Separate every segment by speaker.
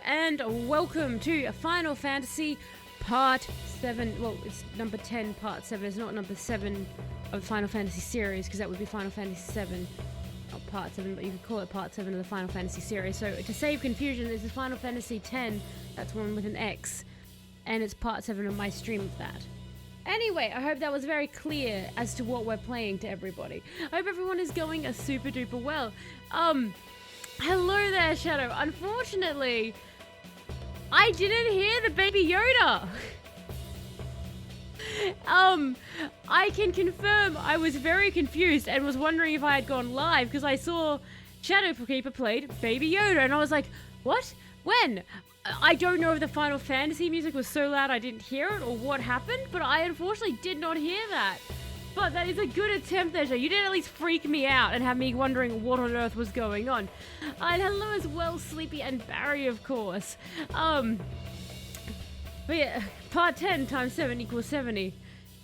Speaker 1: and welcome to Final Fantasy Part 7. Well, it's number 10, Part 7. It's not number 7 of the Final Fantasy series, because that would be Final Fantasy 7, not Part 7, but you could call it Part 7 of the Final Fantasy series. So, to save confusion, there's the Final Fantasy 10, that's one with an X, and it's Part 7 of my stream of that. Anyway, I hope that was very clear as to what we're playing to everybody. I hope everyone is going super duper well. Hello there, Shadow. Unfortunately, I didn't hear the Baby Yoda. I can confirm I was very confused and was wondering if I had gone live because I saw Shadowkeeper played Baby Yoda and I was like, what? When? I don't know if the Final Fantasy music was so loud I didn't hear it or what happened, but I unfortunately did not hear that. But that is a good attempt there, Jay. You did at least freak me out and have me wondering what on earth was going on. And hello as well, Sleepy and Barry, of course. But yeah, part 10 times 7 equals 70.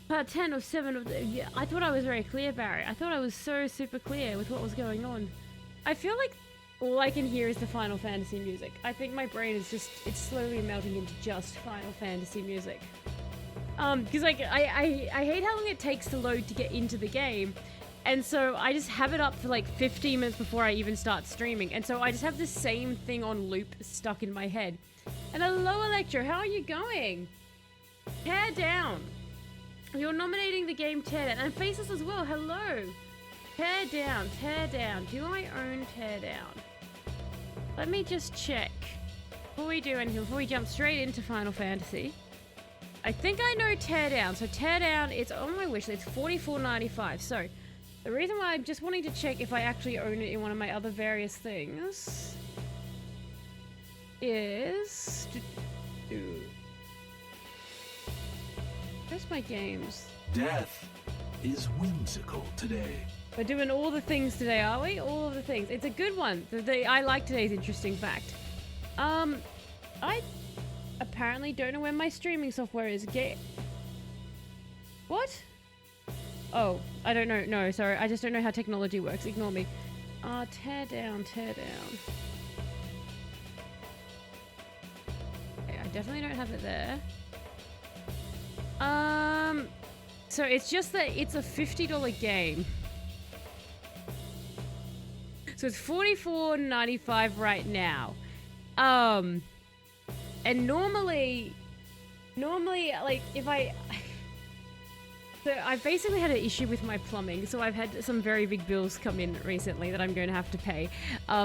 Speaker 1: Part 10 of 7 of the... Yeah, I thought I was very clear, Barry. I thought I was so super clear with what was going on. I feel like all I can hear is the Final Fantasy music. I think my brain is just... It's slowly melting into just Final Fantasy music. Because like, I hate how long it takes to load to get into the game. And so I just have it up for like 15 minutes before I even start streaming. And so I just have the same thing on loop stuck in my head. And hello, Electro, how are you going? Tear Down. You're nominating the game Tear Down. And Faceless as well, hello. Tear Down, Tear Down. Do I own Tear Down? Let me just check. Before we do anything, before we jump straight into Final Fantasy. I think I know Tear Down. So Tear Down, it's on my wish list. It's $44.95. So the reason why I'm just wanting to check if I actually own it in one of my other various things is... Where's my games?
Speaker 2: Death is whimsical today.
Speaker 1: We're doing all the things today, are we? All of the things. It's a good one. I like today's interesting fact. I apparently don't know where my streaming software is. What? Oh, I don't know. No, sorry. I just don't know how technology works. Ignore me. Tear Down, Tear Down. Okay, I definitely don't have it there. So it's just that it's a $50 game. So it's $44.95 right now. And normally, like, if so I've basically had an issue with my plumbing, so I've had some very big bills come in recently that I'm going to have to pay.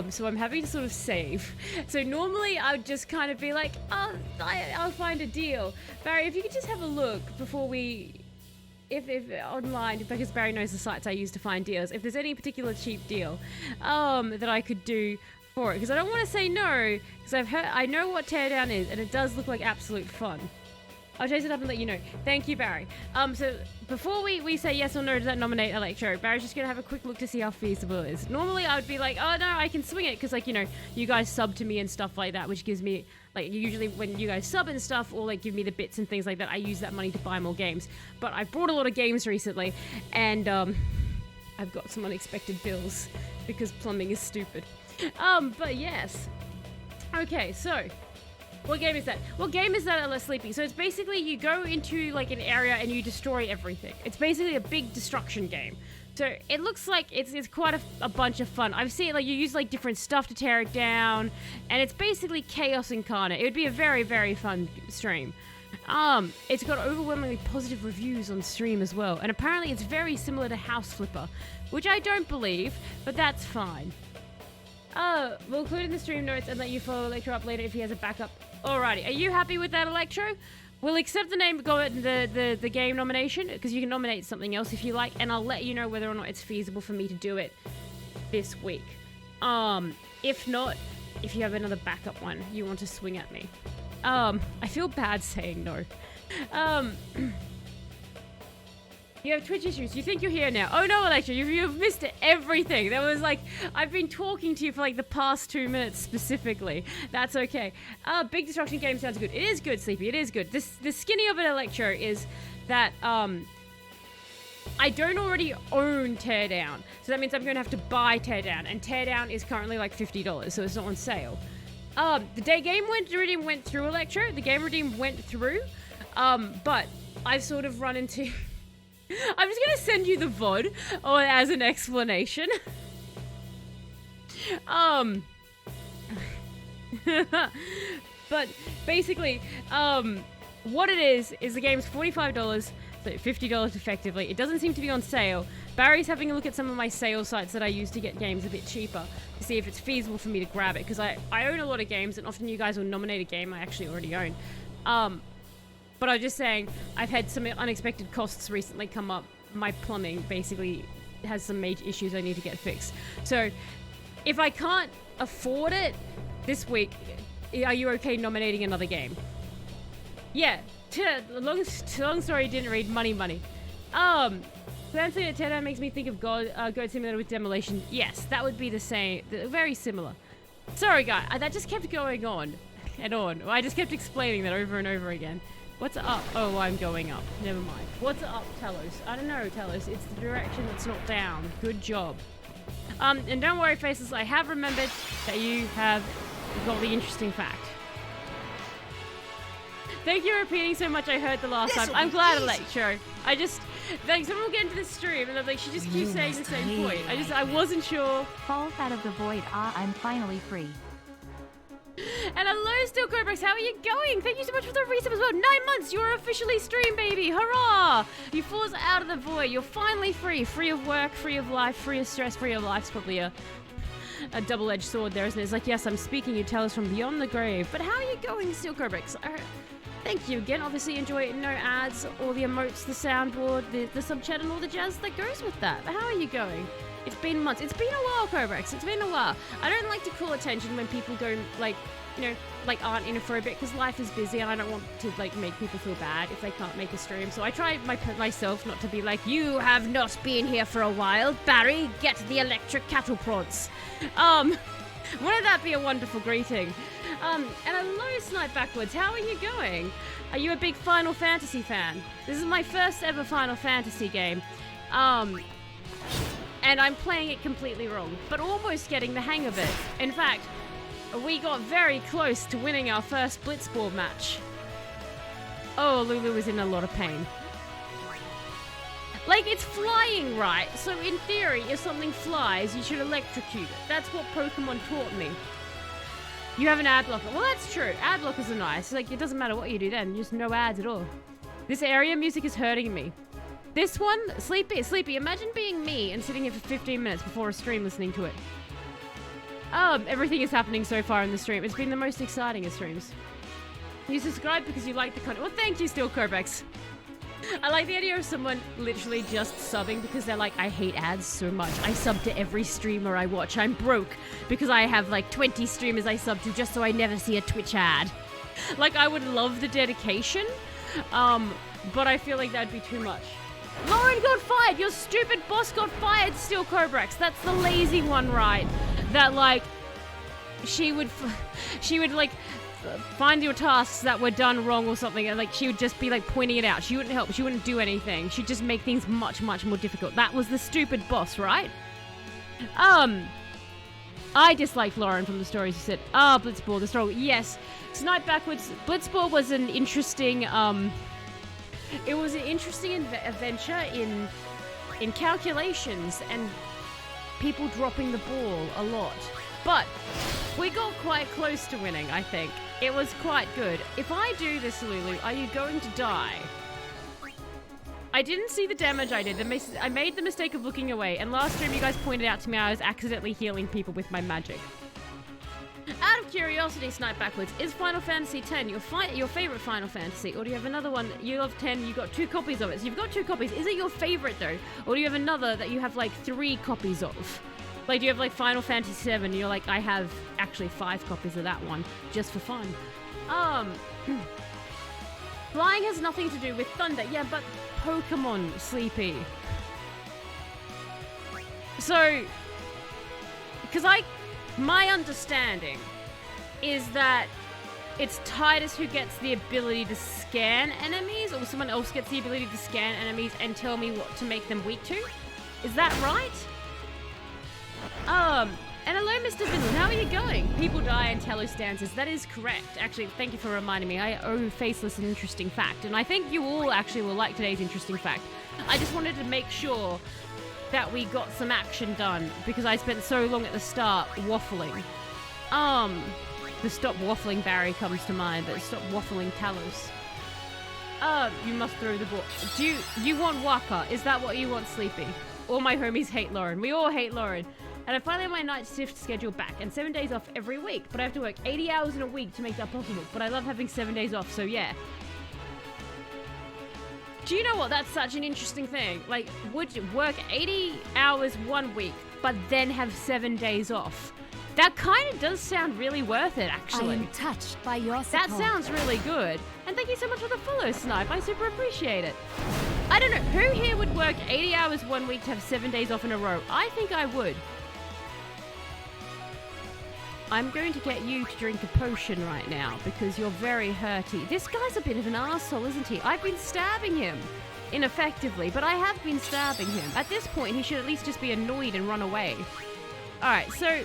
Speaker 1: So I'm having to sort of save. So normally I would just kind of be like, oh, I'll find a deal. Barry, if you could just have a look before we... If online, because Barry knows the sites I use to find deals, if there's any particular cheap deal that I could do for it, because I don't want to say no, because I know what Teardown is, and it does look like absolute fun. I'll chase it up and let you know. Thank you, Barry. So before we say yes or no to that nominate Electro, Barry's just gonna have a quick look to see how feasible it is. Normally I would be like, oh no, I can swing it, because like, you know, you guys sub to me and stuff like that, which gives me, like, usually when you guys sub and stuff, or like give me the bits and things like that, I use that money to buy more games. But I've bought a lot of games recently, and I've got some unexpected bills because plumbing is stupid. But yes. Okay, so what game is that? What game is that, Sleepy? So it's basically you go into like an area and you destroy everything. It's basically a big destruction game. So it looks like it's quite a bunch of fun. I've seen like you use like different stuff to tear it down, and it's basically chaos incarnate. It would be a very, very fun stream. It's got overwhelmingly positive reviews on stream as well, and apparently it's very similar to House Flipper, which I don't believe, but that's fine. We'll include in the stream notes and let you follow Electro up later if he has a backup. Alrighty, are you happy with that, Electro? We'll accept the name, go at the game nomination, because you can nominate something else if you like, and I'll let you know whether or not it's feasible for me to do it this week. If not, if you have another backup one you want to swing at me. I feel bad saying no. You have Twitch issues. You think you're here now. Oh no, Electra, you've missed everything. That was like, I've been talking to you for like the past 2 minutes specifically. That's okay. Big Destruction game sounds good. It is good, Sleepy. It is good. The skinny of it, Electro, is that I don't already own Teardown. So that means I'm going to have to buy Teardown. And Teardown is currently like $50, so it's not on sale. The game redeem went through Electro. The game redeem went through. But I've sort of run into... I'm just gonna send you the VOD or as an explanation. But basically, what it is the game's $45, so $50 effectively. It doesn't seem to be on sale. Barry's having a look at some of my sale sites that I use to get games a bit cheaper to see if it's feasible for me to grab it, because I own a lot of games, and often you guys will nominate a game I actually already own. But I'm just saying, I've had some unexpected costs recently come up. My plumbing basically has some major issues I need to get fixed. So if I can't afford it this week, are you okay nominating another game? Yeah, long story didn't read, money. Fancy at 10 makes me think of Goat Simulator with Demolition. Yes, that would be the same, very similar. Sorry guy, that just kept going on and on. I just kept explaining that over and over again. What's up? Oh, I'm going up. Never mind. What's up, Talos? I don't know, Talos. It's the direction that's not down. Good job. And don't worry, Faces. I have remembered that you have got the interesting fact. Thank you for repeating so much I heard the last time. I'm glad, Electro. Like, someone will get into the stream and they're like, she just keeps saying the same point. I wasn't sure.
Speaker 3: Falls out of the void. I'm finally free.
Speaker 1: And hello, Steel Cobrex, how are you going? Thank you so much for the resub as well. 9 months, you are officially stream, baby. Hurrah! You falls out of the void. You're finally free. Free of work, free of life, free of stress, free of life's probably a double-edged sword there, isn't it? It's like, yes, I'm speaking. You tell us from beyond the grave. But how are you going, Steel Cobrex? Thank you again. Obviously, enjoy it. No ads, all the emotes, the soundboard, the sub-chat, and all the jazz that goes with that. But how are you going? It's been months. It's been a while, Cobrex. It's been a while. I don't like to call attention when people go, like, you know, like aren't in it for a bit, because life is busy and I don't want to, like, make people feel bad if they can't make a stream. So I try myself not to be like, you have not been here for a while. Barry, get the electric cattle prods. Wouldn't that be a wonderful greeting? And hello, Snipe Backwards. How are you going? Are you a big Final Fantasy fan? This is my first ever Final Fantasy game. And I'm playing it completely wrong, but almost getting the hang of it. In fact, we got very close to winning our first Blitzball match. Oh, Lulu is in a lot of pain. Like, it's flying, right? So in theory, if something flies, you should electrocute it. That's what Pokemon taught me. You have an ad blocker. Well, that's true. Ad blockers are nice. Like, it doesn't matter what you do then. Just no ads at all. This area music is hurting me. This one, Sleepy, imagine being me and sitting here for 15 minutes before a stream listening to it. Everything is happening so far in the stream. It's been the most exciting of streams. You subscribe because you like the content. Well, thank you, Steel Cobrex. I like the idea of someone literally just subbing because they're like, I hate ads so much. I sub to every streamer I watch. I'm broke because I have like 20 streamers I sub to just so I never see a Twitch ad. Like, I would love the dedication, but I feel like that'd be too much. Lauren got fired! Your stupid boss got fired, Steel Cobrex. That's the lazy one, right? That, like, she would like, find your tasks that were done wrong or something, and, like, she would just be, like, pointing it out. She wouldn't help. She wouldn't do anything. She'd just make things much, much more difficult. That was the stupid boss, right? I disliked Lauren from the stories. She said, Blitzball, the story. Yes. Snipe Backwards. Blitzball was an interesting, it was an interesting adventure in calculations and people dropping the ball a lot. But we got quite close to winning, I think. It was quite good. If I do this, Lulu, are you going to die? I didn't see the damage I did. I made the mistake of looking away, and last stream you guys pointed out to me I was accidentally healing people with my magic. Out of curiosity, Snipe Backwards, is Final Fantasy X your favorite Final Fantasy? Or do you have another one? You love 10, you got 2 copies of it. So you've got 2 copies. Is it your favorite, though? Or do you have another that you have, like, 3 copies of? Like, do you have, like, Final Fantasy 7? And you're like, I have actually 5 copies of that one, just for fun. Flying has nothing to do with thunder. Yeah, but Pokemon, Sleepy. So, because my understanding is that it's Titus who gets the ability to scan enemies, or someone else gets the ability to scan enemies and tell me what to make them weak to. Is that right? And hello, Mr. Vinland. How are you going? People die in Talos stances. That is correct. Actually, thank you for reminding me. I owe Faceless an interesting fact, and I think you all actually will like today's interesting fact. I just wanted to make sure that we got some action done because I spent so long at the start waffling. The stop waffling Barry comes to mind, but stop waffling Talos. You must throw the ball. Do you want Waka? Is that what you want, Sleepy? All my homies hate Lauren. We all hate Lauren. And I finally have my night shift schedule back and 7 days off every week, but I have to work 80 hours in a week to make that possible. But I love having 7 days off, so yeah. Do you know what? That's such an interesting thing. Like, would you work 80 hours 1 week, but then have 7 days off? That kind of does sound really worth it, actually.
Speaker 3: I am touched by your support.
Speaker 1: That sounds really good. And thank you so much for the follow, Snipe. I super appreciate it. I don't know, who here would work 80 hours 1 week to have 7 days off in a row? I think I would. I'm going to get you to drink a potion right now because you're very hurty. This guy's a bit of an arsehole, isn't he? I've been stabbing him ineffectively, but I have been stabbing him. At this point, he should at least just be annoyed and run away. Alright, so...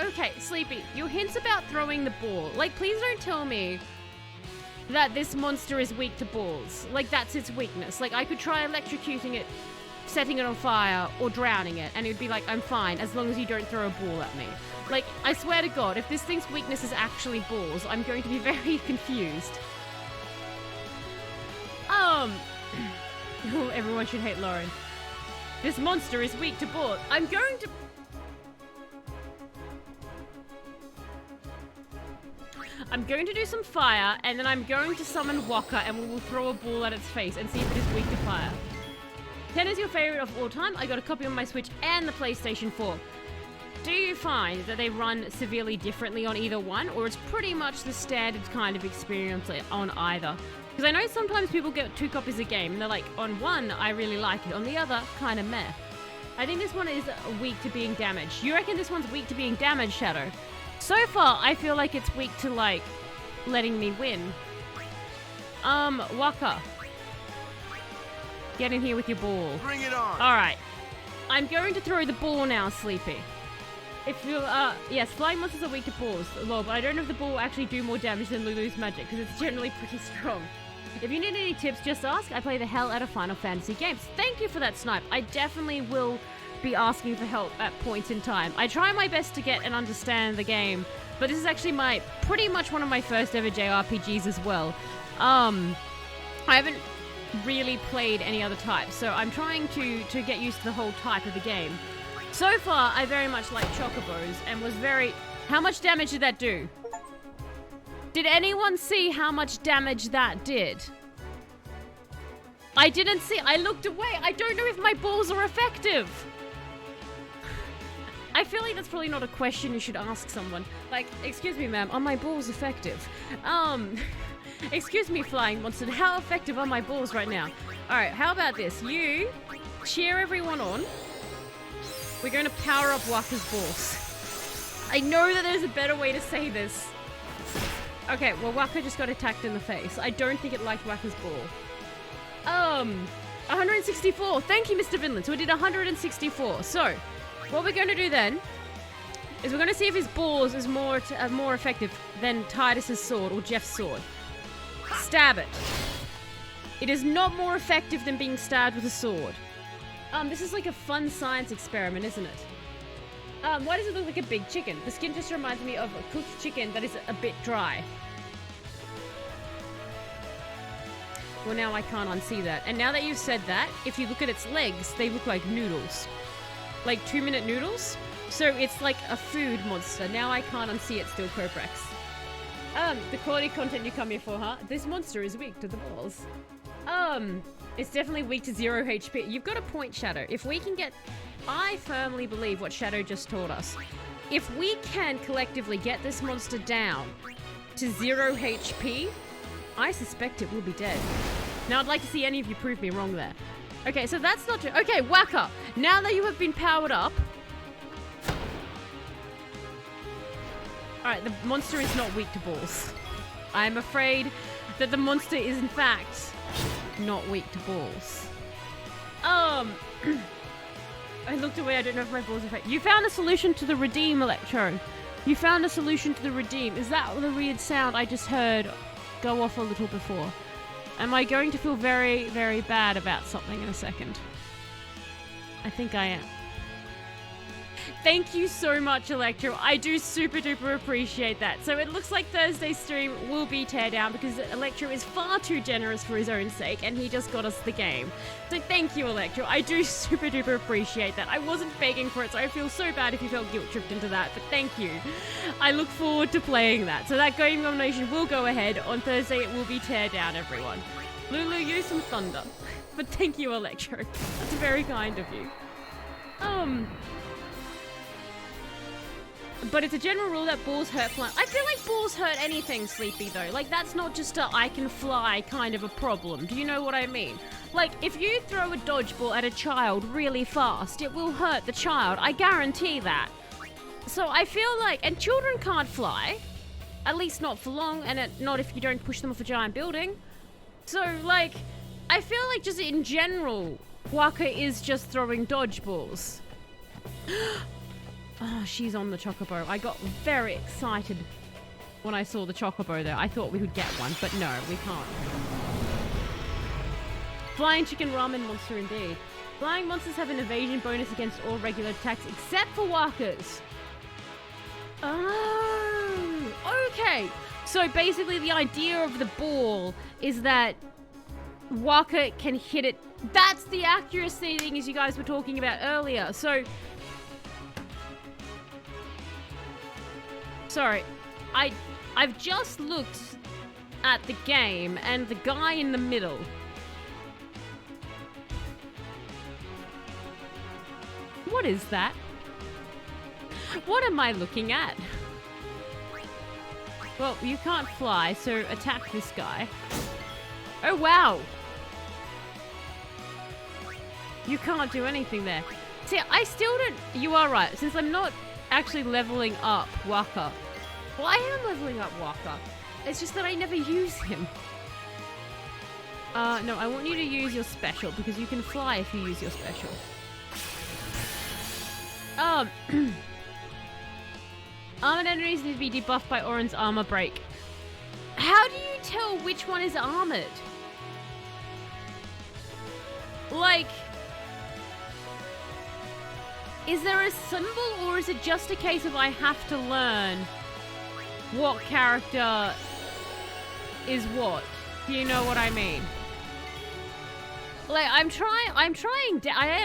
Speaker 1: Okay, Sleepy, your hints about throwing the ball. Like, please don't tell me that this monster is weak to balls. Like, that's its weakness. Like, I could try electrocuting it, setting it on fire, or drowning it, and it would be like, I'm fine, as long as you don't throw a ball at me. Like, I swear to God, if this thing's weakness is actually balls, I'm going to be very confused. Everyone should hate Lauren. This monster is weak to balls. I'm going to... I'm going to do some fire, and then I'm going to summon Waka, and we will throw a ball at its face and see if it is weak to fire. 10 is your favorite of all time. I got a copy on my Switch and the PlayStation 4. Do you find that they run severely differently on either one, or it's pretty much the standard kind of experience on either? Because I know sometimes people get 2 copies of a game, and they're like, on one, I really like it. On the other, kind of meh. I think this one is weak to being damaged. You reckon this one's weak to being damaged, Shadow? So far, I feel like it's weak to, like, letting me win. Waka. Get in here with your ball.
Speaker 4: Bring it on.
Speaker 1: Alright. I'm going to throw the ball now, Sleepy. If you, yes, flying monsters are weak to balls, lol, but I don't know if the ball will actually do more damage than Lulu's magic, because it's generally pretty strong. If you need any tips, just ask. I play the hell out of Final Fantasy games. Thank you for that, Snipe. I definitely will be asking for help at points in time. I try my best to get and understand the game, but this is actually pretty much one of my first ever JRPGs as well. I haven't really played any other types, so I'm trying to get used to the whole type of the game. So far, I very much like Chocobos and was very... How much damage did that do? Did anyone see how much damage that did? I didn't see. I looked away. I don't know if my balls are effective. I feel like that's probably not a question you should ask someone. Like, excuse me, ma'am, are my balls effective? Excuse me, flying monster, how effective are my balls right now? Alright, how about this? You cheer everyone on. We're going to power up Waka's balls. I know that there's a better way to say this. Okay, well, Waka just got attacked in the face. I don't think it liked Waka's ball. 164. Thank you, Mr. Vinland. So we did 164. So, what we're going to do then is we're going to see if his balls is more effective than Titus's sword or Jeff's sword. Stab it. It is not more effective than being stabbed with a sword. This is like a fun science experiment, isn't it? Why does it look like a big chicken? The skin just reminds me of a cooked chicken that is a bit dry. Well, now I can't unsee that. And now that you've said that, if you look at its legs, they look like noodles. Like 2-minute noodles. So it's like a food monster. Now I can't unsee it still, Coprex. The quality content you come here for, huh? This monster is weak to the balls. It's definitely weak to 0 HP. You've got a point, Shadow. If we can get... I firmly believe what Shadow just taught us. If we can collectively get this monster down to 0 HP, I suspect it will be dead. Now I'd like to see any of you prove me wrong there. Okay, so that's not true. Okay, Waka, now that you have been powered up... Alright, the monster is not weak to balls. I'm afraid that the monster is in fact not weak to balls. I looked away. I don't know if my balls are fake. You found a solution to the redeem, Electro. You found a solution to the redeem. Is that the weird sound I just heard go off a little before? Am I going to feel very, very bad about something in a second? I think I am. Thank you so much, Electro. I do super duper appreciate that. So it looks like Thursday's stream will be teardown because Electro is far too generous for his own sake and he just got us the game. So thank you, Electro. I do super duper appreciate that. I wasn't begging for it, so I feel so bad if you felt guilt tripped into that, but thank you. I look forward to playing that. So that game nomination will go ahead. On Thursday, it will be teardown, everyone. Lulu, use some thunder. But thank you, Electro. That's very kind of you. But it's a general rule that balls hurt flying. I feel like balls hurt anything, Sleepy, though. Like, that's not just a I can fly kind of a problem. Do you know what I mean? Like, if you throw a dodgeball at a child really fast, it will hurt the child. I guarantee that. So I feel like... And children can't fly. At least not for long, and not if you don't push them off a giant building. So, like, I feel like just in general, Waka is just throwing dodgeballs. Oh, she's on the Chocobo. I got very excited when I saw the Chocobo there. I thought we could get one, but no, we can't. Flying chicken ramen monster indeed. Flying monsters have an evasion bonus against all regular attacks except for Wakas. Oh, okay. So basically the idea of the ball is that Waka can hit it. That's the accuracy thing as you guys were talking about earlier. So... Sorry, I've just looked at the game and the guy in the middle. What is that? What am I looking at? Well, you can't fly, so attack this guy. Oh, wow. You can't do anything there. See, I still don't... You are right. Since I'm not actually leveling up Waka. Well, I am leveling up Waka. It's just that I never use him. No, I want you to use your special because you can fly if you use your special. Armored enemies need to be debuffed by Oren's armor break. How do you tell which one is armored? Like... Is there a symbol, or is it just a case of I have to learn what character is what? Do you know what I mean? Like, I am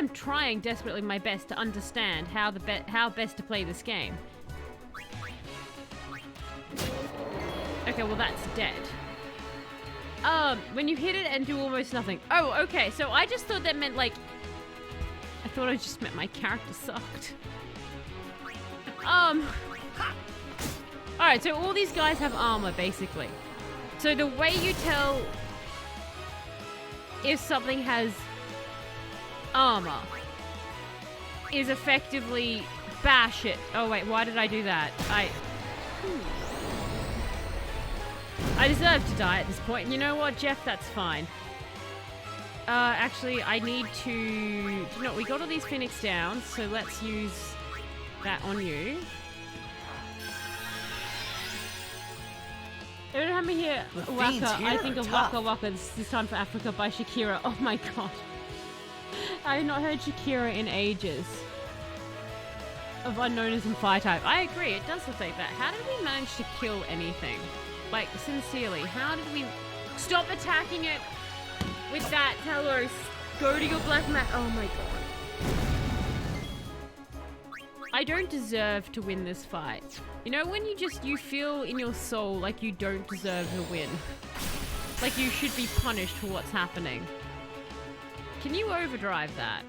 Speaker 1: trying desperately my best to understand how best to play this game. Okay, well that's dead. When you hit it and do almost nothing. Oh, okay, so I just thought that meant like... I thought it just meant my character sucked. Alright, so all these guys have armor, basically. So the way you tell if something has armor is effectively bash it. Oh wait, why did I do that? I deserve to die at this point. And you know what, Jeff? That's fine. Actually, I need to... You know, we got all these Phoenix down, so let's use that on you. They don't have me here. Waka. I think of Waka Waka. This is Time for Africa by Shakira. Oh my god. I have not heard Shakira in ages. Of Unknown and Fire type. I agree, it does look like that. How did we manage to kill anything? Like, sincerely, how did we... Stop attacking it with that, Talos. Go to your black mat. Oh my god. I don't deserve to win this fight. You know when you feel in your soul like you don't deserve to win? Like you should be punished for what's happening. Can you overdrive that?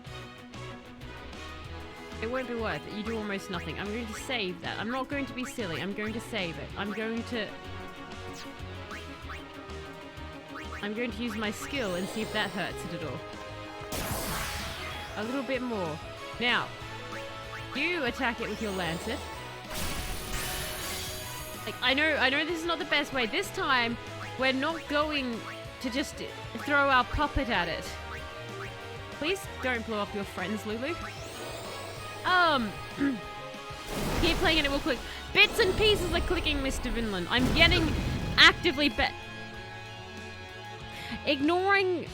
Speaker 1: It won't be worth it. You do almost nothing. I'm going to save that. I'm not going to be silly. I'm going to save it. I'm going to use my skill and see if that hurts it at all. A little bit more. Now, you attack it with your lancet. Like, I know this is not the best way. This time, we're not going to just throw our puppet at it. Please don't blow up your friends, Lulu. Keep playing and it will click. Bits and pieces are clicking, Mr. Vinland. I'm getting actively ignoring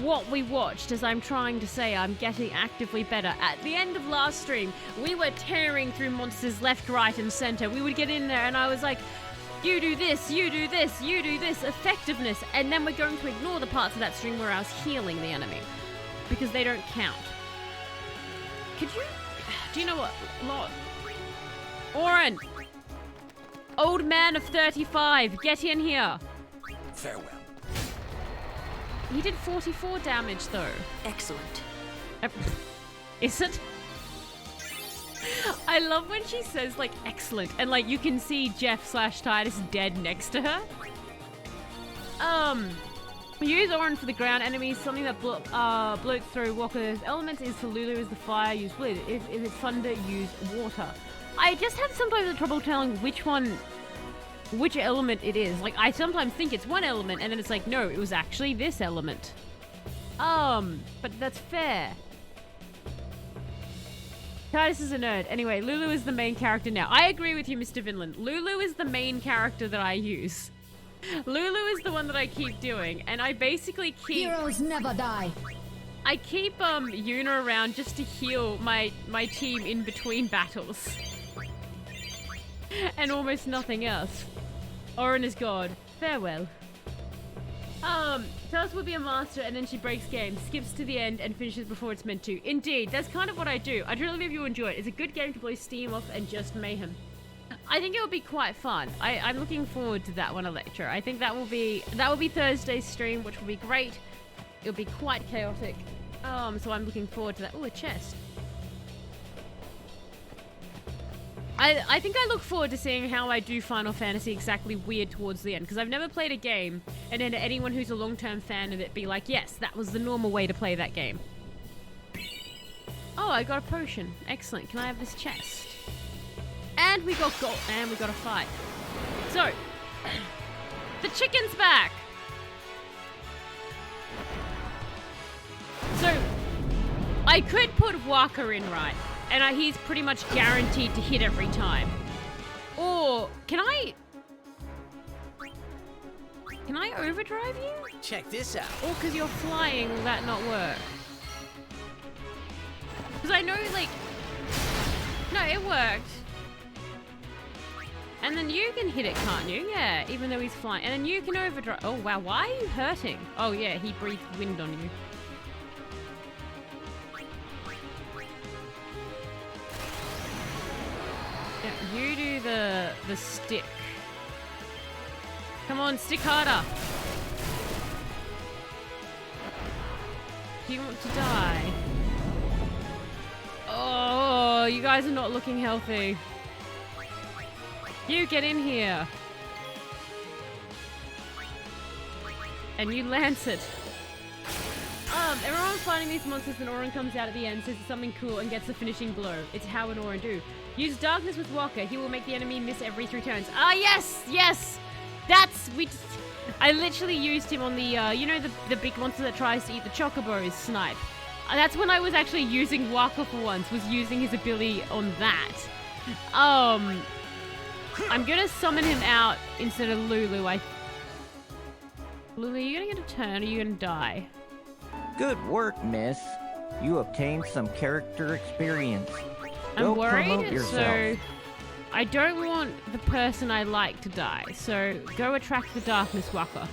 Speaker 1: what we watched, as I'm trying to say, I'm getting actively better. At the end of last stream, we were tearing through monsters left, right, and center. We would get in there and I was like, you do this, you do this, you do this, effectiveness. And then we're going to ignore the parts of that stream where I was healing the enemy, because they don't count. Could you... Do you know what? Lord. Oren! Old man of 35, get in here.
Speaker 2: Farewell.
Speaker 1: He did 44 damage, though.
Speaker 4: Excellent.
Speaker 1: Is it? I love when she says, like, excellent. And, like, you can see Jeff/Titus dead next to her. Use Orin for the ground enemies. Something that bloats through Walker's elements is for Lulu is the fire, use bleed. If it's thunder, use water. I just have sometimes trouble telling which element it is. Like, I sometimes think it's one element, and then it's like, no, it was actually this element. But that's fair. Titus is a nerd. Anyway, Lulu is the main character now. I agree with you, Mr. Vinland. Lulu is the main character that I use. Lulu is the one that I keep doing, and I basically keep...
Speaker 5: Heroes never die.
Speaker 1: I keep Yuna around just to heal my team in between battles. And almost nothing else. Orin is God. Farewell. Tails will be a master and then she breaks game, skips to the end and finishes before it's meant to. Indeed, that's kind of what I do. I really hope you enjoy it. It's a good game to blow steam off and just mayhem. I think it'll be quite fun. I'm looking forward to that one, Electra. I think that will be Thursday's stream, which will be great. It'll be quite chaotic. So I'm looking forward to that. Oh, a chest. I think I look forward to seeing how I do Final Fantasy exactly weird towards the end, because I've never played a game and then anyone who's a long-term fan of it be like, yes, that was the normal way to play that game. Oh, I got a potion. Excellent. Can I have this chest? And we got gold. And we got a fight. So, the chicken's back. So, I could put Waka in, right? And he's pretty much guaranteed to hit every time. Or, can I overdrive you?
Speaker 6: Check this out.
Speaker 1: Or because you're flying, will that not work? Because I know, like... No, it worked. And then you can hit it, can't you? Yeah, even though he's flying. And then you can overdrive. Oh, wow. Why are you hurting? Oh, yeah, he breathed wind on you. Yeah, you do the stick. Come on, stick harder. Do you want to die? Oh, you guys are not looking healthy. You get in here. And you lance it. Everyone's fighting these monsters and Orin comes out at the end, says something cool and gets the finishing blow. It's how an Orin do. Use darkness with Walker. He will make the enemy miss every 3 turns. Ah, yes! Yes! I literally used him on the, you know, the big monster that tries to eat the chocobos snipe. That's when I was actually using Walker for once, was using his ability on that. I'm gonna summon him out instead of Lulu. Lulu, are you gonna get a turn or are you gonna die?
Speaker 7: Good work, miss. You obtained some character experience.
Speaker 1: I'm
Speaker 7: Go
Speaker 1: worried,
Speaker 7: promote yourself.
Speaker 1: so I don't want the person I like to die. So go attract the darkness, Walker.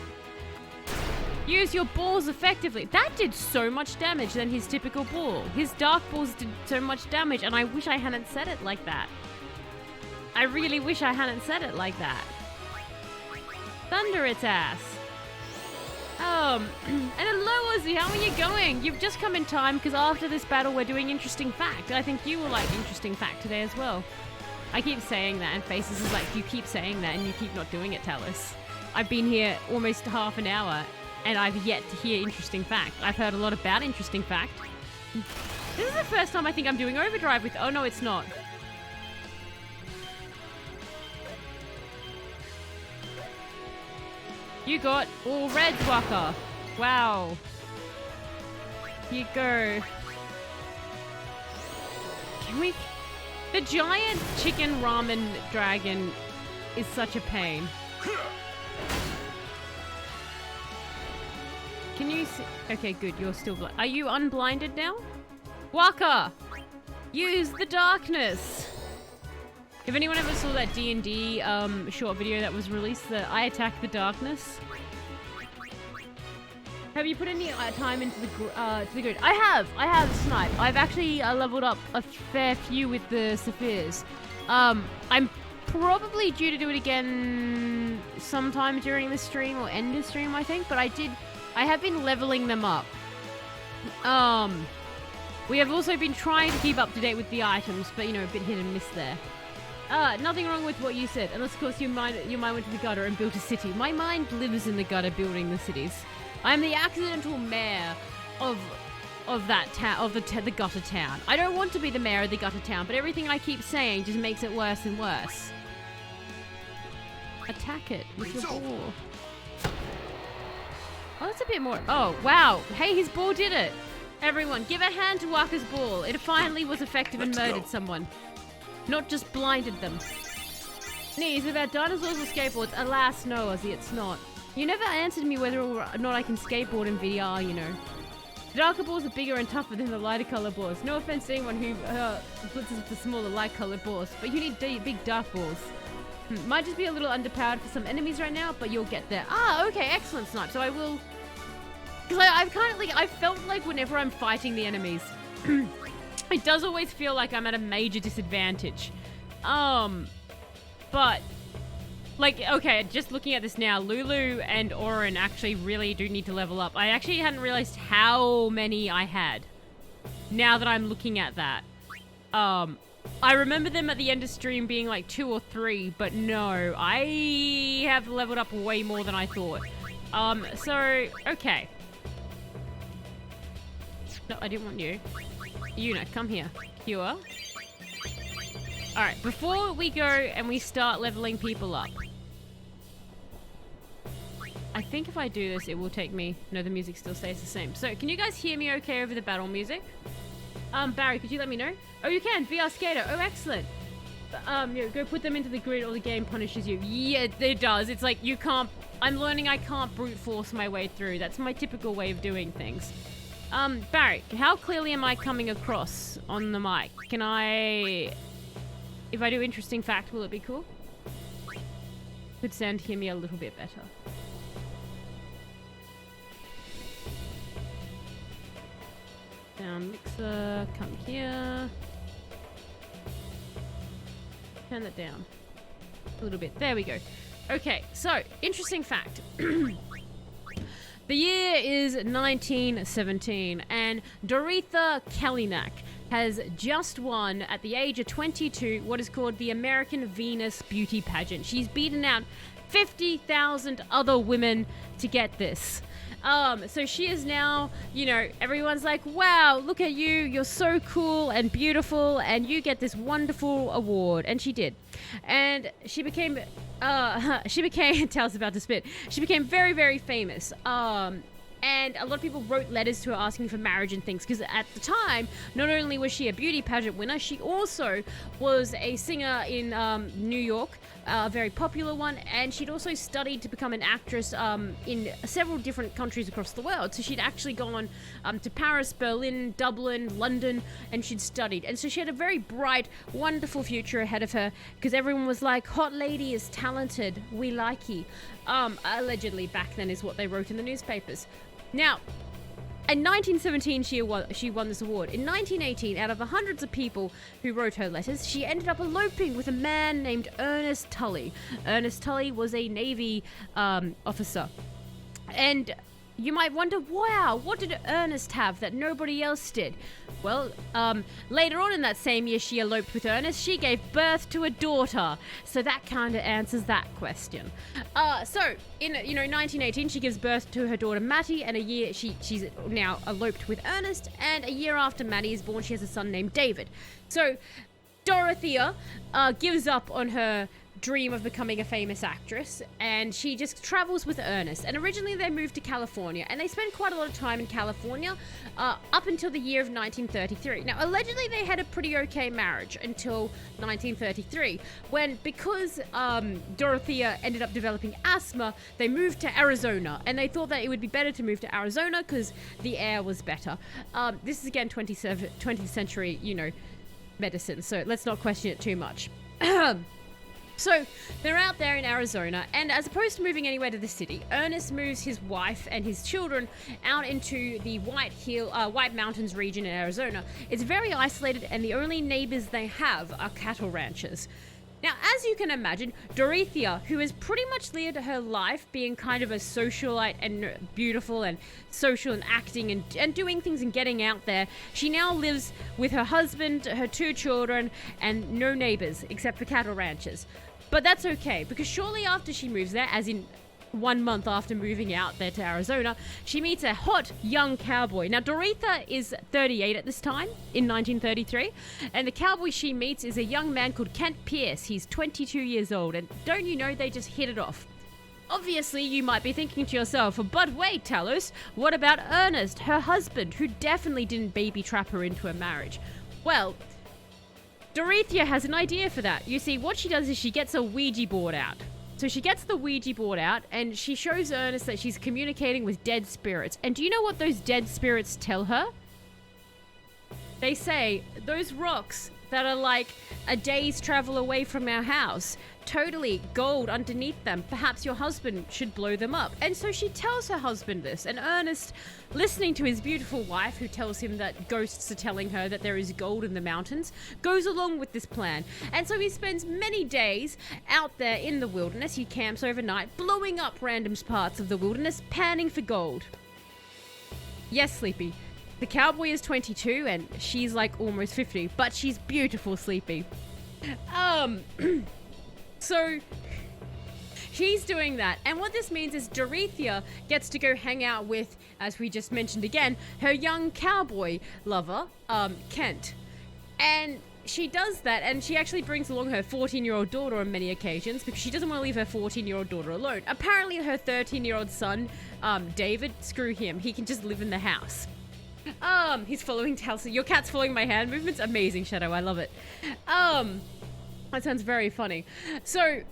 Speaker 1: Use your balls effectively. That did so much damage than his typical ball. His dark balls did so much damage, and I wish I hadn't said it like that. I really wish I hadn't said it like that. Thunder its ass. And hello, Ozzy, how are you going? You've just come in time because after this battle we're doing Interesting Fact. I think you will like Interesting Fact today as well. I keep saying that and Faces is like, you keep saying that and you keep not doing it, Talus. I've been here almost half an hour and I've yet to hear Interesting Fact. I've heard a lot about Interesting Fact. This is the first time I think I'm doing Overdrive with... Oh, no, it's not. You got all reds, Walker. Wow. Here you go. Can we... The giant chicken ramen dragon is such a pain. Can you see? Okay, good. You're still blind. Are you unblinded now? Waka! Use the darkness! If anyone ever saw that D&D short video that was released, the I Attack the Darkness. Have you put any time into the grid? I have, Snipe. I've actually leveled up a fair few with the Saphirs. I'm probably due to do it again sometime during the stream or end of stream, I think. But I have been leveling them up. We have also been trying to keep up to date with the items, but you know, a bit hit and miss there. Nothing wrong with what you said, unless of course your mind went to the gutter and built a city. My mind lives in the gutter building the cities. I'm the accidental mayor of that town, of the gutter town. I don't want to be the mayor of the gutter town, but everything I keep saying just makes it worse and worse. Attack it with your ball. Oh, that's a bit more. Oh, wow. Hey, his ball did it. Everyone, give a hand to Waka's ball. It finally was effective and murdered someone. Not just blinded them. Nee, is it about dinosaurs or skateboards? Alas, no, Ozzy, it's not. You never answered me whether or not I can skateboard in VR, you know. The darker balls are bigger and tougher than the lighter color balls. No offense to anyone who blitzes the smaller light colored balls, but you need big dark balls. Might just be a little underpowered for some enemies right now, but you'll get there. Ah, okay, excellent, Snipe. So I will... Because I've kind of like... I felt like whenever I'm fighting the enemies, it does always feel like I'm at a major disadvantage. But... Like, okay, just looking at this now, Lulu and Orin actually really do need to level up. I actually hadn't realized how many I had. Now that I'm looking at that. I remember them at the end of stream being like 2 or 3, but no, I have leveled up way more than I thought. So, okay. No, I didn't want you. Una, come here. Cure. Alright, before we go and we start leveling people up. I think if I do this, it will take me... No, the music still stays the same. So, can you guys hear me okay over the battle music? Barry, could you let me know? Oh, you can! VR Skater! Oh, excellent! Yeah, go put them into the grid or the game punishes you. Yeah, it does. It's like, you can't... I'm learning I can't brute force my way through. That's my typical way of doing things. Barry, how clearly am I coming across on the mic? Can I... If I do interesting fact, will it be cool? Could sound hear me a little bit better. Down mixer, come here. Turn that down a little bit. There we go. Okay, so interesting fact. The year is 1917, and Doretha Kalinak has just won, at the age of 22, what is called the American Venus Beauty Pageant. She's beaten out 50,000 other women to get this. So she is now, you know, everyone's like, wow, look at you, you're so cool and beautiful, and you get this wonderful award. And she did. And she became, Tal's about to spit. She became very, very famous. And a lot of people wrote letters to her asking for marriage and things, because at the time, not only was she a beauty pageant winner, she also was a singer in New York, a very popular one, and she'd also studied to become an actress in several different countries across the world. So she'd actually gone to Paris, Berlin, Dublin, London, and she'd studied. And so she had a very bright, wonderful future ahead of her, because everyone was like, hot lady is talented, we like you. Allegedly, back then is what they wrote in the newspapers. Now, in 1917, she won this award. In 1918, out of the hundreds of people who wrote her letters, she ended up eloping with a man named Ernest Tully. Ernest Tully was a Navy officer. And you might wonder, wow, what did Ernest have that nobody else did? Well, later on in that same year she eloped with Ernest, she gave birth to a daughter. So that kind of answers that question. So, in 1918, she gives birth to her daughter Mattie, and a year she's now eloped with Ernest, and a year after Mattie is born, she has a son named David. So, Dorothea gives up on her dream of becoming a famous actress, and she just travels with Ernest. And originally they moved to California, and they spent quite a lot of time in California up until the year of 1933. Now, allegedly they had a pretty okay marriage until 1933, when, because Dorothea ended up developing asthma, they moved to Arizona, and they thought that it would be better to move to Arizona because the air was better. This is, again, 20th century, medicine, so let's not question it too much. So they're out there in Arizona, and as opposed to moving anywhere to the city, Ernest moves his wife and his children out into the White Mountains region in Arizona. It's very isolated, and the only neighbors they have are cattle ranchers. Now, as you can imagine, Dorothea, who has pretty much lived her life being kind of a socialite and beautiful and social and acting and doing things and getting out there, she now lives with her husband, her 2 children, and no neighbors except for cattle ranchers. But that's okay, because shortly after she moves there, as in 1 month after moving out there to Arizona, she meets a hot young cowboy. Now, Dorothea is 38 at this time, in 1933, and the cowboy she meets is a young man called Kent Pierce. He's 22 years old, and don't you know, they just hit it off. Obviously, you might be thinking to yourself, but wait, Talos, what about Ernest, her husband, who definitely didn't baby trap her into a marriage? Well, Dorothea has an idea for that. You see, what she does is she gets a Ouija board out. So she gets the Ouija board out, and she shows Ernest that she's communicating with dead spirits. And do you know what those dead spirits tell her? They say, those rocks that are like a day's travel away from our house, totally gold underneath them. Perhaps your husband should blow them up. And so she tells her husband this, and Ernest, listening to his beautiful wife who tells him that ghosts are telling her that there is gold in the mountains, goes along with this plan. And so he spends many days out there in the wilderness. He camps overnight, blowing up random parts of the wilderness, panning for gold. Yes, Sleepy. The cowboy is 22 and she's like almost 50, but she's beautiful, Sleepy. So she's doing that, and what this means is Dorothea gets to go hang out with, as we just mentioned again, her young cowboy lover, Kent. And she does that, and she actually brings along her 14-year-old daughter on many occasions because she doesn't want to leave her 14-year-old daughter alone. Apparently her 13-year-old son, David, screw him, he can just live in the house. He's following Talsa. Your cat's following my hand movements. Amazing, Shadow. I love it. That sounds very funny. So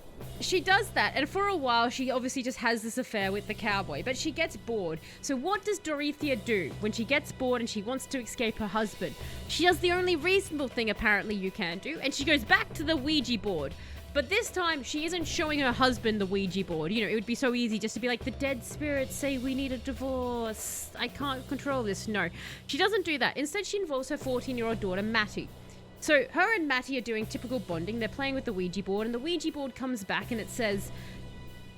Speaker 1: she does that, and for a while she obviously just has this affair with the cowboy, but she gets bored. So what does Dorothea do when she gets bored and she wants to escape her husband? She does the only reasonable thing apparently you can do, and she goes back to the Ouija board. But this time, she isn't showing her husband the Ouija board. You know, it would be so easy just to be like, the dead spirits say we need a divorce. I can't control this. No, she doesn't do that. Instead, she involves her 14-year-old daughter, Mattie. So her and Mattie are doing typical bonding. They're playing with the Ouija board, and the Ouija board comes back and it says,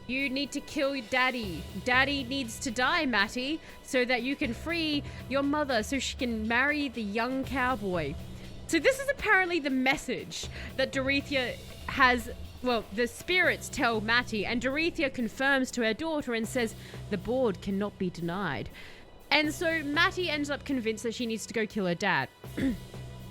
Speaker 1: you need to kill Daddy. Daddy needs to die, Mattie, so that you can free your mother so she can marry the young cowboy. So this is apparently the message that Dorothea has, well, the spirits tell Mattie, and Dorothea confirms to her daughter and says, the board cannot be denied. And so Mattie ends up convinced that she needs to go kill her dad.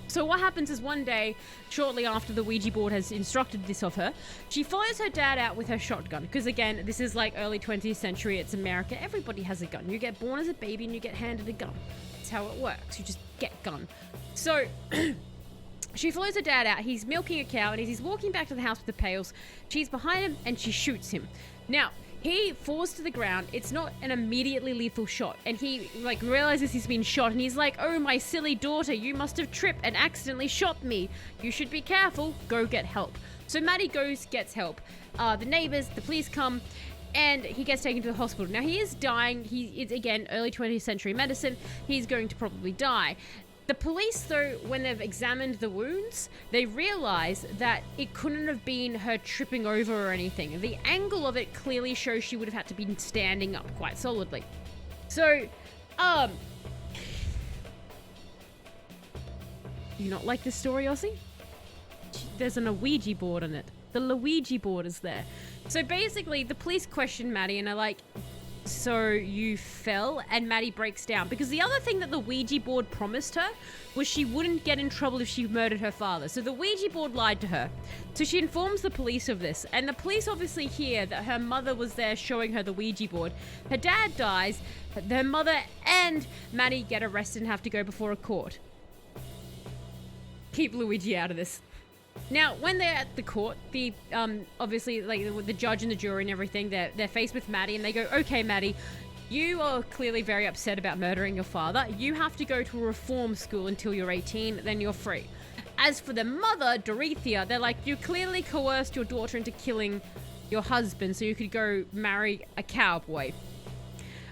Speaker 1: So what happens is one day, shortly after the Ouija board has instructed this of her, she follows her dad out with her shotgun. Because again, this is like early 20th century, it's America, everybody has a gun. You get born as a baby and you get handed a gun. That's how it works, you just get gun. So she follows her dad out, he's milking a cow, and as he's walking back to the house with the pails, she's behind him and she shoots him. Now, he falls to the ground. It's not an immediately lethal shot, and he realizes he's been shot, and he's like, oh, my silly daughter, you must have tripped and accidentally shot me. You should be careful. Go get help. So Mattie goes, gets help. The neighbors, the police come, and he gets taken to the hospital. Now, he is dying. He is, again, early 20th century medicine. He's going to probably die. The police, though, when they've examined the wounds, they realize that it couldn't have been her tripping over or anything. The angle of it clearly shows she would have had to be standing up quite solidly. So, you not like this story, Aussie? There's an Ouija board on it. The Luigi board is there. So basically, the police question Mattie and are like, So you fell, and Maddie breaks down. Because the other thing that the Ouija board promised her was she wouldn't get in trouble if she murdered her father. So the Ouija board lied to her. So she informs the police of this. And the police obviously hear that her mother was there showing her the Ouija board. Her dad dies. Her mother and Maddie get arrested and have to go before a court. Keep Luigi out of this. Now, when they're at the court, the obviously, like, the judge and the jury and everything, they're faced with Maddie, and they go, okay, Maddie, you are clearly very upset about murdering your father. You have to go to a reform school until you're 18, then you're free. As for the mother, Dorothea, they're like, you clearly coerced your daughter into killing your husband so you could go marry a cowboy.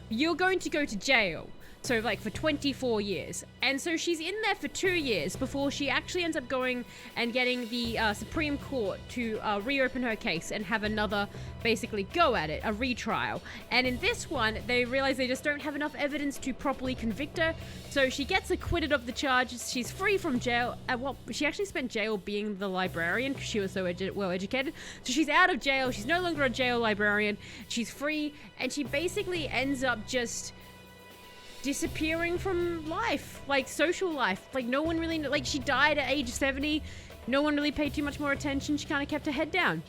Speaker 1: You're going to go to jail. So, like, for 24 years. And so she's in there for 2 years before she actually ends up going and getting the Supreme Court to reopen her case and have another, basically, go at it, a retrial. And in this one, they realize they just don't have enough evidence to properly convict her. So she gets acquitted of the charges. She's free from jail. She actually spent jail being the librarian because she was so well educated. So she's out of jail. She's no longer a jail librarian. She's free. And she basically ends up just disappearing from life, like social life. Like, no one really, like, she died at age 70. No one really paid too much more attention. She kind of kept her head down.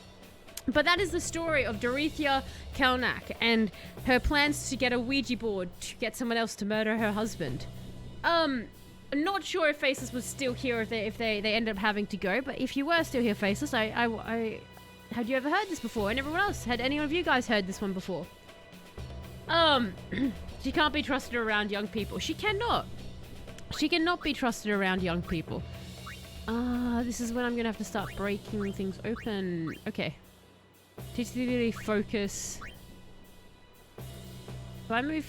Speaker 1: But that is the story of Dorothea Kelnack and her plans to get a Ouija board to get someone else to murder her husband. I'm not sure if Faceless was still here, if they ended up having to go, but if you were still here, Faceless, I had you ever heard this before? And everyone else, had any of you guys heard this one before? She can't be trusted around young people. She cannot. She cannot be trusted around young people. This is when I'm gonna have to start breaking things open. Okay. TTV focus. If I move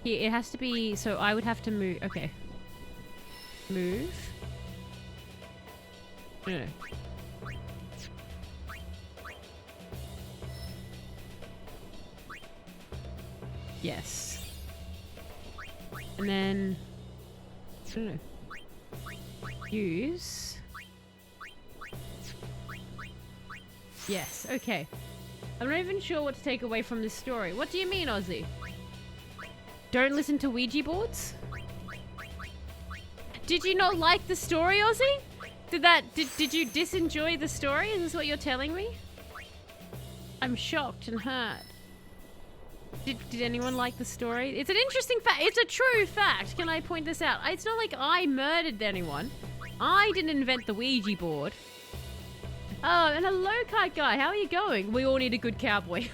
Speaker 1: here, it has to be, so I would have to move. Okay. Move. No. Yes. And then, I don't know. Use. Yes, okay. I'm not even sure what to take away from this story. What do you mean, Ozzy? Don't listen to Ouija boards? Did you not like the story, Ozzy? Did you disenjoy the story? Is this what you're telling me? I'm shocked and hurt. Did anyone like the story? It's an interesting fact. It's a true fact. Can I point this out? It's not like I murdered anyone. I didn't invent the Ouija board. Oh, and hello, Kite Guy. How are you going? We all need a good cowboy.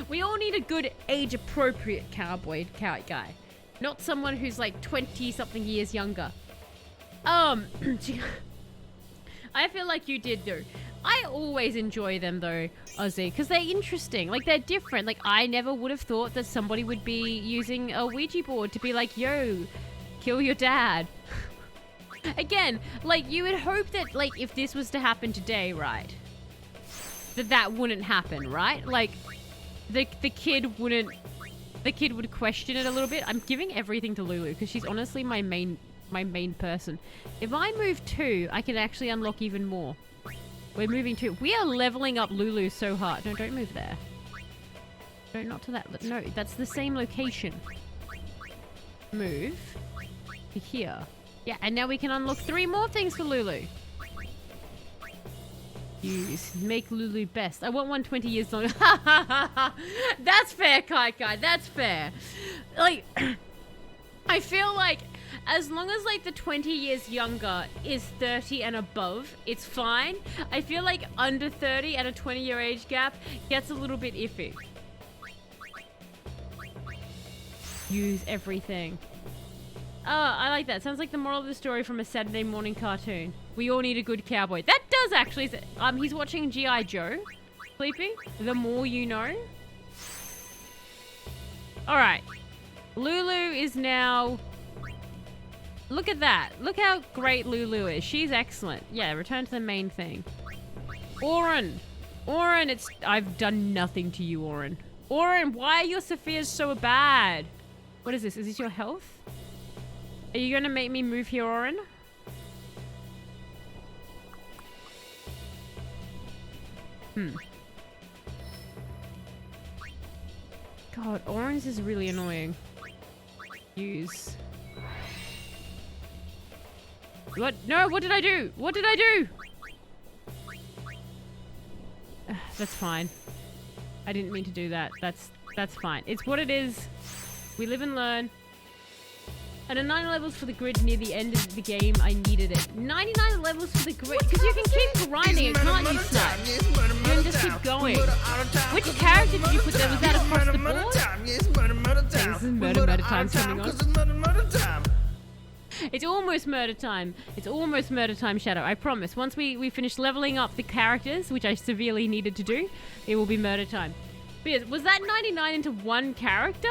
Speaker 1: We all need a good age-appropriate cowboy, Kite Guy. Not someone who's like 20-something years younger. I feel like you did, though. I always enjoy them, though, Ozzy, because they're interesting. Like, they're different. Like, I never would have thought that somebody would be using a Ouija board to be like, yo, kill your dad. Again, like, you would hope that, like, if this was to happen today, right, that wouldn't happen, right? Like, the kid wouldn't... The kid would question it a little bit. I'm giving everything to Lulu, because she's honestly my main person. If I move 2, I can actually unlock even more. We're moving 2. We are leveling up Lulu so hard. No, don't move there. No, not to that. No, that's the same location. Move to here. Yeah, and now we can unlock 3 more things for Lulu. Use. Make Lulu best. I want 120 years longer. That's fair, Kite Guy. That's fair. Like, I feel like as long as, like, the 20 years younger is 30 and above, it's fine. I feel like under 30 and a 20-year age gap gets a little bit iffy. Use everything. Oh, I like that. Sounds like the moral of the story from a Saturday morning cartoon. We all need a good cowboy. That does actually... he's watching G.I. Joe. Sleepy. The more you know. Alright. Lulu is now... Look at that. Look how great Lulu is. She's excellent. Yeah, return to the main thing. Oren. Oren, it's... I've done nothing to you, Oren. Oren, why are your Sophias so bad? What is this? Is this your health? Are you gonna make me move here, Oren? God, orange is really annoying. Use. What? No, what did I do? What did I do? That's fine. I didn't mean to do that. That's fine. It's what it is. We live and learn. And at 9 levels for the grid near the end of the game, I needed it. 99 levels for the grid, because you can keep grinding it, can't you, Snipe? You can just keep going. Which character did you put there? Was that across the board? This is murder time coming on. It's almost murder time. It's almost murder time, Shadow. I promise. Once we finish leveling up the characters, which I severely needed to do, it will be murder time. But yes, was that 99 into one character?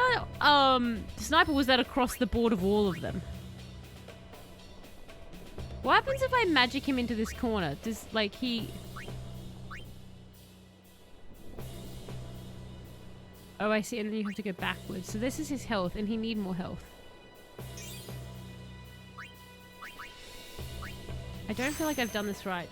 Speaker 1: Sniper, was that across the board of all of them? What happens if I magic him into this corner? Does, like, he... Oh, I see, and then you have to go backwards. So this is his health, and he need more health. I don't feel like I've done this right.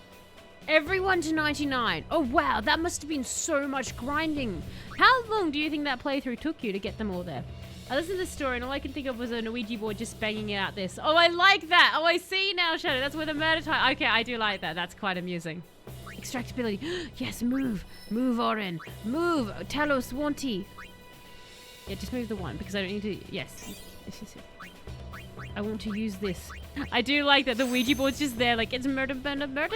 Speaker 1: Everyone to 99. Oh, wow. That must have been so much grinding. How long do you think that playthrough took you to get them all there? I listened to the story and all I can think of was a Ouija board just banging it out this. Oh, I like that. Oh, I see now, Shadow. That's where the murder time... Okay, I do like that. That's quite amusing. Extractability. Yes, move. Move, Oren. Move. Talos, Wanty. Yeah, just move the one because I don't need to... Yes. I want to use this. I do like that the Ouija board's just there, like it's murder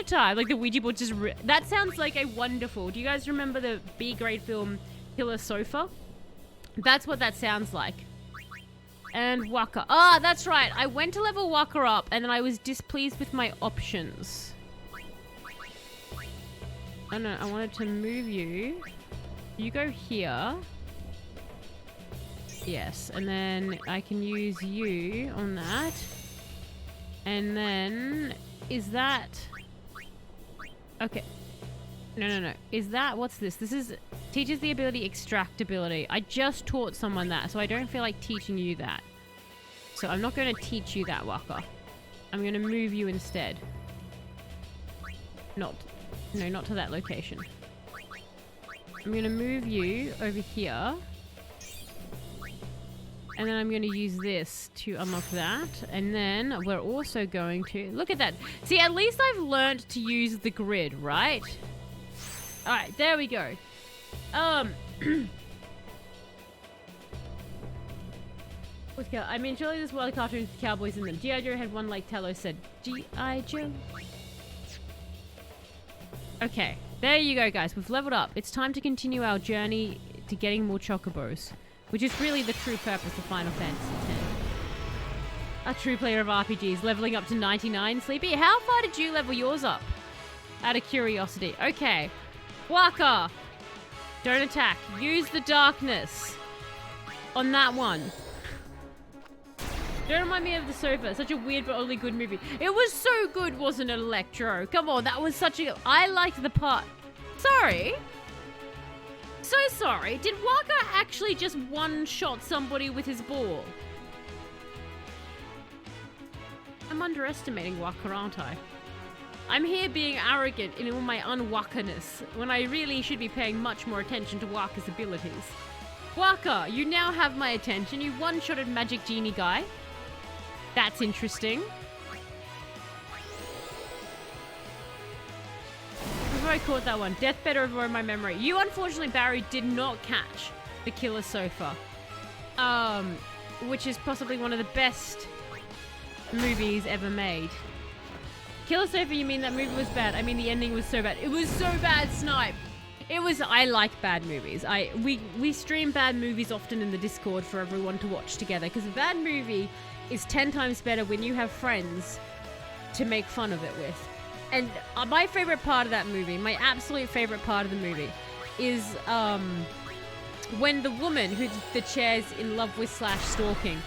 Speaker 1: time. Like the Ouija board just... That sounds like a wonderful... Do you guys remember the B-grade film Killer Sofa? That's what that sounds like. And Waka. Ah, that's right. I went to level Waka up and then I was displeased with my options. Oh no, I wanted to move you. You go here. Yes, and then I can use you on that. And then, is that... Okay. No. Is that... What's this? This is... Teaches the ability extractability. I just taught someone that, so I don't feel like teaching you that. So I'm not going to teach you that, Waka. I'm going to move you instead. No, not to that location. I'm going to move you over here. And then I'm going to use this to unlock that. And then we're also going to... Look at that. See, at least I've learned to use the grid, right? Alright, there we go. I mean, surely this world cartoons with cowboys in them. G.I. Joe had one like Talos said. G.I. Joe. Okay, there you go, guys. We've leveled up. It's time to continue our journey to getting more chocobos. Which is really the true purpose of Final Fantasy X. A true player of RPGs, leveling up to 99. Sleepy, how far did you level yours up? Out of curiosity. Okay. Waka! Don't attack. Use the darkness. On that one. Don't remind me of The Sofa. Such a weird but only good movie. It was so good, wasn't it, Electro? Come on, that was such a... I liked the part. Sorry? So sorry, did Waka actually just one-shot somebody with his ball? I'm underestimating Waka, aren't I? I'm here being arrogant in all my un-Waka-ness, when I really should be paying much more attention to Waka's abilities. Waka, you now have my attention. You one-shotted Magic Genie guy. That's interesting. I caught that one. Deathbed over in my memory. You, unfortunately, Barry, did not catch the Killer Sofa. Which is possibly one of the best movies ever made. Killer Sofa, you mean that movie was bad? I mean, the ending was so bad. It was so bad, Snipe. It was... I like bad movies. We stream bad movies often in the Discord for everyone to watch together, because a bad movie is 10 times better when you have friends to make fun of it with. And my favorite part of that movie, my absolute favorite part of the movie, is when the woman who the chair's in love with / stalking,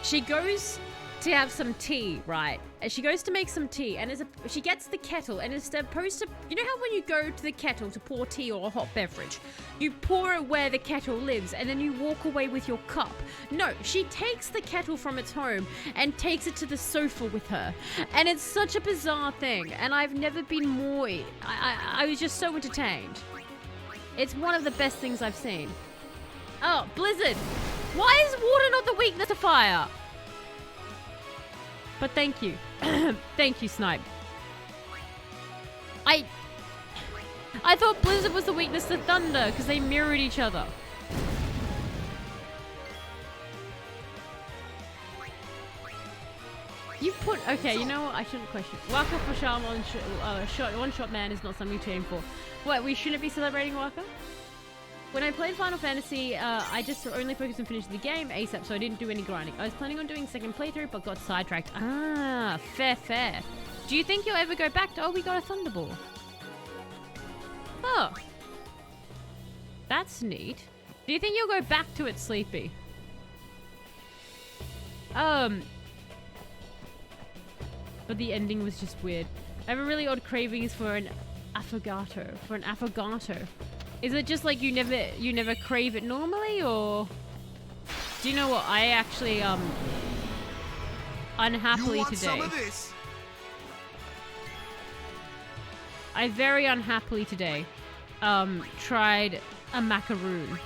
Speaker 1: she goes to have some tea, right? And she goes to make some tea, and she gets the kettle, and is supposed to... You know how when you go to the kettle to pour tea or a hot beverage, you pour it where the kettle lives, and then you walk away with your cup? No, she takes the kettle from its home and takes it to the sofa with her. And it's such a bizarre thing, and I've never been more... I was just so entertained. It's one of the best things I've seen. Oh, Blizzard! Why is water not the weakness to fire? But thank you. Thank you, Snipe. I thought Blizzard was the weakness to thunder because they mirrored each other. You put... Okay, you know what? I shouldn't question. Waka for Charm on one-shot man is not something to aim for. What, we shouldn't be celebrating Waka? When I played Final Fantasy, I just only focused on finishing the game ASAP, so I didn't do any grinding. I was planning on doing second playthrough, but got sidetracked. Ah, fair. Do you think you'll ever go back to... Oh, we got a Thunderball. Oh. That's neat. Do you think you'll go back to it, Sleepy? But the ending was just weird. I have a really odd cravings for an affogato. Is it just like you never crave it normally, or do you know what? I actually unhappily today.
Speaker 4: Some of this?
Speaker 1: I very unhappily today tried a macaroon.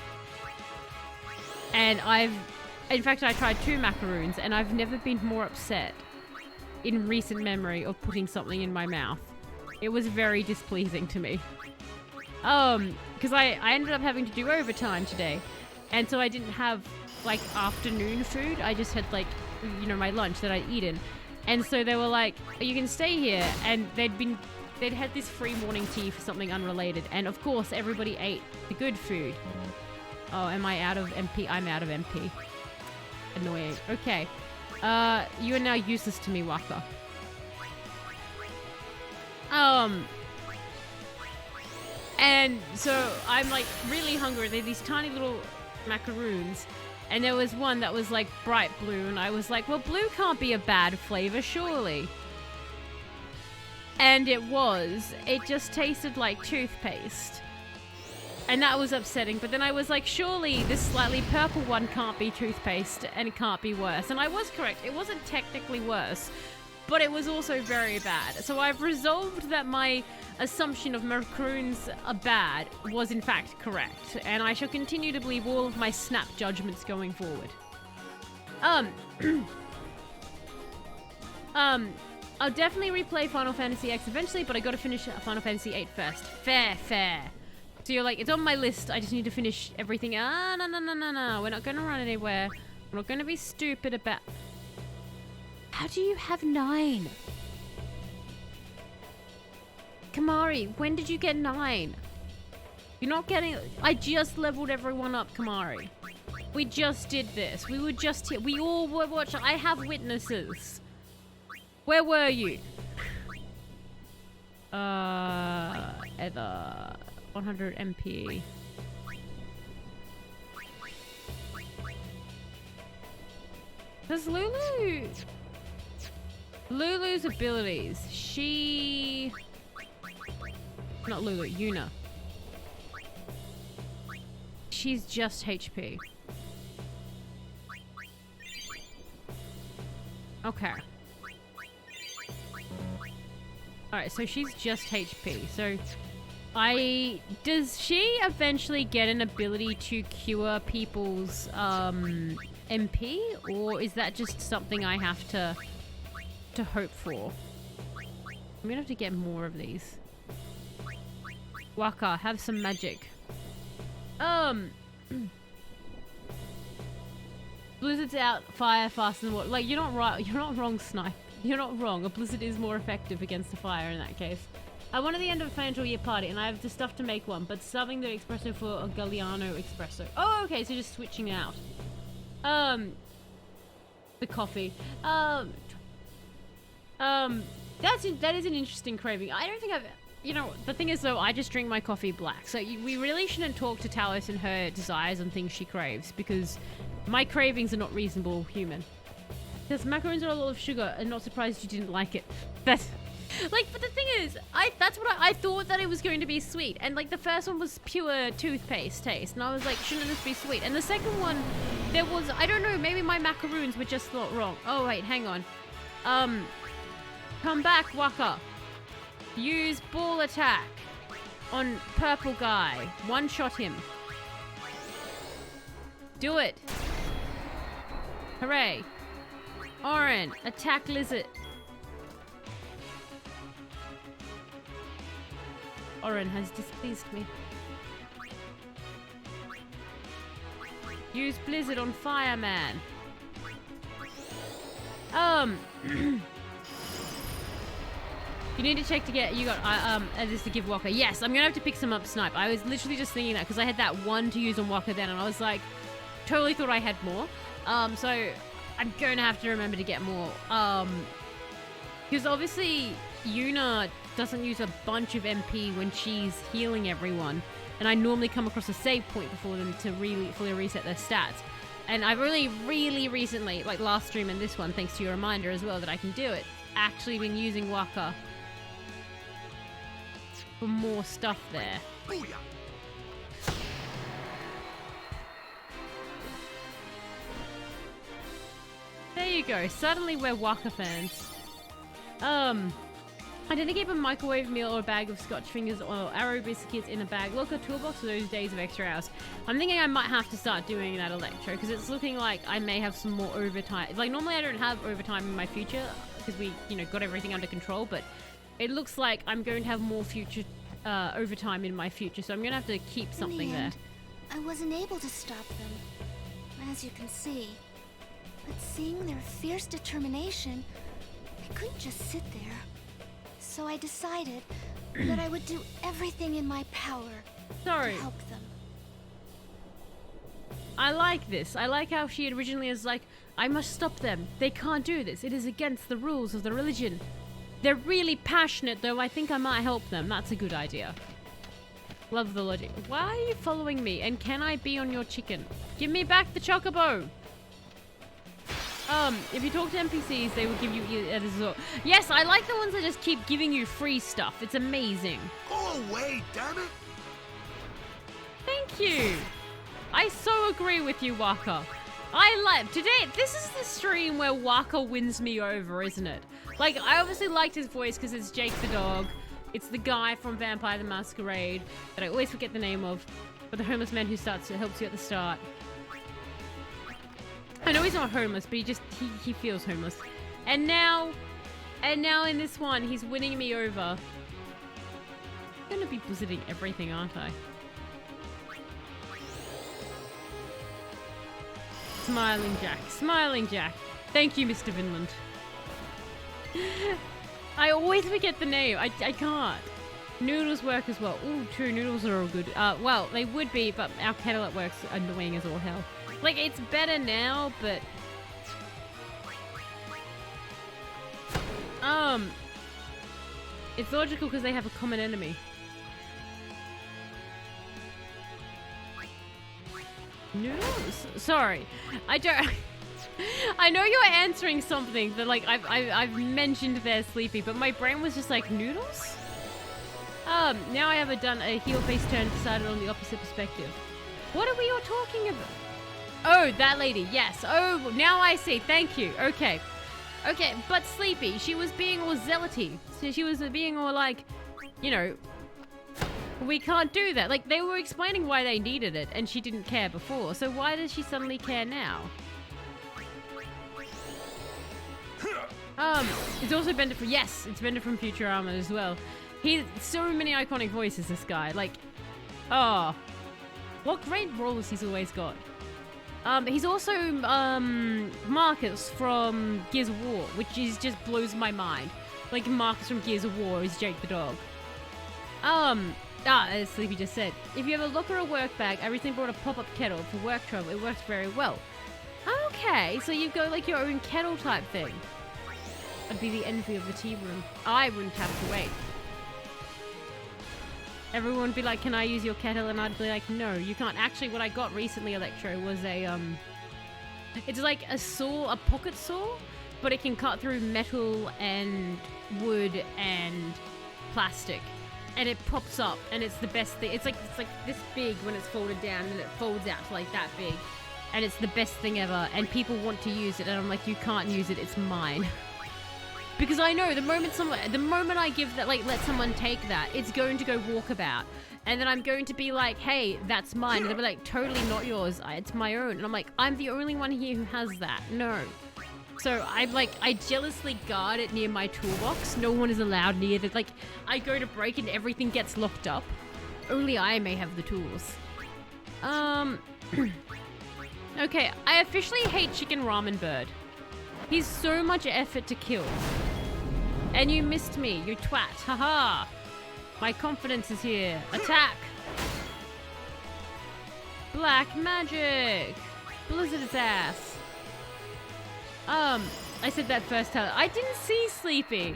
Speaker 1: And in fact I tried 2 macaroons, and I've never been more upset in recent memory of putting something in my mouth. It was very displeasing to me. Because I ended up having to do overtime today. And so I didn't have, like, afternoon food. I just had, like, you know, my lunch that I'd eaten. And so they were like, you can stay here. And they'd had this free morning tea for something unrelated. And, of course, everybody ate the good food. Oh, am I out of MP? I'm out of MP. Annoying. Okay. You are now useless to me, Waka. And so I'm like really hungry. They're these tiny little macaroons. And there was one that was like bright blue. And I was like, well, blue can't be a bad flavor, surely. And it was. It just tasted like toothpaste. And that was upsetting. But then I was like, surely this slightly purple one can't be toothpaste and it can't be worse. And I was correct. It wasn't technically worse, but it was also very bad. So I've resolved that my assumption of macaroons are bad was in fact correct. And I shall continue to believe all of my snap judgments going forward. I'll definitely replay Final Fantasy X eventually, but I gotta finish Final Fantasy VIII first. Fair. So you're like, it's on my list. I just need to finish everything. No. We're not going to run anywhere. We're not going to be stupid about... How do you have 9? Kamari, when did you get 9? You're not getting... I just leveled everyone up, Kamari. We just did this. We were just here. We all were watching. I have witnesses. Where were you? Ether... 100 MP. Does Lulu's abilities, not Lulu, Yuna. She's just HP. Okay. Alright, so she's just HP. So does she eventually get an ability to cure people's MP, or is that just something I have to hope for? I'm gonna have to get more of these. Waka, have some magic. Blizzard's out fire faster than water. Like, you're not right. You're not wrong, Snipe. You're not wrong. A blizzard is more effective against the fire in that case. I wanted the end of a financial year party, and I have the stuff to make one, but subbing the espresso for a Galliano espresso. Oh, okay, so just switching out. The coffee. That is an interesting craving. I don't think I've... You know, the thing is, though, I just drink my coffee black. So we really shouldn't talk to Talos and her desires and things she craves, because my cravings are not reasonable human. Because macaroons are a lot of sugar, and not surprised you didn't like it. That's... Like, but the thing is, that's what I thought that it was going to be sweet. And, like, the first one was pure toothpaste taste. And I was like, shouldn't this be sweet? And the second one, there was... I don't know, maybe my macaroons were just not wrong. Oh, wait, hang on. Come back, Waka. Use ball attack on purple guy. One-shot him. Do it. Hooray. Oren, attack lizard. Oren has displeased me. Use blizzard on fireman. You need to check to get, you got, this to give Walker. Yes, I'm gonna have to pick some up snipe. I was literally just thinking that because I had that one to use on Walker then and I was like, totally thought I had more. So I'm going to have to remember to get more. Because obviously Yuna doesn't use a bunch of MP when she's healing everyone. And I normally come across a save point before them to really fully reset their stats. And I've really recently, like last stream and this one, thanks to your reminder as well that I can do it, actually been using Waka for more stuff there. There you go. Suddenly we're Waka fans. I didn't keep a microwave meal or a bag of Scotch fingers or arrow biscuits in a bag. Look, a toolbox for those days of extra hours. I'm thinking I might have to start doing that Electro because it's looking like I may have some more overtime. Like normally I don't have overtime in my future because we, got everything under control, but it looks like I'm going to have more future overtime in my future, so I'm going to have to keep something there.
Speaker 4: I wasn't able to stop them, as you can see. But seeing their fierce determination, I couldn't just sit there. So I decided that I would do everything in my power to help them.
Speaker 1: I like this. I like how she originally is like, I must stop them. They can't do this. It is against the rules of the religion. They're really passionate, though. I think I might help them. That's a good idea. Love the logic. Why are you following me? And can I be on your chicken? Give me back the chocobo. If you talk to NPCs, they will give you a resort. Yes, I like the ones that just keep giving you free stuff. It's amazing.
Speaker 2: Go away, damn it!
Speaker 1: Thank you. I so agree with you, Waka. Today, this is the stream where Waka wins me over, isn't it? Like, I obviously liked his voice because it's Jake the dog. It's the guy from Vampire the Masquerade that I always forget the name of. But the homeless man who helps you at the start. I know he's not homeless, but he feels homeless. And now in this one, he's winning me over. I'm gonna be blizzarding everything, aren't I? Smiling Jack. Smiling Jack. Thank you, Mr. Vinland. I always forget the name. I can't. Noodles work as well. Ooh, true. Noodles are all good. Well, they would be, but our kettle at work's annoying as all hell. Like, it's better now, but... It's logical because they have a common enemy. Noodles? Sorry. I don't... I know you're answering something that, like, I've mentioned they're sleepy, but my brain was just like, noodles? Now I have done a heel face turn decided on the opposite perspective. What are we all talking about? Oh, that lady, yes. Oh, now I see. Thank you. Okay. Okay, but Sleepy, she was being all zealoty. So she was being all like, we can't do that. Like, they were explaining why they needed it, and she didn't care before. So why does she suddenly care now? It's also Bender from... Yes, it's Bender from Futurama as well. He's so many iconic voices, this guy. Like, oh. What great roles he's always got. He's also Marcus from Gears of War, which just blows my mind. Like Marcus from Gears of War is Jake the dog. As Sleepy just said, if you have a locker or work bag, I recently brought a pop-up kettle for work travel. It works very well. Okay, so you've got like your own kettle type thing. I'd be the envy of the tea room. I wouldn't have to wait. Everyone would be like, can I use your kettle? And I'd be like, no, you can't. Actually, what I got recently, Electro, was a, it's like a saw, a pocket saw, but it can cut through metal and wood and plastic. And it pops up, and it's the best thing. It's like this big when it's folded down, and it folds out to like that big. And it's the best thing ever, and people want to use it, and I'm like, you can't use it, it's mine. Because I know the moment I give that, like, let someone take that, it's going to go walkabout. And then I'm going to be like, hey, that's mine. And they'll be like, totally not yours. It's my own. And I'm like, I'm the only one here who has that. No. So I jealously guard it near my toolbox. No one is allowed near it. Like, I go to break and everything gets locked up. Only I may have the tools. Okay, I officially hate Chicken Ramen Bird. He's so much effort to kill. And you missed me, you twat. Haha. My confidence is here. Attack. Black magic. Blizzard his ass. I said that first time. I didn't see Sleepy.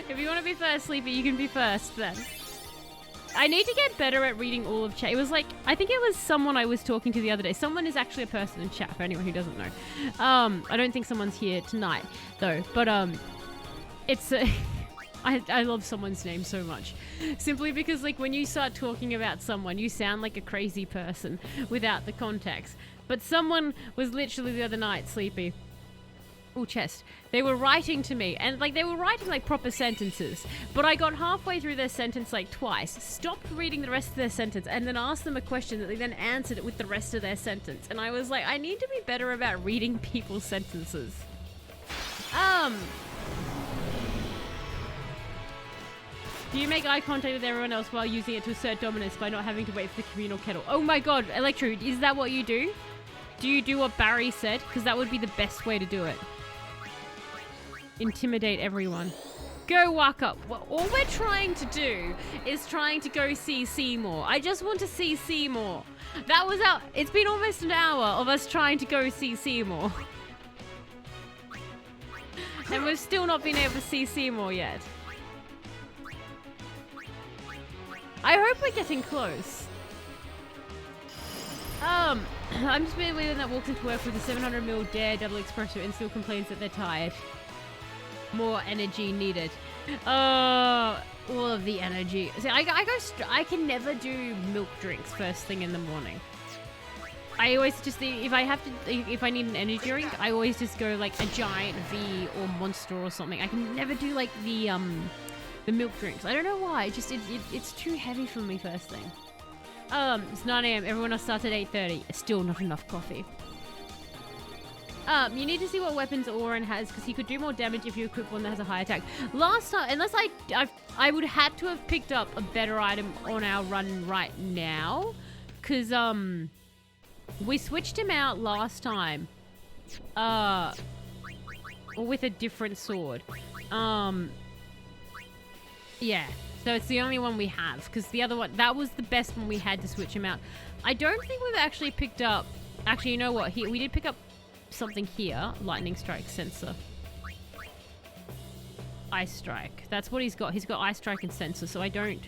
Speaker 1: If you want to be first, Sleepy, you can be first then. I need to get better at reading all of chat. It was like, I think it was someone I was talking to the other day. Someone is actually a person in chat, for anyone who doesn't know. I don't think someone's here tonight, though. But, it's... I love someone's name so much. Simply because, like, when you start talking about someone, you sound like a crazy person without the context. But someone was literally the other night, Sleepy. Oh, chest. They were writing to me, and like they were writing like proper sentences, but I got halfway through their sentence like twice, stopped reading the rest of their sentence, and then asked them a question that they then answered it with the rest of their sentence. And I was like, I need to be better about reading people's sentences. Do you make eye contact with everyone else while using it to assert dominance by not having to wait for the communal kettle? Oh my god, Electro, is that what you do? Do you do what Barry said? Because that would be the best way to do it. Intimidate everyone. Go walk up. Well, all we're trying to do is trying to go see Seymour. I just want to see Seymour. That was our... It's been almost an hour of us trying to go see Seymour. And we've still not been able to see Seymour yet. I hope we're getting close. I'm just being weird that walks into work with a 700ml Dare double espresso and still complains that they're tired. More energy needed. All of the energy. See, I can never do milk drinks first thing in the morning. I always just, if I need an energy drink, I always just go like a giant V or Monster or something. I can never do like the milk drinks. I don't know why. It's too heavy for me first thing. It's 9 AM. Everyone else starts at 8:30. Still not enough coffee. You need to see what weapons Oren has, because he could do more damage if you equip one that has a high attack. Last time, unless I would have to have picked up a better item on our run right now, because we switched him out last time, with a different sword. Yeah. So it's the only one we have, because the other one, that was the best one we had to switch him out. I don't think we've actually picked up... Actually, you know what? We did pick up something here. Lightning Strike Sensor. Ice Strike. That's what he's got. He's got Ice Strike and Sensor, so I don't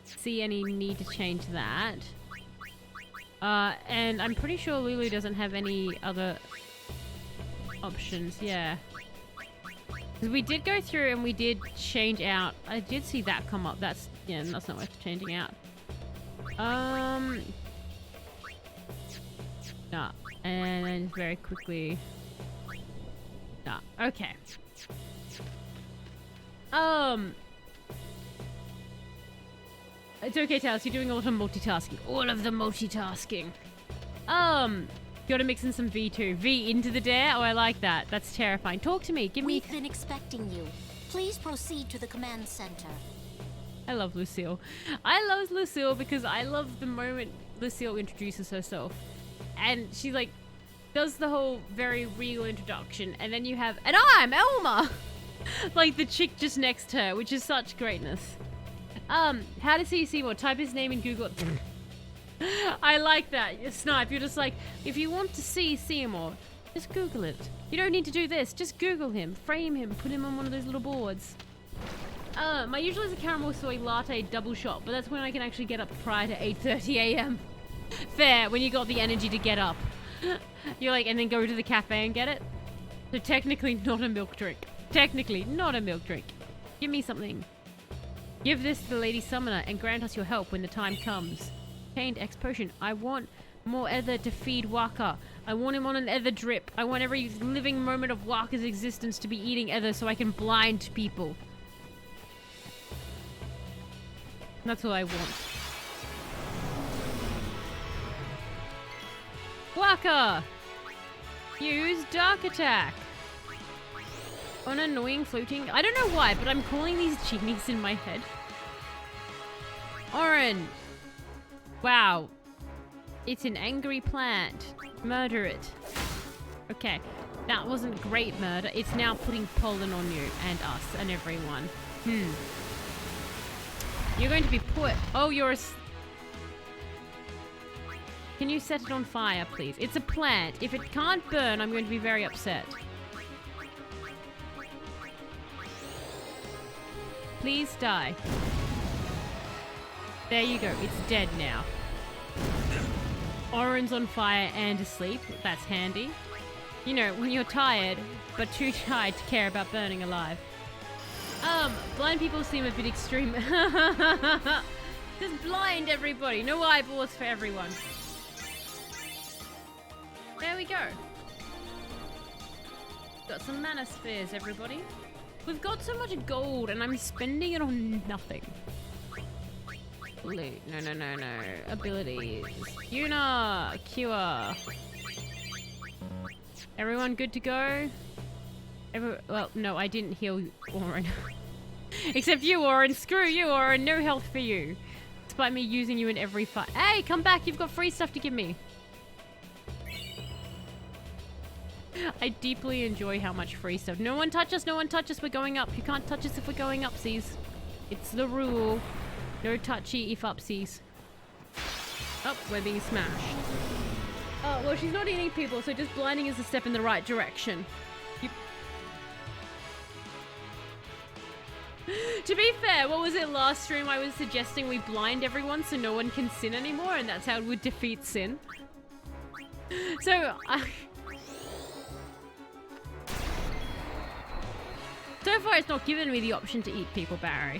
Speaker 1: see any need to change that. And I'm pretty sure Lulu doesn't have any other options. Yeah. We did go through and we did change out. I did see that come up. That's not worth changing out. Nah. And then very quickly. Nah. Okay. It's okay, Tails. You're doing a lot of multitasking. All of the multitasking. Gotta mix in some V2. V into the dare? Oh, I like that. That's terrifying. Talk to me. Give me...
Speaker 5: We've been expecting you. Please proceed to the command center.
Speaker 1: I love Lucille. I love Lucille because I love the moment Lucille introduces herself. And she, like, does the whole very real introduction. And then you have... And I'm Elma! Like, the chick just next to her, which is such greatness. How to see Seymour? Type his name in Google... I like that. You Snipe, you're just like, if you want to see Seymour, just Google it. You don't need to do this. Just Google him, frame him, put him on one of those little boards. My usual is a caramel soy latte double shot, but that's when I can actually get up prior to 8:30 AM. Fair, when you got the energy to get up. You're like, and then go to the cafe and get it? So technically not a milk drink. Technically not a milk drink. Give me something. Give this to the Lady Summoner and grant us your help when the time comes. Chained X potion. I want more ether to feed Waka. I want him on an ether drip. I want every living moment of Waka's existence to be eating ether so I can blind people. That's what I want. Waka! Use Dark Attack. On annoying floating. I don't know why, but I'm calling these genies in my head. Oren. Wow. It's an angry plant. Murder it. Okay. That wasn't great murder. It's now putting pollen on you and us and everyone. You're going to be put... Oh, you're a... Can you set it on fire, please? It's a plant. If it can't burn, I'm going to be very upset. Please die. There you go. It's dead now. Oren's on fire and asleep. That's handy. You know, when you're tired, but too tired to care about burning alive. Blind people seem a bit extreme. Just blind everybody. No eyeballs for everyone. There we go. Got some mana spheres, everybody. We've got so much gold and I'm spending it on nothing. Loot. No. Abilities. Yuna! Cure. Everyone good to go? Well, no, I didn't heal Oren. Except you, Oren. Screw you, Oren. No health for you. Despite me using you in every fight. Hey, come back. You've got free stuff to give me. I deeply enjoy how much free stuff. No one touch us. No one touch us. We're going up. You can't touch us if we're going upsies. It's the rule. No touchy if upsies. Oh, we're being smashed. Oh, well, she's not eating people, so just blinding is a step in the right direction. To be fair, what was it last stream? I was suggesting we blind everyone so no one can sin anymore, and that's how it would defeat sin. So, so far it's not given me the option to eat people, Barry.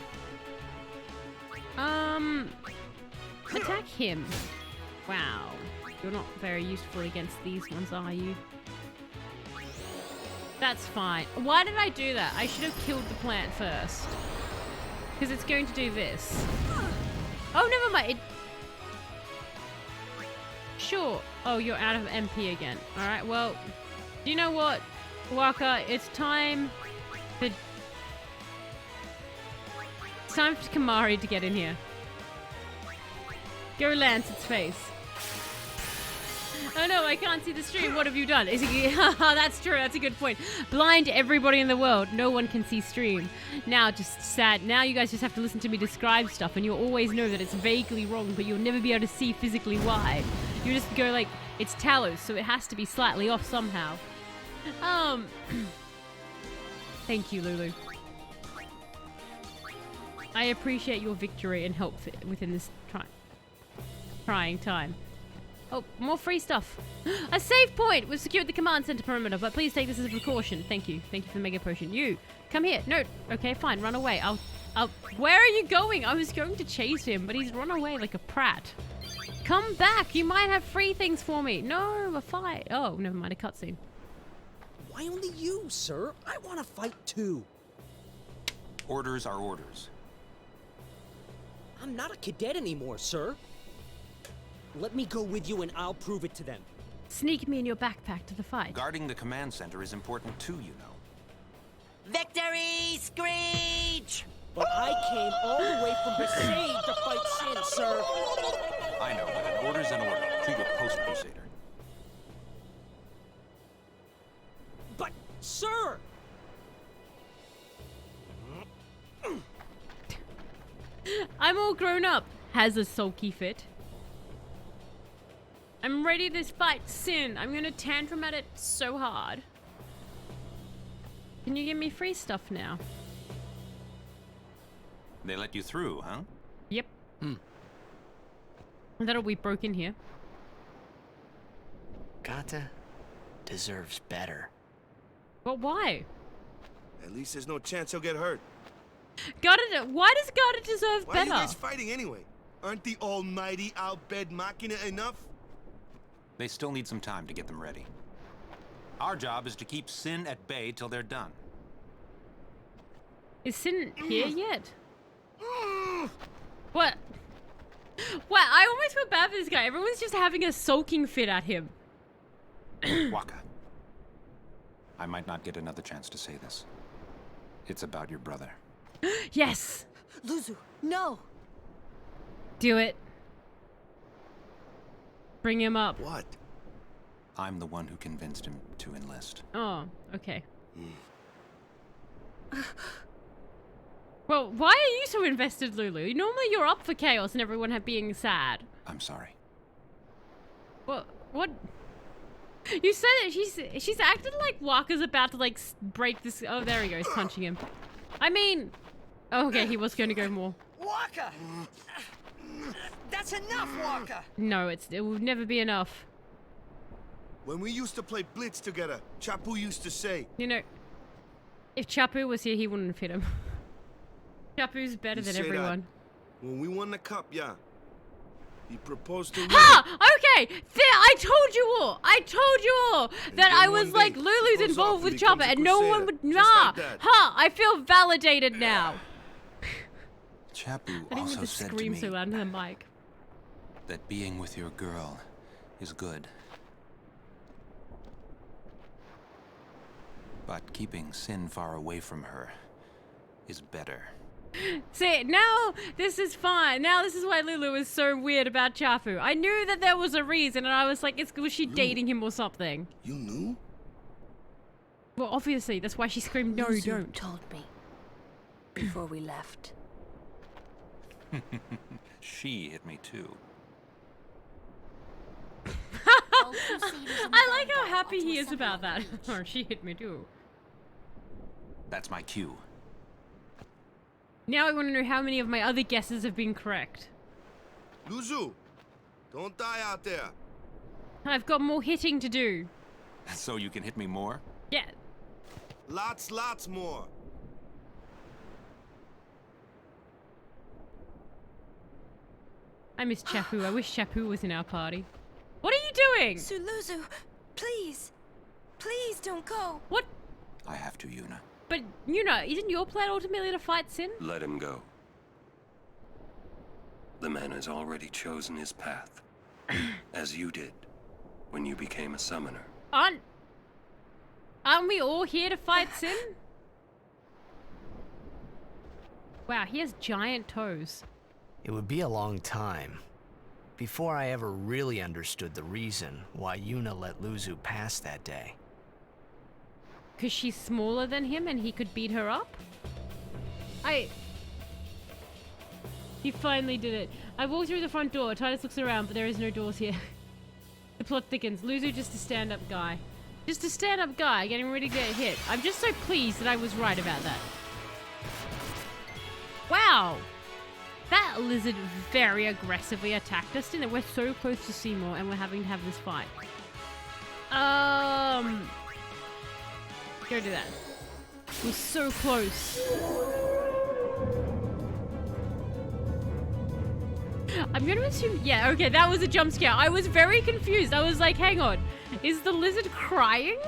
Speaker 1: Attack him. Wow. You're not very useful against these ones, are you? That's fine. Why did I do that? I should have killed the plant first. Because it's going to do this. Oh, never mind. Sure. Oh, you're out of MP again. Alright, well, do you know what, Waka? It's time for... It's time for Kamari to get in here. Go lance its face. Oh no, I can't see the stream. What have you done? Is it... That's true. That's a good point. Blind everybody in the world. No one can see stream. Now, just sad. Now you guys just have to listen to me describe stuff, and you'll always know that it's vaguely wrong, but you'll never be able to see physically why. You just go like, it's Talos, so it has to be slightly off somehow. Thank you, Lulu. I appreciate your victory and help within this trying time. Oh, more free stuff. A save point! We've secured the command center perimeter, but please take this as a precaution. Thank you. Thank you for the mega potion. You, come here. No. Okay, fine. Run away. Where are you going? I was going to chase him, but he's run away like a prat. Come back. You might have free things for me. No, a fight. Oh, never mind. A cutscene.
Speaker 6: Why only you, sir? I want to fight too.
Speaker 2: Orders are orders.
Speaker 6: I'm not a cadet anymore, sir. Let me go with you and I'll prove it to them.
Speaker 1: Sneak me in your backpack to the fight.
Speaker 2: Guarding the command center is important too, you know.
Speaker 5: Victory, Screech!
Speaker 6: But I came all the way from Besaid to fight Sin, sir.
Speaker 2: I know, but an order's an order. Treat it post-Crusader.
Speaker 6: But, sir!
Speaker 1: I'm all grown up. Has a sulky fit. I'm ready to fight Sin. I'm gonna tantrum at it so hard. Can you give me free stuff now?
Speaker 2: They let you through, huh?
Speaker 1: Yep. That'll be broken here.
Speaker 8: Gata deserves better.
Speaker 1: But why?
Speaker 9: At least there's no chance he'll get hurt.
Speaker 1: Why does Gata deserve
Speaker 9: Why
Speaker 1: better?
Speaker 9: are you guys fighting anyway? Aren't the almighty Albed Machina enough?
Speaker 2: They still need some time to get them ready. Our job is to keep Sin at bay till they're done.
Speaker 1: Is Sin here yet? What? What? I almost feel bad for this guy. Everyone's just having a sulking fit at him.
Speaker 2: Waka. I might not get another chance to say this. It's about your brother.
Speaker 1: Yes!
Speaker 5: Luzu, no!
Speaker 1: Do it. Bring him up.
Speaker 9: What?
Speaker 2: I'm the one who convinced him to enlist.
Speaker 1: Oh, okay. Well, why are you so invested, Lulu? Normally you're up for chaos and everyone being sad.
Speaker 2: I'm sorry.
Speaker 1: What? You said it. She's acted like Waka's about to like break this. Oh, there he goes, punching him. I mean, oh, okay, he was going to go more.
Speaker 10: Waka! That's enough, Waka!
Speaker 1: No, it will never be enough.
Speaker 9: When we used to play Blitz together, Chapu used to say,
Speaker 1: You know, if Chapu was here, he wouldn't have hit him. Chapu's better
Speaker 9: You
Speaker 1: than
Speaker 9: say that.
Speaker 1: everyone.
Speaker 9: when we won the cup, yeah, he proposed to me.
Speaker 1: Ha! Okay! There, I told you all! I told you all!
Speaker 9: And
Speaker 1: That
Speaker 9: then
Speaker 1: I was
Speaker 9: one
Speaker 1: like,
Speaker 9: day,
Speaker 1: Lulu's
Speaker 9: he goes
Speaker 1: involved
Speaker 9: off
Speaker 1: with
Speaker 9: and becomes
Speaker 1: Chopper,
Speaker 9: a
Speaker 1: and no one
Speaker 9: crusader,
Speaker 1: would.
Speaker 9: just
Speaker 1: Nah!
Speaker 9: like that.
Speaker 1: Ha! I feel validated now.
Speaker 2: Chapu
Speaker 1: I didn't
Speaker 2: also
Speaker 1: mean to
Speaker 2: said to
Speaker 1: scream
Speaker 2: me
Speaker 1: so loud into the mic.
Speaker 2: that being with your girl is good. But keeping Sin far away from her is better.
Speaker 1: See, now this is fine. Now this is why Lulu is so weird about Chafu. I knew that there was a reason, and I was like, was she dating him or something?
Speaker 9: You knew?
Speaker 1: Well, obviously, that's why she screamed, no,
Speaker 5: Luzu
Speaker 1: don't.
Speaker 5: told me before we left.
Speaker 2: She hit me too.
Speaker 1: I like how happy he is about that. Oh, she hit me too.
Speaker 2: That's my cue.
Speaker 1: Now I want to know how many of my other guesses have been correct.
Speaker 9: Luzu, don't die out there.
Speaker 1: I've got more hitting to do.
Speaker 2: So you can hit me more?
Speaker 1: Yeah.
Speaker 9: Lots more.
Speaker 1: I miss Chapu. I wish Chapu was in our party. What are you doing?
Speaker 5: Suluzu, please. Please don't go.
Speaker 1: What?
Speaker 2: I have to, Yuna.
Speaker 1: But, isn't your plan ultimately to fight Sin?
Speaker 11: Let him go. The man has already chosen his path, as you did when you became a summoner.
Speaker 1: Aren't we all here to fight Sin? Wow, he has giant toes.
Speaker 8: It would be a long time before I ever really understood the reason why Yuna let Luzu pass that day.
Speaker 1: Because she's smaller than him and he could beat her up? He finally did it. I walk through the front door. Titus looks around, but there is no doors here. The plot thickens. Luzu just a stand-up guy. Just a stand-up guy getting ready to get hit. I'm just so pleased that I was right about that. Wow! That lizard very aggressively attacked us, didn't it? We're so close to Seymour and we're having to have this fight. Go do that. We're so close. I'm gonna assume, yeah, okay, that was a jump scare. I was very confused. I was like, hang on, is the lizard crying?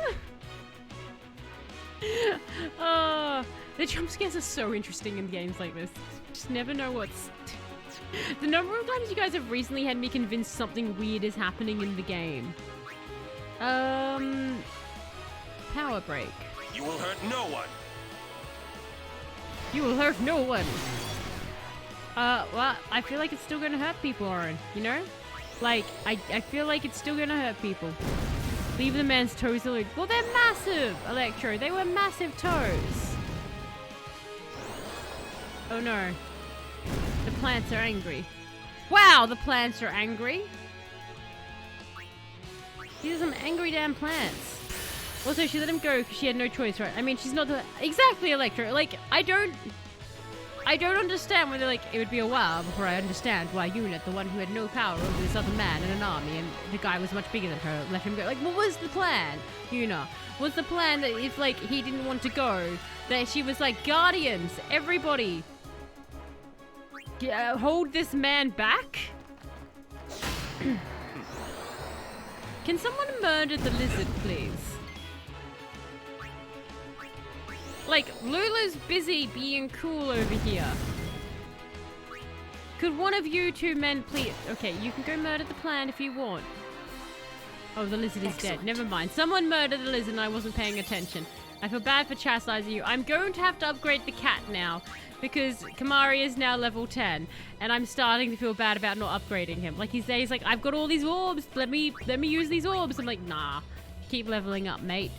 Speaker 1: The jump scares are so interesting in games like this. Just never know what's... The number of times you guys have recently had me convinced something weird is happening in the game. Power break.
Speaker 11: You will hurt no one.
Speaker 1: You will hurt no one. Well, I feel like it's still gonna hurt people, Oren, Like, I feel like it's still gonna hurt people. Leave the man's toes alone. Well, they're massive, Electro. They were massive toes. Oh no. The plants are angry. Wow, the plants are angry. These are some angry damn plants. Also, she let him go because she had no choice, right? I mean, she's not the... Exactly, Electro. Like, I don't understand why they're like, it would be a while before I understand why Unit, the one who had no power over this other man in an army, and the guy was much bigger than her, let him go. Like, what was the plan, Yuna? Was the plan that if, like, he didn't want to go, that she was like, Guardians, everybody, hold this man back? Can someone murder the lizard, please? Like, Lulu's busy being cool over here. Could one of you two men please... Okay, you can go murder the plant if you want. Oh, the lizard is dead. Never mind. Someone murdered the lizard and I wasn't paying attention. I feel bad for chastising you. I'm going to have to upgrade the cat now because Kamari is now level 10 and I'm starting to feel bad about not upgrading him. Like he's like, I've got all these orbs. Let me use these orbs. I'm like, nah. Keep leveling up, mate.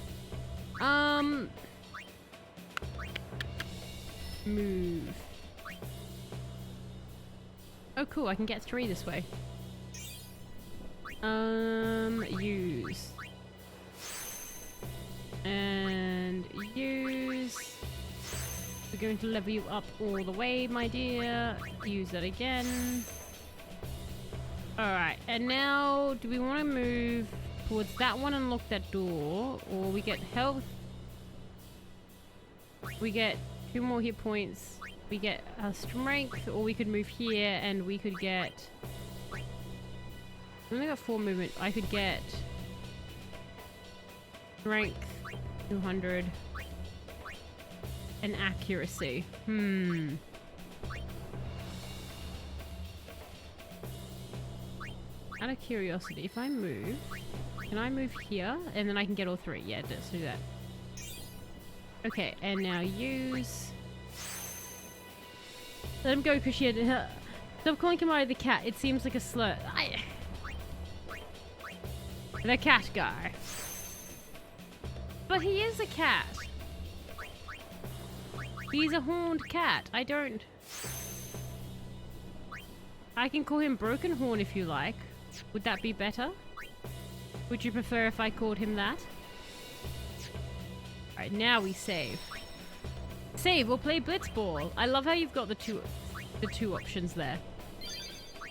Speaker 1: Move. Oh, cool. I can get 3 this way. Use. And use. We're going to level you up all the way, my dear. Use that again. Alright, and now do we want to move towards that one and lock that door? Or we get health. We get 2 more hit points. We get strength, or we could move here and we could get... I only got 4 movement. I could get strength, 200, and accuracy. Out of curiosity, if I move, can I move here? And then I can get all 3. Yeah, let's do that. Okay, and now use... Let him go, Kushida. Stop calling Kamari the cat. It seems like a slur. The cat guy. But he is a cat. He's a horned cat. I can call him Broken Horn if you like. Would that be better? Would you prefer if I called him that? Alright, now we save. Save or play Blitzball. I love how you've got the two options there.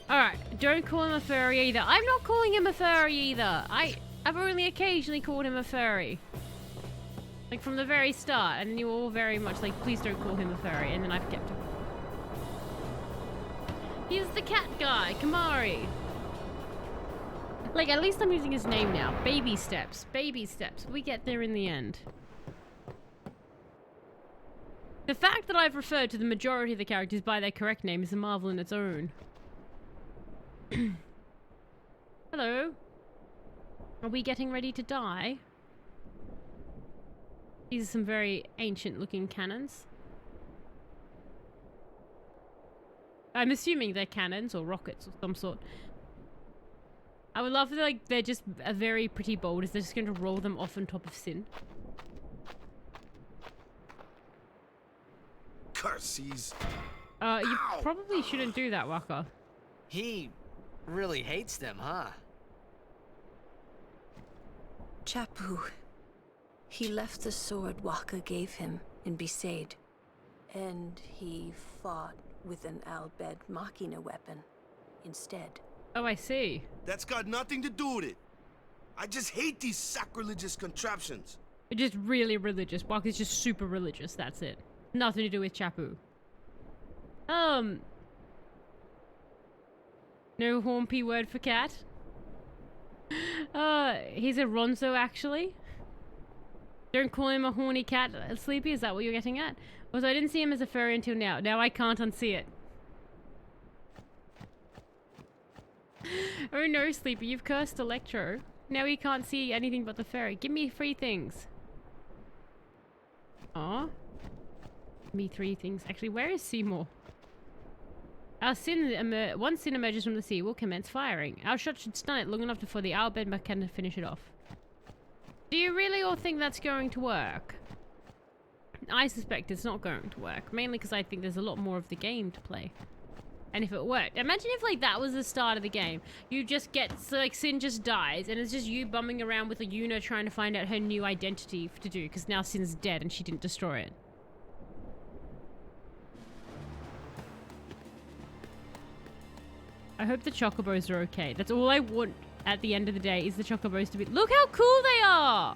Speaker 1: Alright, don't call him a furry either. I'm not calling him a furry either. I've only occasionally called him a furry. Like from the very start, and you were all very much like, please don't call him a furry, and then I've kept him. He's the cat guy, Kamari. Like, at least I'm using his name now. Baby steps. Baby steps. We get there in the end. The fact that I've referred to the majority of the characters by their correct name is a marvel in its own. Hello? Are we getting ready to die? These are some very ancient looking cannons. I'm assuming they're cannons or rockets of some sort. I would love if they're just a very pretty bold. Is they're just going to roll them off on top of Sin.
Speaker 9: Curses.
Speaker 1: You probably shouldn't do that, Waka.
Speaker 8: He really hates them, huh?
Speaker 12: Chapu. He left the sword Waka gave him in Besaid. And he fought with an Al-Bed Machina weapon instead.
Speaker 1: Oh, I see.
Speaker 9: That's got nothing to do with it. I just hate these sacrilegious contraptions.
Speaker 1: It's just really religious. Waka's just super religious, that's it. Nothing to do with Chapu. No hornpy word for cat? He's a Ronzo, actually. Don't call him a horny cat, Sleepy, is that what you're getting at? Also, I didn't see him as a furry until now. Now I can't unsee it. Oh no, Sleepy, you've cursed Electro. Now he can't see anything but the furry. Give me 3 things. Aw. Give me 3 things. Actually, where is Seymour? Once Sin emerges from the sea, we'll commence firing. Our shot should stun it long enough for the Al-Bed Machina to finish it off. Do you really all think that's going to work? I suspect it's not going to work. Mainly because I think there's a lot more of the game to play. And if it worked. Imagine if, like, that was the start of the game. You just get, so, like, Sin just dies, and it's just you bumming around with a Yuna trying to find out her new identity to do, because now Sin's dead and she didn't destroy it. I hope the chocobos are okay. That's all I want at the end of the day, is the chocobos to be... Look how cool they are!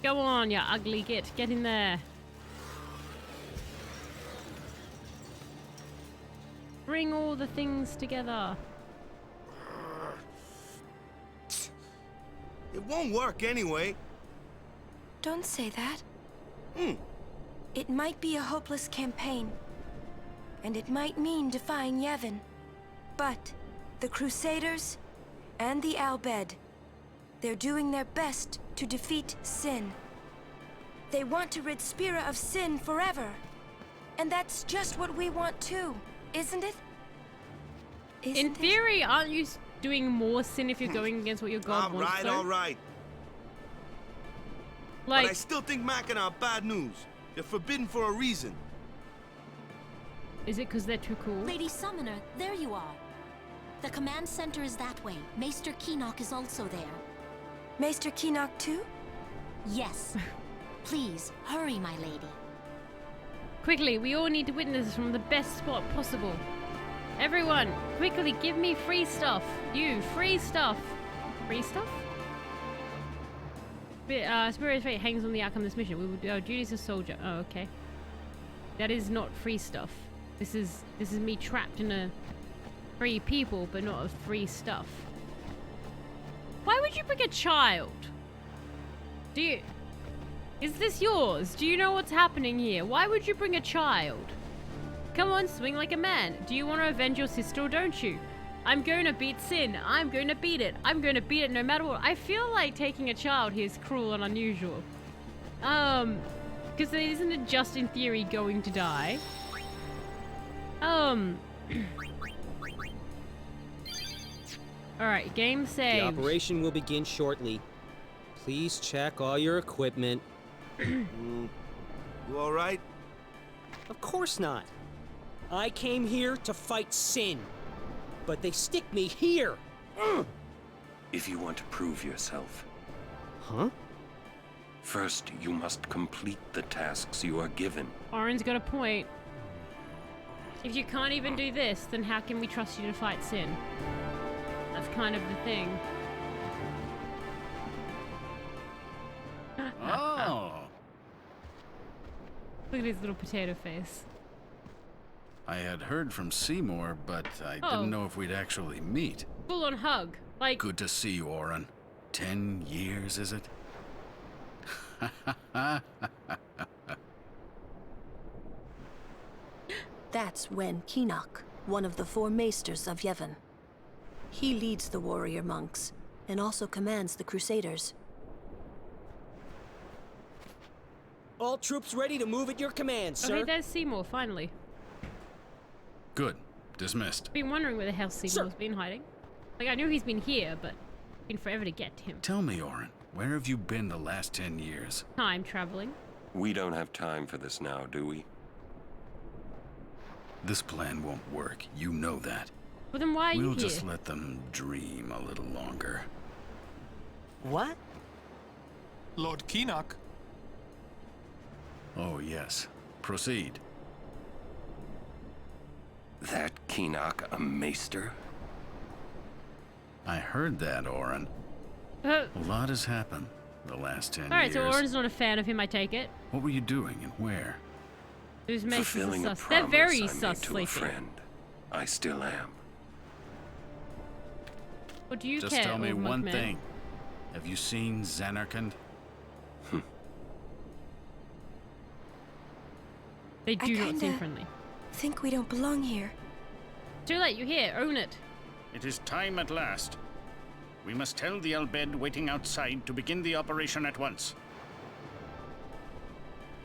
Speaker 1: Go on, you ugly git. Get in there. string all the things together.
Speaker 9: It won't work anyway.
Speaker 13: Don't say that. It might be a hopeless campaign. And it might mean defying Yevon. But the Crusaders and the Al Bhed, they're doing their best to defeat sin. They want to rid Spira of sin forever. And that's just what we want too, isn't it?
Speaker 1: In theory, aren't you doing more sin if you're going against what your god wants?
Speaker 9: All right.
Speaker 1: Like,
Speaker 9: but I still think Mackinac are bad news. They're forbidden for a reason.
Speaker 1: Is it because they're too cool?
Speaker 5: Lady Summoner, there you are. The command center is that way. Maester Keenock is also there.
Speaker 13: Maester Keenock too?
Speaker 5: Yes. Please, hurry, my lady.
Speaker 1: Quickly, we all need to witness this from the best spot possible. Everyone, quickly give me free stuff. You, free stuff. Free stuff? Spirit's fate hangs on the outcome of this mission. We will do our duties as a soldier. Oh, okay. That is not free stuff. This is me trapped in a free people, but not a free stuff. Why would you bring a child? Is this yours? Do you know what's happening here? Why would you bring a child? Come on, swing like a man. Do you want to avenge your sister or don't you? I'm going to beat sin. I'm going to beat it. I'm going to beat it no matter what. I feel like taking a child here is cruel and unusual. Because isn't it just in theory going to die? Alright, game saved.
Speaker 6: The operation will begin shortly. Please check all your equipment.
Speaker 9: You alright?
Speaker 6: Of course not. I came here to fight sin. But they stick me here!
Speaker 11: If you want to prove yourself.
Speaker 6: Huh?
Speaker 11: First, you must complete the tasks you are given.
Speaker 1: Oren's got a point. If you can't even do this, then how can we trust you to fight sin? That's kind of the thing.
Speaker 14: Oh!
Speaker 1: Look at his little potato face.
Speaker 14: I had heard from Seymour, but I didn't know if we'd actually meet.
Speaker 1: Full on hug. Like.
Speaker 14: Good to see you, Oren. 10 years, is it?
Speaker 12: That's Wen Keenock, one of the 4 maesters of Yevon. He leads the warrior monks, and also commands the Crusaders.
Speaker 6: All troops ready to move at your command, sir.
Speaker 1: Okay, there's Seymour, finally.
Speaker 14: Good. Dismissed.
Speaker 1: Been wondering where the hell Seymour's been hiding. Like, I knew he's been here, but it's been forever to get to him.
Speaker 14: Tell me, Oren, where have you been the last 10 years?
Speaker 1: Time traveling.
Speaker 11: We don't have time for this now, do we?
Speaker 14: This plan won't work. You know that.
Speaker 1: Well, then why are you here?
Speaker 14: We'll just let them dream a little longer.
Speaker 8: What?
Speaker 2: Lord Keenock.
Speaker 14: Oh, yes. Proceed.
Speaker 11: That Keenock a maester?
Speaker 14: I heard that, Oren. A lot has happened the last 10 years.
Speaker 1: Alright, so Oren's not a fan of him, I take it.
Speaker 14: What were you doing and where?
Speaker 1: Those maces are
Speaker 11: Fulfilling a
Speaker 1: sus. They're
Speaker 11: promise
Speaker 1: very
Speaker 11: I
Speaker 1: sus
Speaker 11: made to a
Speaker 1: sleeping.
Speaker 11: friend. I still am.
Speaker 1: What do you
Speaker 14: Just
Speaker 1: care,
Speaker 14: tell me
Speaker 1: old
Speaker 14: one
Speaker 1: Monkman?
Speaker 14: thing. Have you seen Zanarkand?
Speaker 1: They do
Speaker 13: I
Speaker 1: not seem
Speaker 13: kinda
Speaker 1: friendly.
Speaker 13: think we don't belong here.
Speaker 1: Too late, you're here. Own it.
Speaker 15: It is time at last. We must tell the Al Bhed waiting outside to begin the operation at once.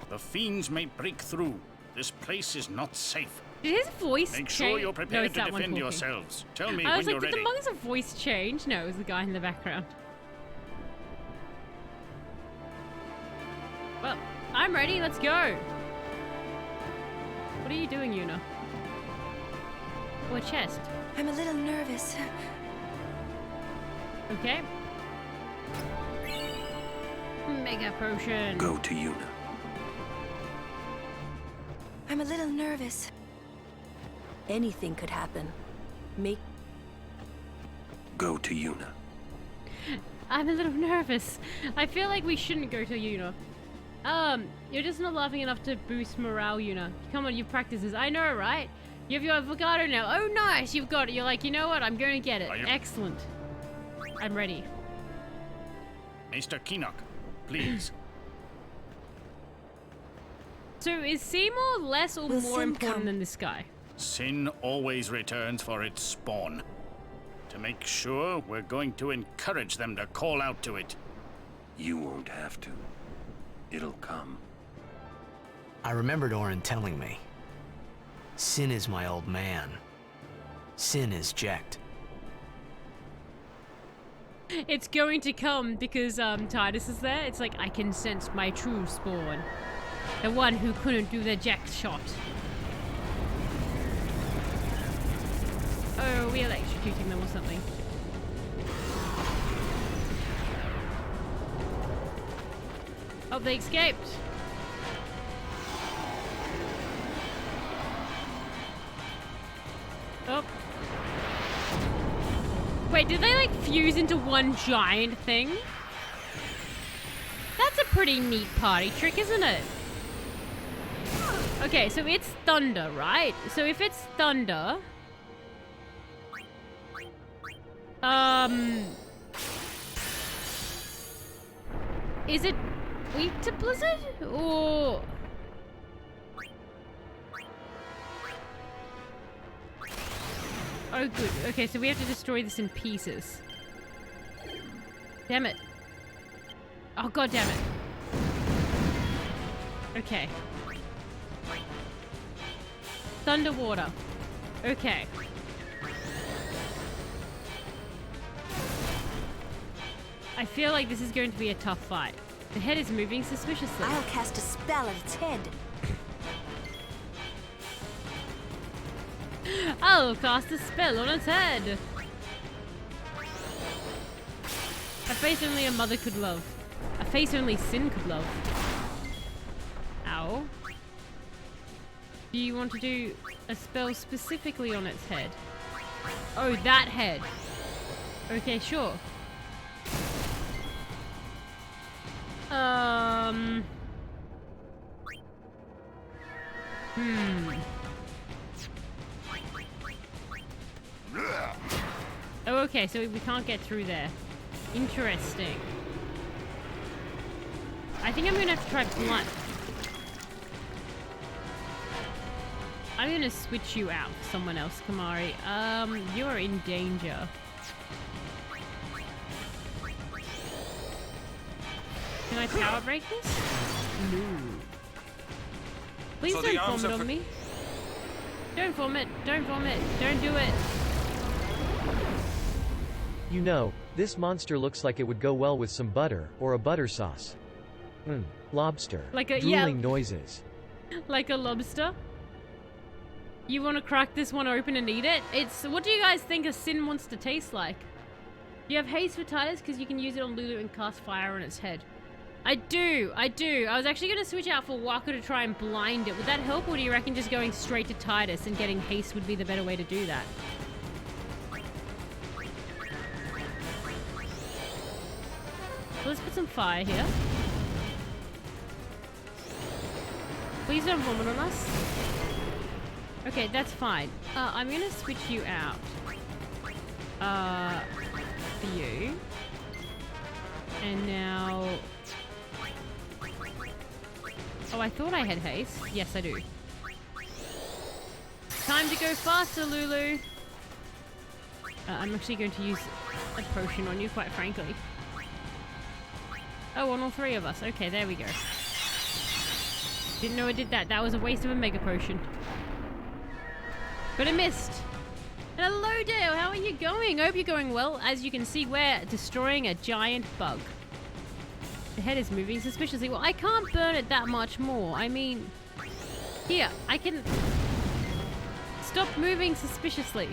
Speaker 15: The fiends may break through. This place is not safe.
Speaker 1: Did his voice
Speaker 15: Make
Speaker 1: change?
Speaker 15: sure you're
Speaker 1: No,
Speaker 15: prepared
Speaker 1: it's
Speaker 15: to
Speaker 1: that one
Speaker 15: defend
Speaker 1: talking.
Speaker 15: yourselves. Tell me
Speaker 1: I was
Speaker 15: when
Speaker 1: like,
Speaker 15: you're
Speaker 1: did
Speaker 15: ready.
Speaker 1: the monks' voice change? No, it was the guy in the background. Well, I'm ready. Let's go. What are you doing, Yuna? Oh, a chest.
Speaker 13: I'm a little nervous.
Speaker 1: Okay. Mega potion.
Speaker 11: Go to Yuna.
Speaker 13: I'm a little nervous.
Speaker 12: Anything could happen.
Speaker 11: Go to Yuna.
Speaker 1: I'm a little nervous. I feel like we shouldn't go to Yuna. You're just not laughing enough to boost morale, Yuna. Come on, you've practiced this. I know, right? You have your avocado now. Oh, nice. You've got it. You're like, you know what? I'm going to get it. Excellent. I'm ready.
Speaker 15: Mr. Keenock, please.
Speaker 1: So is Seymour less or more important than this guy?
Speaker 15: Sin always returns for its spawn. To make sure, we're going to encourage them to call out to it.
Speaker 11: You won't have to. It'll come.
Speaker 8: I remembered Orin telling me. Sin is my old man. Sin is Jekt.
Speaker 1: It's going to come because Titus is there. It's like, I can sense my true spawn. The one who couldn't do the jack shot. Oh, are we electrocuting them or something? Oh, they escaped. Oh. Wait, did they like fuse into one giant thing? That's a pretty neat party trick, isn't it? Okay, so it's thunder, right? So if it's thunder... Is it weak to blizzard? Or... Oh, good. Okay, so we have to destroy this in pieces. Damn it. Oh, god damn it. Okay. Thunderwater. Okay. I feel like this is going to be a tough fight. The head is moving suspiciously.
Speaker 13: I'll cast a spell at its head.
Speaker 1: I'll cast a spell on its head. A face only a mother could love. A face only Sin could love. Ow. Do you want to do a spell specifically on its head? Oh, that head. Okay, sure. Oh, okay, so we can't get through there. Interesting. I think I'm gonna have to try blunt. I'm gonna switch you out for someone else, Kamari. You are in danger. Can I power break this? No. Please don't vomit on me. Don't vomit. Don't vomit. Don't do it.
Speaker 16: You know, this monster looks like it would go well with some butter, or a butter sauce. Lobster.
Speaker 1: Like a,
Speaker 16: drooling noises.
Speaker 1: Like a lobster? You want to crack this one open and eat it? What do you guys think a Sin wants to taste like? You have haste for Titus because you can use it on Lulu and cast fire on its head. I do. I was actually going to switch out for Waka to try and blind it. Would that help, or do you reckon just going straight to Titus and getting haste would be the better way to do that? Let's put some fire here. Please don't vomit on us. Okay, that's fine. I'm gonna switch you out. For you. And now... Oh, I thought I had haste. Yes, I do. Time to go faster, Lulu. I'm actually going to use a potion on you, quite frankly. Oh, on all three of us. Okay, there we go. Didn't know I did that. That was a waste of a mega potion. But I missed. Hello, Dale. How are you going? I hope you're going well. As you can see, we're destroying a giant bug. The head is moving suspiciously. Well, I can't burn it that much more. I mean, here, I can stop moving suspiciously.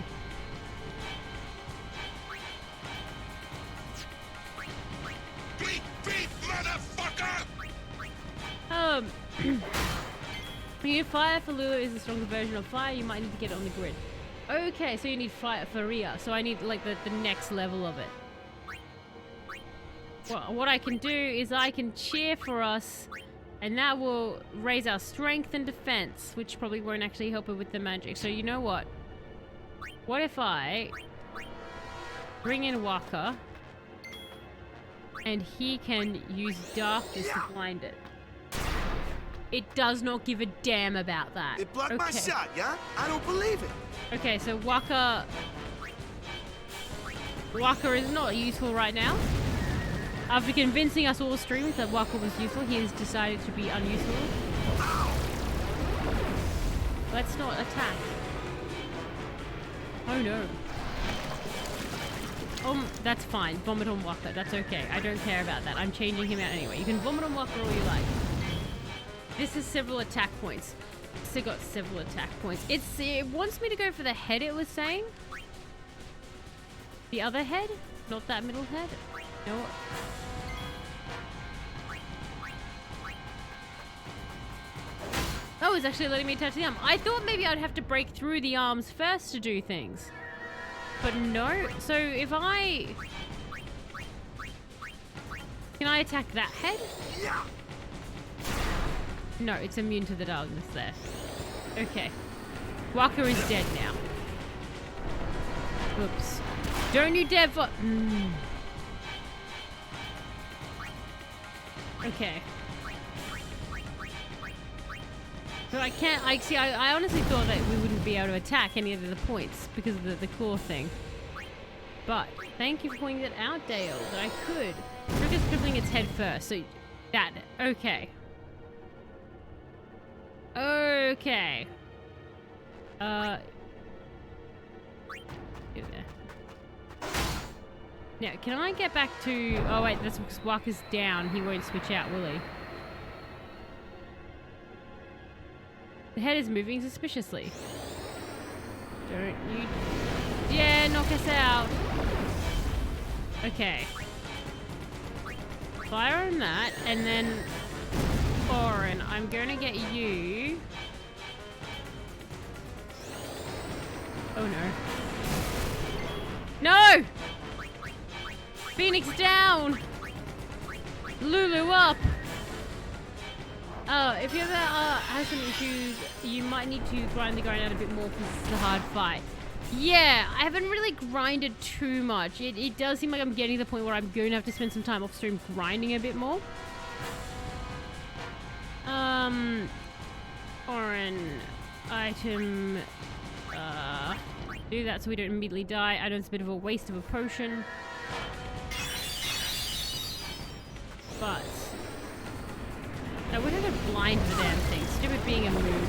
Speaker 1: You need fire for Lulu is a stronger version of fire. You might need to get it on the grid. Okay, so you need fire for Rhea. So I need like the next level of it. Well, what I can do is I can cheer for us And that will raise our strength and defense, which probably won't actually help her with the magic. So you know what? What if I bring in Waka and he can use darkness to blind it? It does not give a damn about that.
Speaker 9: It blocked my shot, yeah? I don't believe it.
Speaker 1: Okay, so Waka is not useful right now. After convincing us all streams that Waka was useful, he has decided to be unuseful. Let's not attack. Oh no. That's fine. Vomit on Waka. That's okay. I don't care about that. I'm changing him out anyway. You can vomit on Waka all you like. This is several attack points. Still got several attack points. It wants me to go for the head, it was saying. The other head? Not that middle head? No. Oh, it's actually letting me touch the arm. I thought maybe I'd have to break through the arms first to do things. But no. So if I... Can I attack that head? No, it's immune to the darkness there. Okay. Waka is dead now. Oops. Don't you dare Okay. So I honestly thought that we wouldn't be able to attack any of the points because of the claw thing. But thank you for pointing that out, Dale, that I could. Trigger's crippling its head first, so that, okay. Okay. Do that. Now, can I get back to... Oh wait, that's because Waka's down. He won't switch out, will he? The head is moving suspiciously. Don't you dare knock us out. Okay. Fire on that, and then... Orin, I'm gonna get you... Oh no. No! Phoenix down! Lulu up! If you ever have some issues, you might need to grind the grind out a bit more because it's a hard fight. Yeah, I haven't really grinded too much. It does seem like I'm getting to the point where I'm going to have to spend some time off stream grinding a bit more. Orin, item, do that so we don't immediately die. I know it's a bit of a waste of a potion. But I would have to blind the damn thing. Stupid being a moon.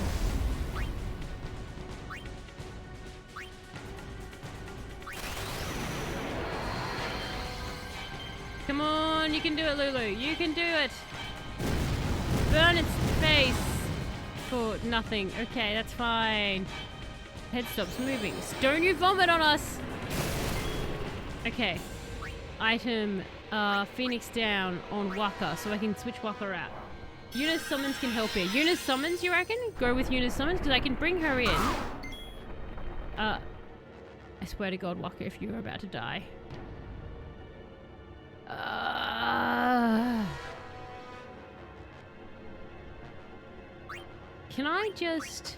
Speaker 1: Come on, you can do it, Lulu. You can do it. Burn its face for nothing. Okay, that's fine. Head stops moving. Don't you vomit on us! Okay. Item, Phoenix down on Waka, so I can switch Waka out. Eunice Summons can help here. Eunice Summons, you reckon? Go with Eunice Summons, because I can bring her in. I swear to God, Waka, if you are about to die. Can I just...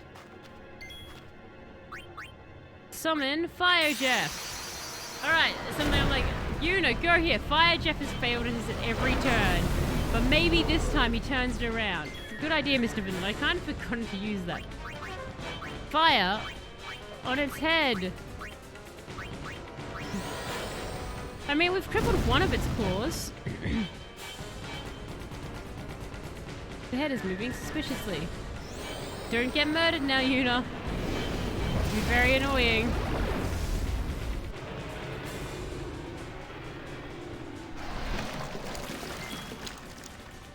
Speaker 1: summon Fire Jeff? Alright, something I'm like, Yuna, go here. Fire Jeff has failed us at every turn. But maybe this time he turns it around. It's a good idea, Mr. Vinland. I kind of forgotten to use that. Fire on its head. I mean, we've crippled one of its claws. The head is moving suspiciously. Don't get murdered now, Yuna. It'll be very annoying.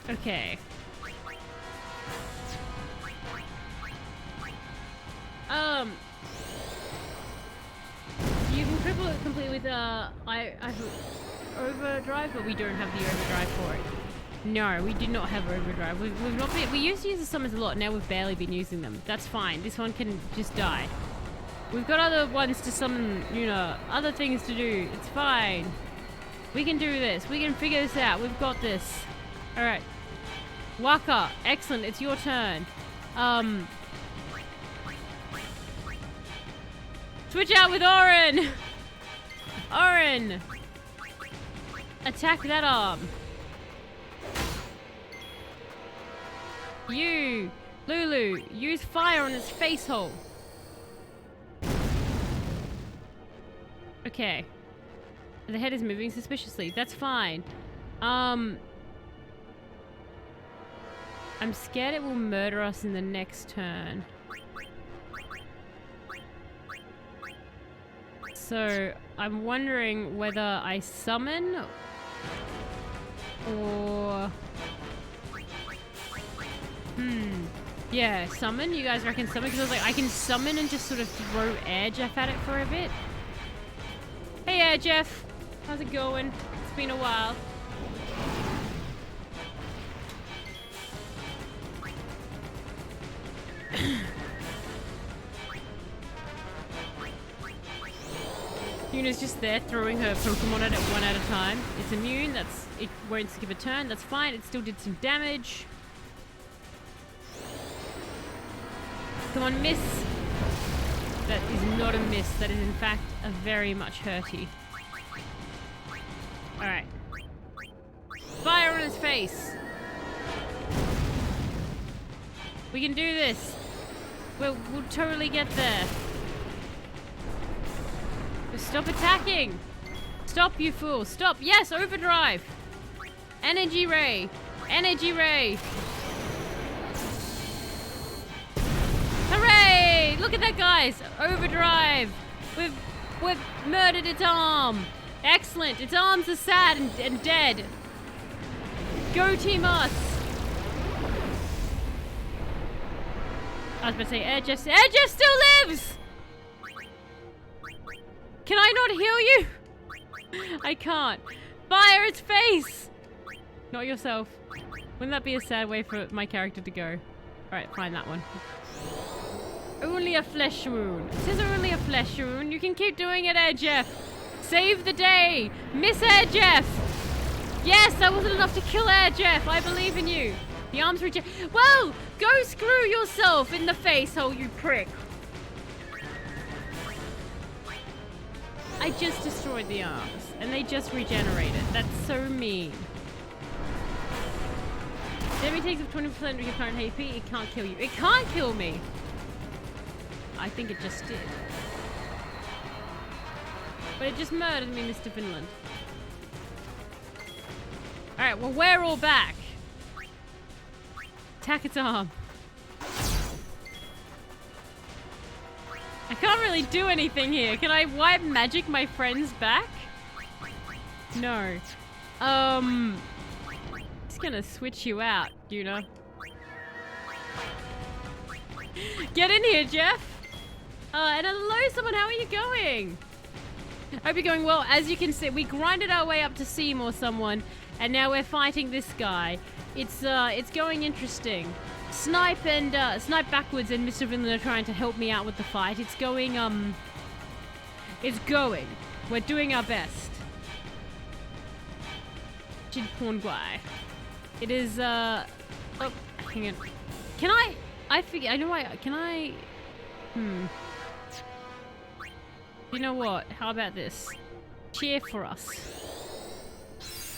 Speaker 1: Okay. You can cripple it completely with I have overdrive, but we don't have the overdrive for it. No, we do not have overdrive. We've not been, we used to use the summons a lot. Now we've barely been using them. That's fine. This one can just die. We've got other ones to summon, you know, other things to do. It's fine. We can do this. We can figure this out. We've got this. All right. Waka, excellent, it's your turn. Switch out with Orin! Orin! Attack that arm. You, Lulu, use fire on its face hole. Okay. The head is moving suspiciously. That's fine. I'm scared it will murder us in the next turn. So, I'm wondering whether I summon or... Yeah, summon? You guys reckon summon? Because I was like, I can summon and just sort of throw Air Jeff at it for a bit. Hey Air Jeff! How's it going? It's been a while. Yuna's just there throwing her Pokemon at it one at a time. It's immune, it won't skip a turn, that's fine, it still did some damage. Come on, miss! That is not a miss, that is in fact a very much hurty. Alright. Fire on his face! We can do this! We'll totally get there. Stop attacking! Stop, you fool! Stop! Yes, overdrive! Energy ray! Energy ray! Hooray! Look at that, guys! Overdrive! We've murdered its arm! Excellent! Its arms are sad and dead! Go Team Us! I was about to say Air Jeff still lives! Can I not heal you? I can't. Fire its face! Not yourself. Wouldn't that be a sad way for my character to go? Alright, find that one. Only a flesh wound. It says only a flesh wound. You can keep doing it, Air Jeff. Save the day. Miss Air Jeff. Yes, that wasn't enough to kill Air Jeff. I believe in you. The arms reject. Well, go screw yourself in the face hole, you prick. I just destroyed the arms, and they just regenerated. That's so mean. The enemy takes up 20% of your current HP. It can't kill you. It can't kill me! I think it just did. But it just murdered me, Mr. Finland. Alright, well, we're all back. Attack its arm. I can't really do anything here. Can I wipe magic my friends back? No. Just gonna switch you out, Yuna. Get in here, Jeff. And hello, someone. How are you going? Hope you're going well. As you can see, we grinded our way up to Seymour, someone, and now we're fighting this guy. It's going interesting. Snipe backwards and Mr. Vinland are trying to help me out with the fight. It's going. We're doing our best. Jid Porn Guy. It is, oh, hang on. Can I figure, I know can I, You know what? How about this? Cheer for us.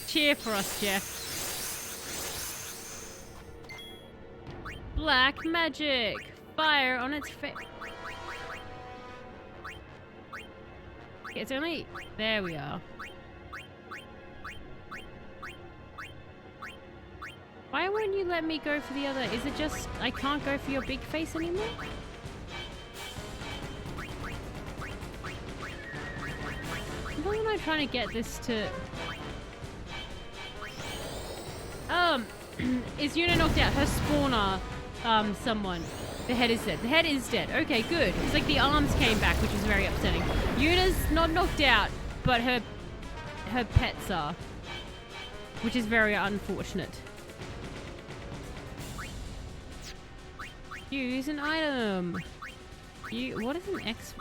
Speaker 1: Cheer for us, Jeff. Black magic! Fire on its face. Okay, it's only... There we are. Why won't you let me go for the other? Is it just I can't go for your big face anymore? Why am I trying to get this to... Is Yuna knocked out? Her spawner, someone. The head is dead. The head is dead. Okay, good. It's like the arms came back, which is very upsetting. Yuna's not knocked out, but her pets are. Which is very unfortunate. Use an item. What is an X?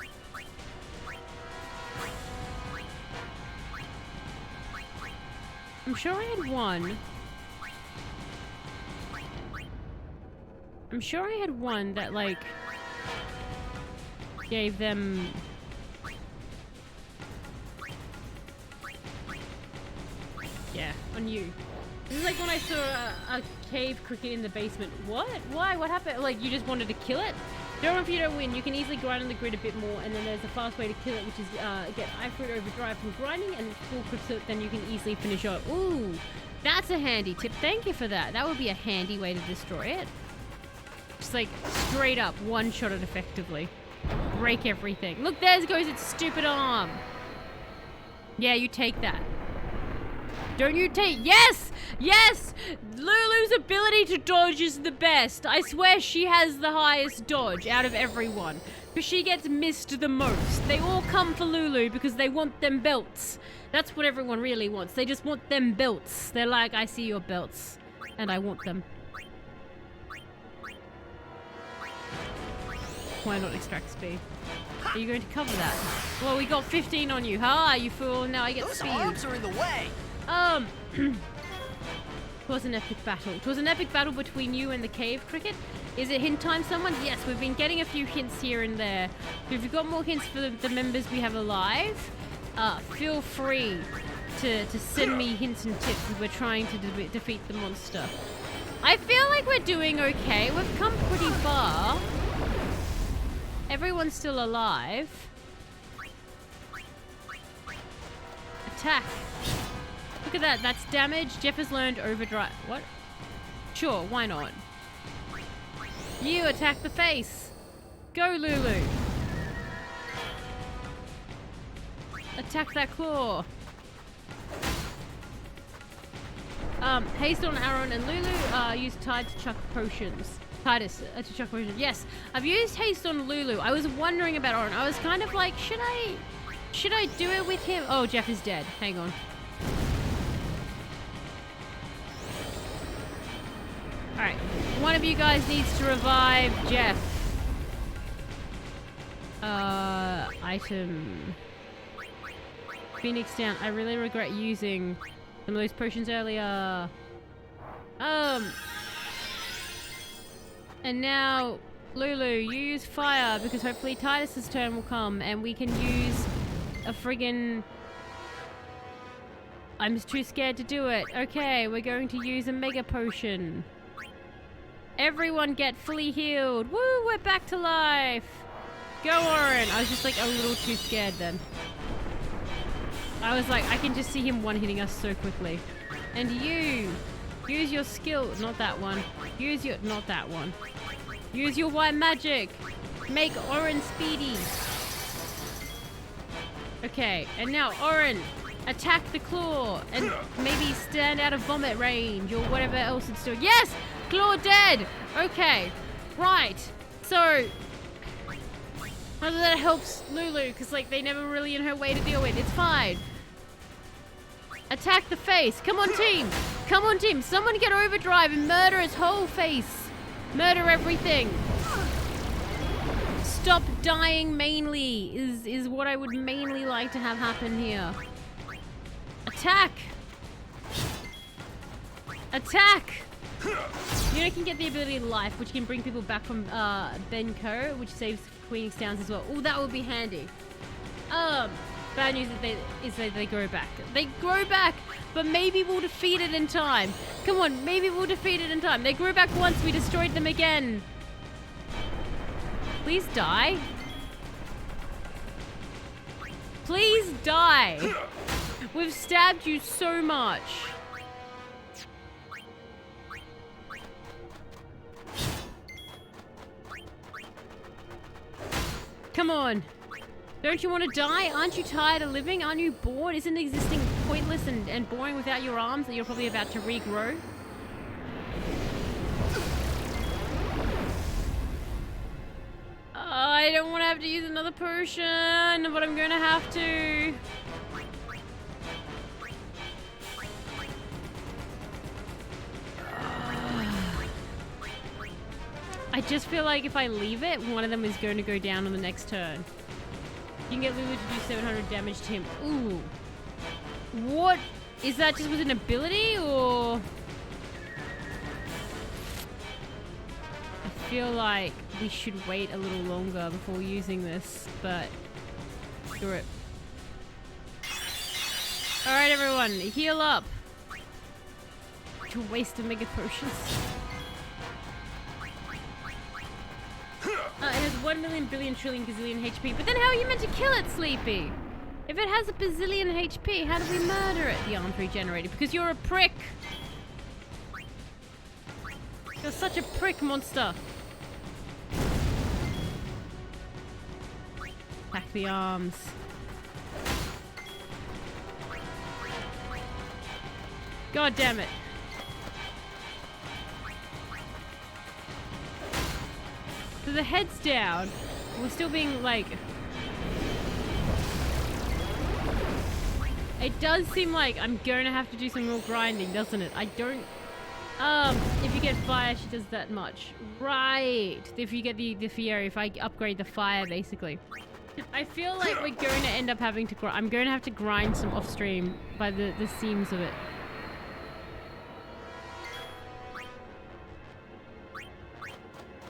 Speaker 1: I'm sure I had one. I'm sure I had one that, like, gave them... Yeah, on you. This is like when I saw a cave cricket in the basement. What? Why? What happened? Like, you just wanted to kill it? Don't know if you don't win. You can easily grind on the grid a bit more, and then there's a fast way to kill it, which is get iFruit Overdrive from grinding, and full crystal, then you can easily finish off. Ooh, that's a handy tip. Thank you for that. That would be a handy way to destroy it. Just like straight up one-shot it effectively. Break everything. Look, there goes its stupid arm. Yeah, you take that. Don't you take... Yes! Yes! Lulu's ability to dodge is the best. I swear she has the highest dodge out of everyone. Because she gets missed the most. They all come for Lulu because they want them belts. That's what everyone really wants. They just want them belts. They're like, I see your belts. And I want them. Why not extract speed? Are you going to cover that? Well, we got 15 on you. Ha, you fool. Now I get speed.
Speaker 10: Those arms are in the way.
Speaker 1: It was an epic battle. It was an epic battle between you and the cave cricket. Is it hint time, someone? Yes, we've been getting a few hints here and there. If you've got more hints for the members we have alive, feel free to send me hints and tips as we're trying to defeat the monster. I feel like we're doing okay. We've come pretty far. Everyone's still alive. Attack. Look at that. That's damage. Jeff has learned overdrive. What? Sure, why not? You attack the face. Go, Lulu. Attack that claw. Haste on Aaron and Lulu use Tide to chuck potions. Titus to chuck potions. Yes, I've used Haste on Lulu. I was wondering about Aaron. I was kind of like, should I do it with him? Oh, Jeff is dead. Hang on. Alright, one of you guys needs to revive Jeff. Item. Phoenix down. I really regret using some of those potions earlier. And now, Lulu, you use fire because hopefully Titus's turn will come and we can use a friggin... I'm just too scared to do it. Okay, we're going to use a mega potion. Everyone get fully healed. Woo, we're back to life. Go, Oren. I was just like a little too scared then. I was like, I can just see him one-hitting us so quickly. And you, use your skill. Not that one. Use your, not that one. Use your white magic. Make Oren speedy. Okay, and now Oren, attack the claw and maybe stand out of vomit range or whatever else it's doing. Yes! Claw dead! Okay, right. So, that helps Lulu because like they never really in her way to deal with. It's fine. Attack the face. Come on, team. Come on, team. Someone get overdrive and murder his whole face. Murder everything. Stop dying mainly is what I would mainly like to have happen here. Attack. Attack. You know, you can get the ability Life, which can bring people back from Benko, which saves Queen's Downs as well. Oh, that would be handy. Bad news is that they grow back. They grow back, but maybe we'll defeat it in time. Come on, maybe we'll defeat it in time. They grew back once, we destroyed them again. Please die. Please die. We've stabbed you so much. Come on. Don't you want to die? Aren't you tired of living? Aren't you bored? Isn't existing pointless and boring without your arms that you're probably about to regrow? I don't want to have to use another potion, but I'm going to have to. I just feel like if I leave it, one of them is going to go down on the next turn. You can get Lulu to do 700 damage to him. Ooh. What? Is that just with an ability, or...? I feel like we should wait a little longer before using this, but screw it. Alright everyone, heal up. To waste of mega potions. It has 1 million billion trillion gazillion HP, but then how are you meant to kill it, Sleepy? If it has a bazillion HP, how do we murder it? The arms regenerated because you're a prick. You're such a prick, monster. Attack the arms. God damn it. So the head's down. We're still being like... It does seem like I'm going to have to do some more grinding, doesn't it? I don't... if you get fire, she does that much. Right. If you get the Fieri, if I upgrade the fire, basically. I feel like we're going to end up having to... I'm going to have to grind some off-stream by the seams of it.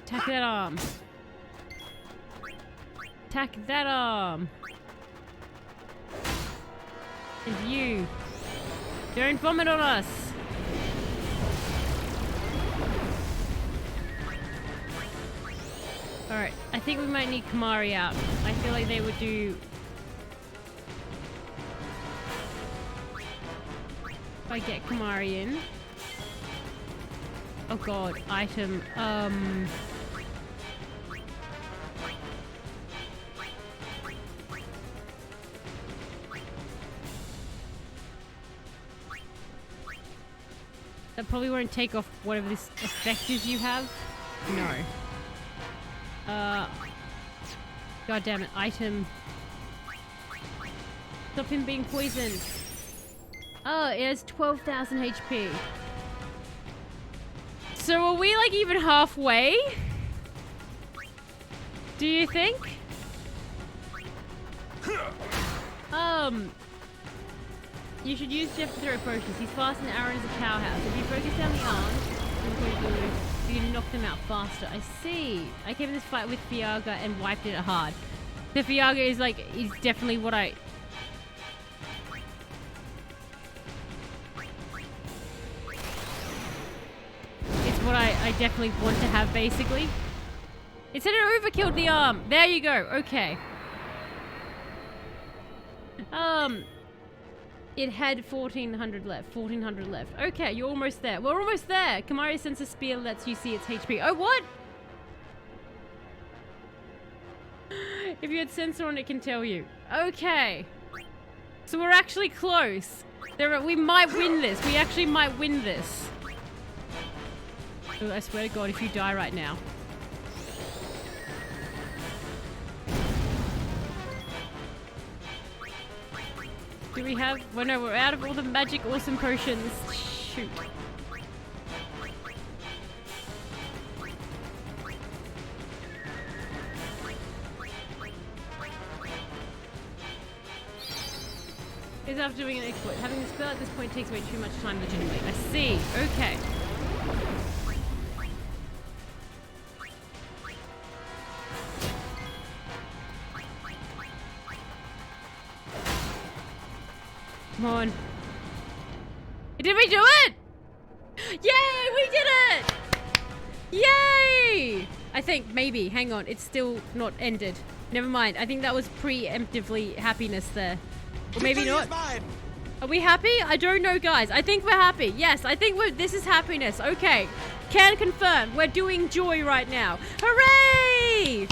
Speaker 1: Attack that arm. Attack that arm. And you. Don't vomit on us. Alright, I think we might need Kamari out. I feel like they would do... If I get Kamari in... Oh god, item, That probably won't take off whatever this effect is you have. No. God damn it, item. Stop him being poisoned. Oh, it has 12,000 HP. So are we like even halfway? Do you think? You should use Jeff to throw potions. He's fast and Aaron is a cowhouse. If you focus down the arms, you can knock them out faster. I see. I came in this fight with Fiaga and wiped it hard. The Fiaga is like, is definitely what I... It's what I definitely want to have, basically. It said it overkilled the arm. There you go. Okay. It had 1,400 left. 1,400 left. Okay, you're almost there. We're almost there. Kamari Sensor Spear lets you see its HP. Oh, what? If you had sensor on, it can tell you. Okay. So we're actually close. We might win this. We actually might win this. Oh, I swear to God, if you die right now. Do we have... Well, no, we're out of all the magic awesome potions. Shoot. Is after doing an exploit. Having the spell at this point takes away too much time legitimately. I see. Okay. Come on. Did we do it? Yay! We did it! Yay! I think, maybe. Hang on. It's still not ended. Never mind. I think that was preemptively happiness there. Or maybe not. Are we happy? I don't know, guys. I think we're happy. Yes, I think this is happiness. Okay. Can confirm. We're doing joy right now. Hooray!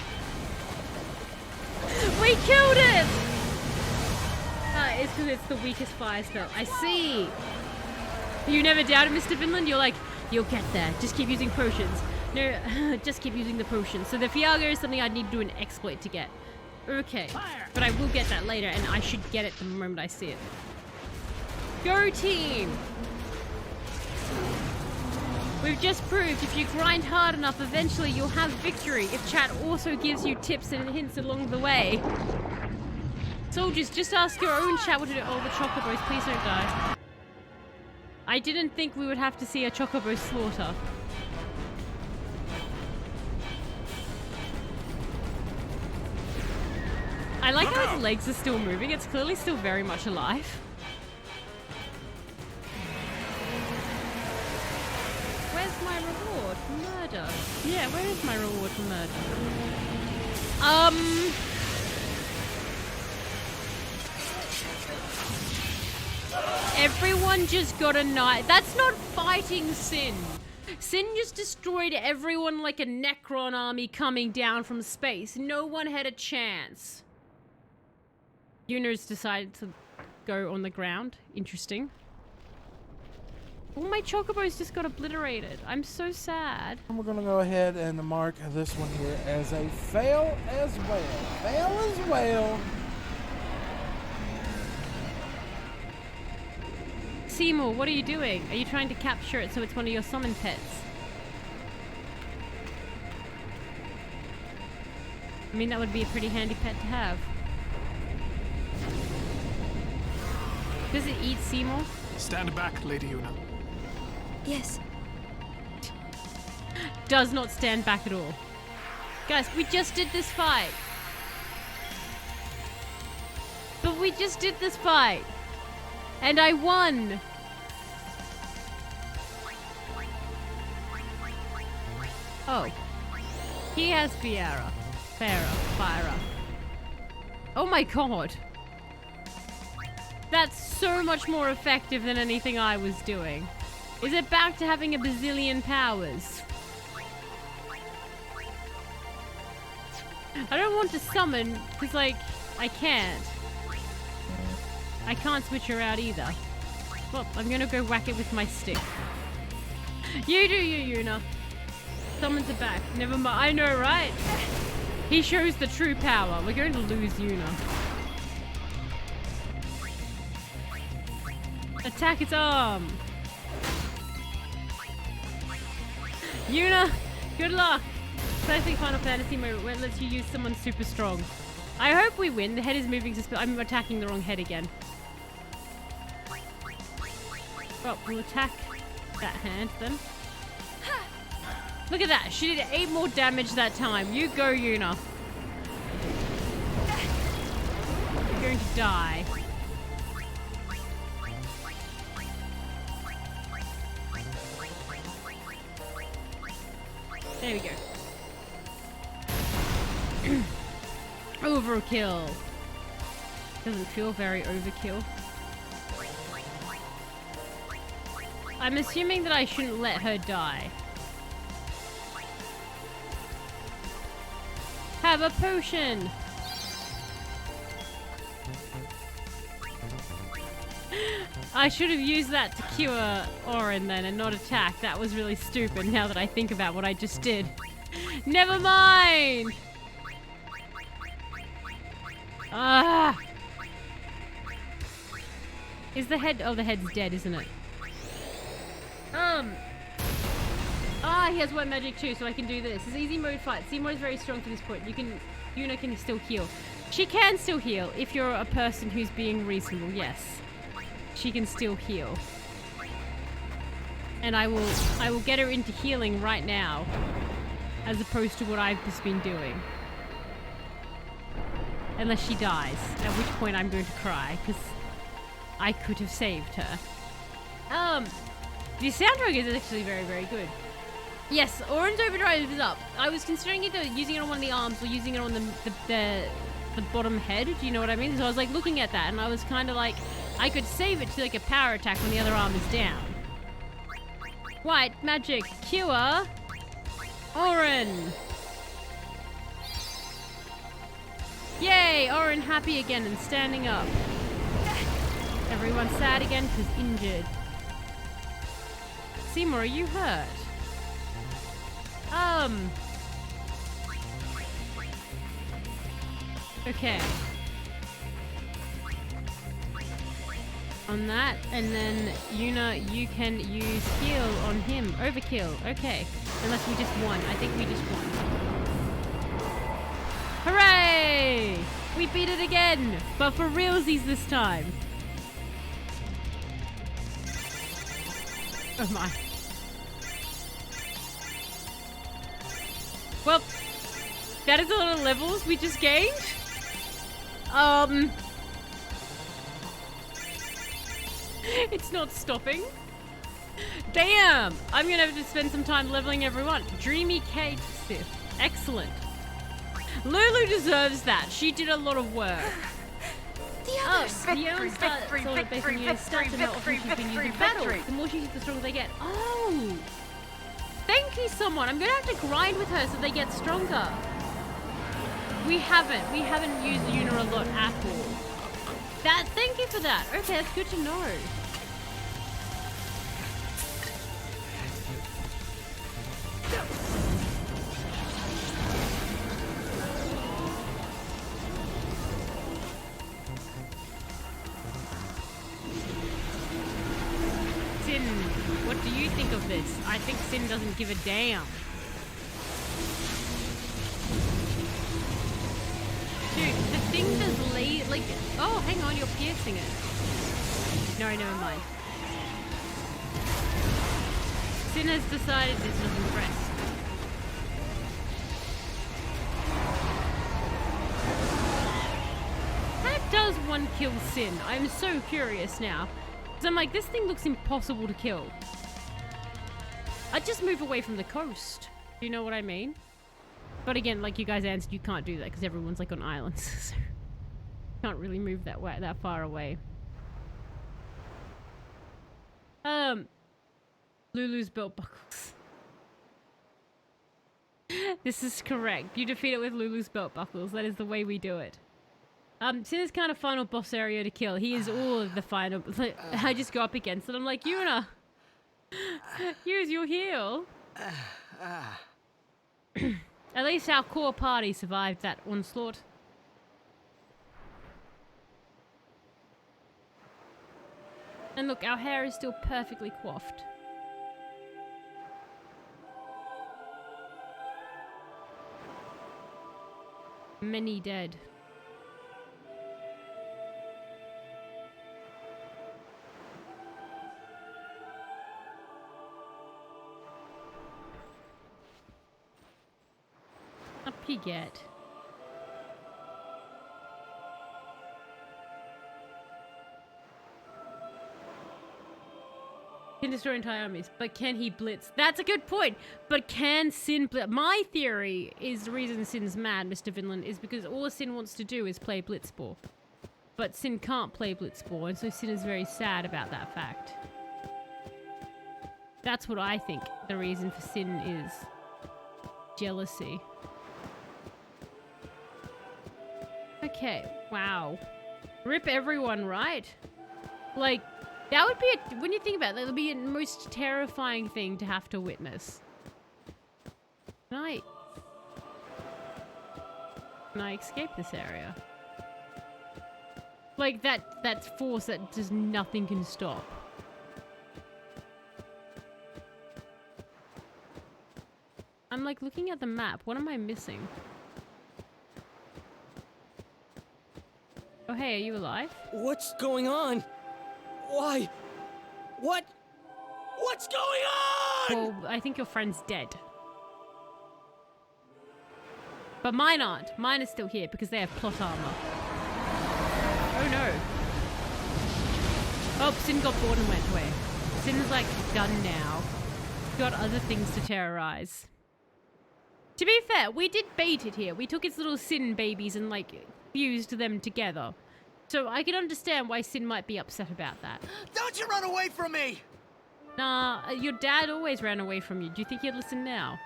Speaker 1: We killed it! It's because it's the weakest fire spell. I see. You never doubted, Mr. Vinland? You're like, you'll get there. Just keep using potions. No, just keep using the potions. So the Fiaga is something I'd need to do an exploit to get. Okay. But I will get that later, and I should get it the moment I see it. Go team! We've just proved if you grind hard enough, eventually you'll have victory. If chat also gives you tips and hints along the way. Soldiers, just ask your own chat what to do. Oh, the chocobos, please don't die. I didn't think we would have to see a chocobo slaughter. I like how his legs are still moving. It's clearly still very much alive. Where's my reward for murder? Yeah, where is my reward for murder? Everyone just got a knife. That's not fighting Sin. Sin just destroyed everyone like a Necron army coming down from space. No one had a chance. Yuna's decided to go on the ground. Interesting. All my chocobos just got obliterated. I'm so sad.
Speaker 17: And we're gonna go ahead and mark this one here as a fail as well. Fail as well.
Speaker 1: Seymour, what are you doing? Are you trying to capture it so it's one of your summon pets? I mean, that would be a pretty handy pet to have. Does it eat Seymour?
Speaker 18: Stand back, Lady Yuna.
Speaker 13: Yes.
Speaker 1: Does not stand back at all. Guys, we just did this fight. But we just did this fight. And I won. Oh. He has Fiera. Fiera. Oh my god. That's so much more effective than anything I was doing. Is it back to having a bazillion powers? I don't want to summon, because, like, I can't. I can't switch her out either. Well, I'm gonna go whack it with my stick. You do you, Yuna. Summons it back. Never mind. I know, right? He shows the true power. We're going to lose Yuna. Attack its arm. Yuna, good luck. Classic Final Fantasy mode where it lets you use someone super strong. I hope we win. The head is moving. I'm attacking the wrong head again. Well, we'll attack that hand then. Look at that. She did 8 more damage that time. You go, Yuna. You're going to die. There we go. Overkill. Doesn't feel very overkill. I'm assuming that I shouldn't let her die. Have a potion! I should have used that to cure Orin then and not attack. That was really stupid now that I think about what I just did. Never mind! Ah! Is the head... Oh, the head's dead, isn't it? He has white magic too, so I can do this. It's easy mode fight. Seymour is very strong to this point. Yuna can still heal. She can still heal if you're a person who's being reasonable, yes. She can still heal. And I will get her into healing right now. As opposed to what I've just been doing. Unless she dies. At which point I'm going to cry, because I could have saved her. The soundtrack is actually very, very good. Yes, Orange Overdrive is up. I was considering either using it on one of the arms or using it on the bottom head. Do you know what I mean? So I was like looking at that and I was kind of like, I could save it to like a power attack when the other arm is down. White magic cure. Orin. Yay, Orin happy again and standing up. Everyone's sad again because injured. Seymour, are you hurt? Okay. On that, and then Yuna, you can use heal on him. Overkill. Okay. Unless we just won. I think we just won. Hooray! We beat it again! But for realsies this time. Oh my. Well, that is a lot of levels we just gained. It's not stopping. Damn! I'm gonna have to spend some time leveling everyone. Dreamy Cave Sith. Excellent. Lulu deserves that. She did a lot of work.
Speaker 4: The others.
Speaker 1: The others start sort of basing your stats and how often she's been using battle. The more she hits, the stronger they get. Oh! Thank you, someone. I'm gonna have to grind with her so they get stronger. We haven't used Yuna a lot at all. Thank you for that. Okay, that's good to know. Sin, what do you think of this? I think Sin doesn't give a damn. Dude, the thing does like, oh, hang on, you're piercing it. No, never mind. Sin has decided this doesn't rest. How does one kill Sin? I'm so curious now. Because I'm like, this thing looks impossible to kill. I'd just move away from the coast. Do you know what I mean? But again, like you guys answered, you can't do that because everyone's like on islands. So can't really move that far away. Lulu's belt buckles. This is correct. You defeat it with Lulu's belt buckles. That is the way we do it. Sin is kind of final boss area to kill. He is all of the final. I just go up against it. I'm like, Yuna, use your heal. At least our core party survived that onslaught. And look, our hair is still perfectly coiffed. Many dead. Up you get. Can destroy entire armies, but can he blitz? That's a good point. But can Sin blitz? My theory is the reason Sin's mad, Mr. Vinland, is because all Sin wants to do is play Blitzball. But Sin can't play Blitzball, and so Sin is very sad about that fact. That's what I think the reason for Sin is. Jealousy. Okay, wow. Rip everyone, right? Like, that would be, when you think about it, that would be the most terrifying thing to have to witness. Can I escape this area? Like, that force that just nothing can stop. I'm like looking at the map. What am I missing? Oh, hey, are you alive?
Speaker 6: What's going on? Why? What? What's going on?
Speaker 1: Well, I think your friend's dead. But mine aren't. Mine are still here because they have plot armor. Oh no. Oh, Sin got bored and went away. Sin's like done now. Got other things to terrorize. To be fair, we did bait it here. We took its little Sin babies and like fused them together. So I can understand why Sin might be upset about that.
Speaker 10: Don't you run away from me!
Speaker 1: Nah, your dad always ran away from you. Do you think he'd listen now?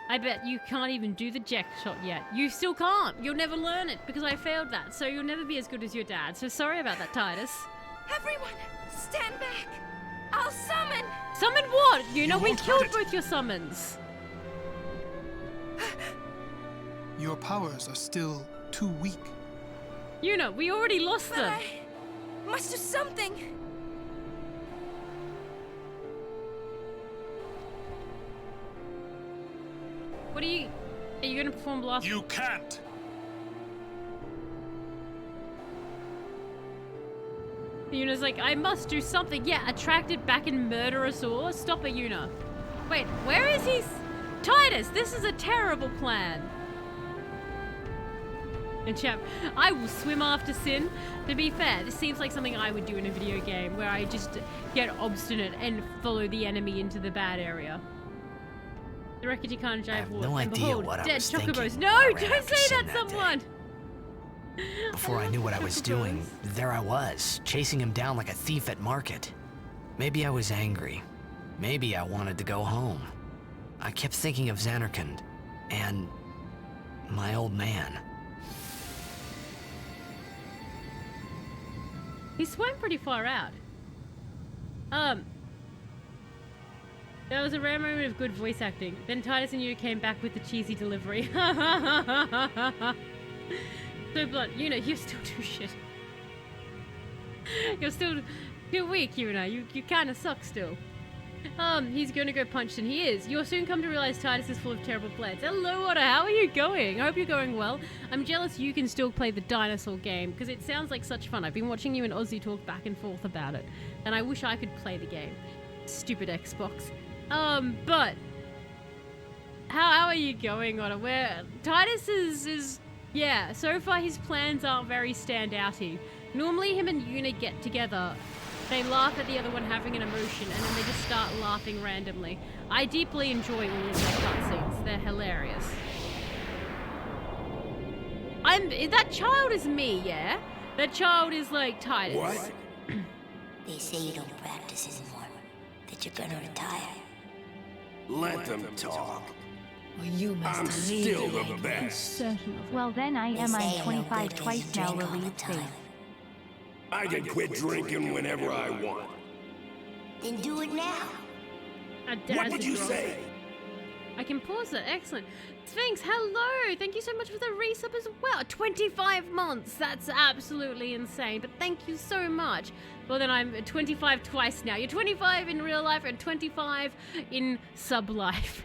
Speaker 1: I bet you can't even do the jack shot yet. You still can't. You'll never learn it because I failed that. So you'll never be as good as your dad. So sorry about that, Titus.
Speaker 13: Everyone, stand back. I'll summon.
Speaker 1: Summon what? You know, we killed both your summons.
Speaker 18: Your powers are still too weak.
Speaker 1: You know, we already lost them.
Speaker 13: I must do something.
Speaker 1: What are you gonna perform blast?
Speaker 15: You can't.
Speaker 1: Yuna's like, I must do something. Yeah, attract it back and murder us all. Stop it, Yuna. Wait, where is he? Titus, this is a terrible plan. And chap, I will swim after Sin. To be fair, this seems like something I would do in a video game where I just get obstinate and follow the enemy into the bad area. The wreckage you can't drive.
Speaker 8: I have no idea what I was thinking.
Speaker 1: No,
Speaker 8: when I
Speaker 1: don't
Speaker 8: ran after
Speaker 1: say
Speaker 8: Sin
Speaker 1: that,
Speaker 8: that day.
Speaker 1: someone.
Speaker 8: Before I knew what I was doing, there I was, chasing him down like a thief at market. Maybe I was angry. Maybe I wanted to go home. I kept thinking of Xanarkand and my old man.
Speaker 1: He swam pretty far out. There was a rare moment of good voice acting. Then Titus and you came back with the cheesy delivery. So blunt. Yuna, you still do shit. You're still too weak, Yuna. You kinda suck still. He's gonna go punch, and he is. You'll soon come to realize Titus is full of terrible plans. Hello, Otter, how are you going? I hope you're going well. I'm jealous you can still play the dinosaur game, because it sounds like such fun. I've been watching you and Ozzy talk back and forth about it, and I wish I could play the game. Stupid Xbox. But how are you going, Otter? Where Titus is yeah, so far his plans aren't very standouty. Normally him and Yuna get together. They laugh at the other one having an emotion, and then they just start laughing randomly. I deeply enjoy all of their cutscenes. They're hilarious. That child is me, yeah? That child is like Titus.
Speaker 19: What? They say you don't practice anymore. That you're gonna retire.
Speaker 11: Let them talk.
Speaker 19: Well, you must
Speaker 11: I'm still the
Speaker 19: really
Speaker 11: best.
Speaker 3: Well then I am
Speaker 19: say
Speaker 3: on
Speaker 19: I know
Speaker 3: 25
Speaker 19: good
Speaker 3: twice
Speaker 19: ways to
Speaker 3: now
Speaker 19: drink all the
Speaker 3: release date.
Speaker 19: time.
Speaker 11: I can quit drinking whenever I want.
Speaker 19: Then do it now.
Speaker 11: What did you say?
Speaker 1: I can pause it. Excellent. Sphinx, hello. Thank you so much for the resub as well. 25 months. That's absolutely insane. But thank you so much. Well, then I'm 25 twice now. You're 25 in real life and 25 in sub life.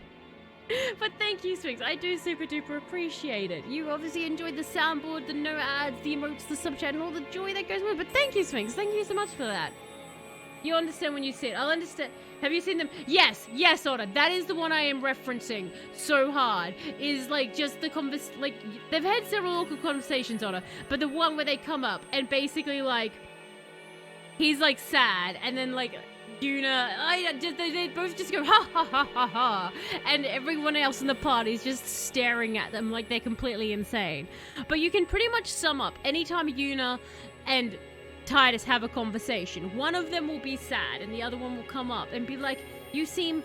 Speaker 1: But thank you, Sphinx. I do super duper appreciate it. You obviously enjoyed the soundboard, the no ads, the emotes, the sub chat, and all the joy that goes with it. But thank you, Sphinx. Thank you so much for that. You understand when you see it. I'll understand. Have you seen them? Yes, Otter. That is the one I am referencing so hard. Is like just the like they've had several awkward conversations, Otter, but the one where they come up and basically like he's like sad, and then like Yuna, they both just go ha ha ha ha ha, and everyone else in the party is just staring at them like they're completely insane. But you can pretty much sum up anytime Yuna and Titus have a conversation, one of them will be sad and the other one will come up and be like, you seem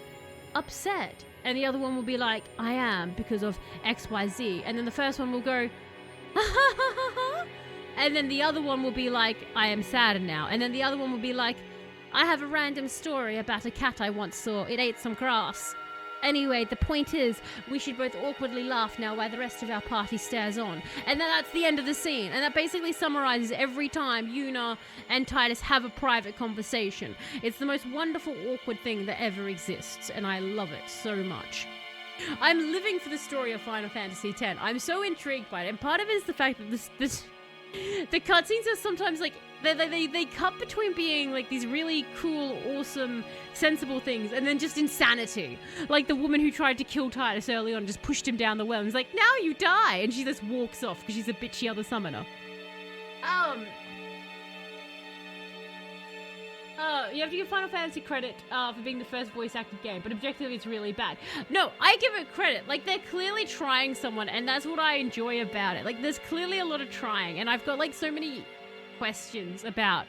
Speaker 1: upset, and the other one will be like, I am because of XYZ, and then the first one will go ha ha ha ha ha, and then the other one will be like, I am sad now, and then the other one will be like, I have a random story about a cat I once saw. It ate some grass. Anyway, the point is, we should both awkwardly laugh now while the rest of our party stares on. And then that's the end of the scene. And that basically summarizes every time Yuna and Titus have a private conversation. It's the most wonderful, awkward thing that ever exists. And I love it so much. I'm living for the story of Final Fantasy X. I'm so intrigued by it. And part of it is the fact that the cutscenes are sometimes like they cut between being like these really cool, awesome, sensible things and then just insanity. Like the woman who tried to kill Titus early on just pushed him down the well and was like, now you die, and she just walks off because she's a bitchy other summoner. You have to give Final Fantasy credit for being the first voice acted game, but objectively it's really bad. No, I give it credit. Like, they're clearly trying someone, and that's what I enjoy about it. Like, there's clearly a lot of trying, and I've got, like, so many questions about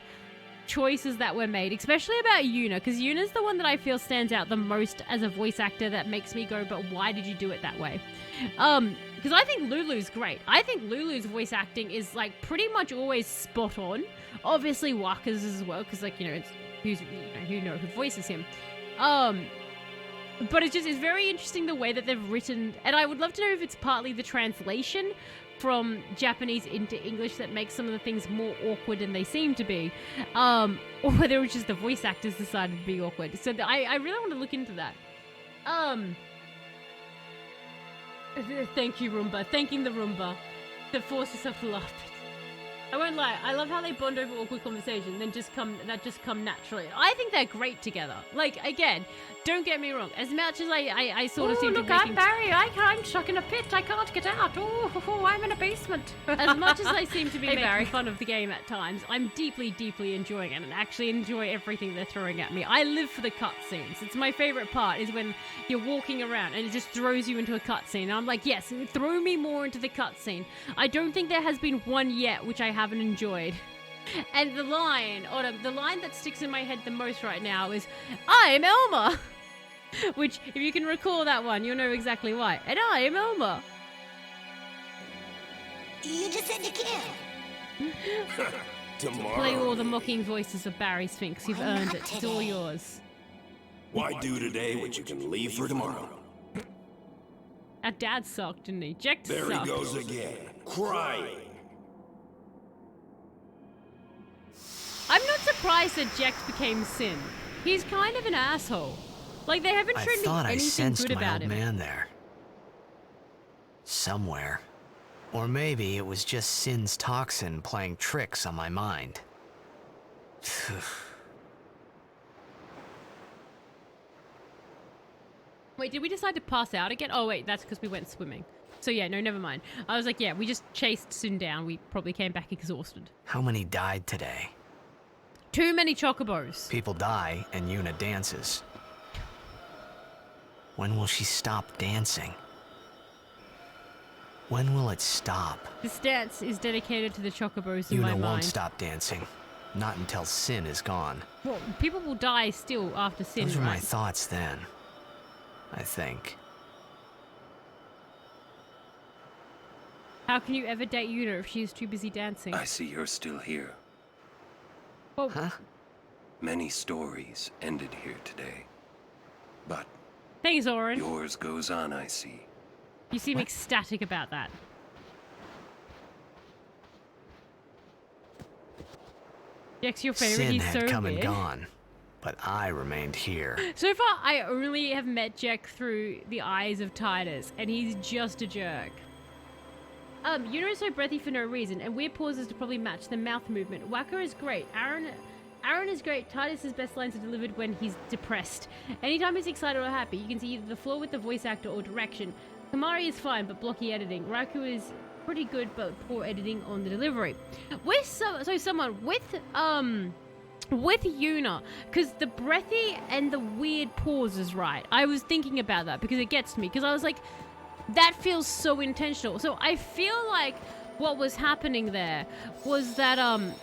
Speaker 1: choices that were made, especially about Yuna, because Yuna's the one that I feel stands out the most as a voice actor that makes me go, but why did you do it that way? Because I think Lulu's great. I think Lulu's voice acting is, like, pretty much always spot on. Obviously, Waka's as well, because, like, it's who voices him. But it's very interesting the way that they've written, and I would love to know if it's partly the translation from Japanese into English that makes some of the things more awkward than they seem to be, or whether it was just the voice actors decided to be awkward. So I really want to look into that. Thank you, Roomba. Thanking the Roomba that forced yourself to laugh. I won't lie. I love how they bond over awkward conversation, then just come naturally. I think they're great together. Like, again, don't get me wrong. As much as I sort of seem to be making...
Speaker 20: Barry. I'm stuck in a pit. I can't get out. Oh, I'm in a basement.
Speaker 1: As much as I seem to be making fun of the game at times, I'm deeply, deeply enjoying it and actually enjoy everything they're throwing at me. I live for the cutscenes. It's my favorite part is when you're walking around and it just throws you into a cutscene. And I'm like, yes, throw me more into the cutscene. I don't think there has been one yet which I haven't enjoyed. And the line that sticks in my head the most right now is, I'm Elmer! Which, if you can recall that one, you'll know exactly why. And I am Elmer!
Speaker 19: You just said you can.
Speaker 11: Tomorrow.
Speaker 1: Play all the mocking voices of Barry Sphinx. You've earned it. It's all yours.
Speaker 11: Why do today what you can leave for tomorrow?
Speaker 1: Our dad sucked, didn't he? Jack
Speaker 11: There
Speaker 1: sucked.
Speaker 11: he goes again, crying.
Speaker 1: I'm not surprised that Jack became Sin. He's kind of an asshole. Like, they haven't
Speaker 8: I
Speaker 1: shown me
Speaker 8: thought I
Speaker 1: anything
Speaker 8: sensed
Speaker 1: good
Speaker 8: my
Speaker 1: about
Speaker 8: old
Speaker 1: him.
Speaker 8: man there. Somewhere. Or maybe it was just Sin's toxin playing tricks on my mind.
Speaker 1: Wait, did we decide to pass out again? Oh, wait, that's because we went swimming. So yeah, no, never mind. I was like, yeah, we just chased Sin down. We probably came back exhausted.
Speaker 8: How many died today?
Speaker 1: Too many chocobos.
Speaker 8: People die and Yuna dances. When will she stop dancing? When will it stop?
Speaker 1: This dance is dedicated to the chocobos in my
Speaker 8: Yuna
Speaker 1: mind.
Speaker 8: won't stop dancing. Not until Sin is gone.
Speaker 1: Well, people will die still after Sin,
Speaker 8: Those were my
Speaker 1: right?
Speaker 8: thoughts then. I think.
Speaker 1: How can you ever date Yuna if she is too busy dancing?
Speaker 11: I see you're still here.
Speaker 1: Oh.
Speaker 8: Huh?
Speaker 11: Many stories ended here today. But
Speaker 1: Thanks, Oren.
Speaker 11: yours goes on, I see.
Speaker 1: You seem ecstatic about that. Jack's your favorite.
Speaker 8: Sin
Speaker 1: He's
Speaker 8: had
Speaker 1: so
Speaker 8: come
Speaker 1: weird.
Speaker 8: and gone, but I remained here.
Speaker 1: So far, I only have met Jack through the eyes of Titus, and he's just a jerk. Yuna is so breathy for no reason, and weird pauses to probably match the mouth movement. Waka is great. Aaron is great. Titus's best lines are delivered when he's depressed. Anytime he's excited or happy, you can see either the flaw with the voice actor or direction. Kamari is fine, but blocky editing. Raku is pretty good, but poor editing on the delivery. Someone with Yuna, because the breathy and the weird pauses, right? I was thinking about that because it gets to me, because I was like, that feels so intentional. So I feel like what was happening there was that,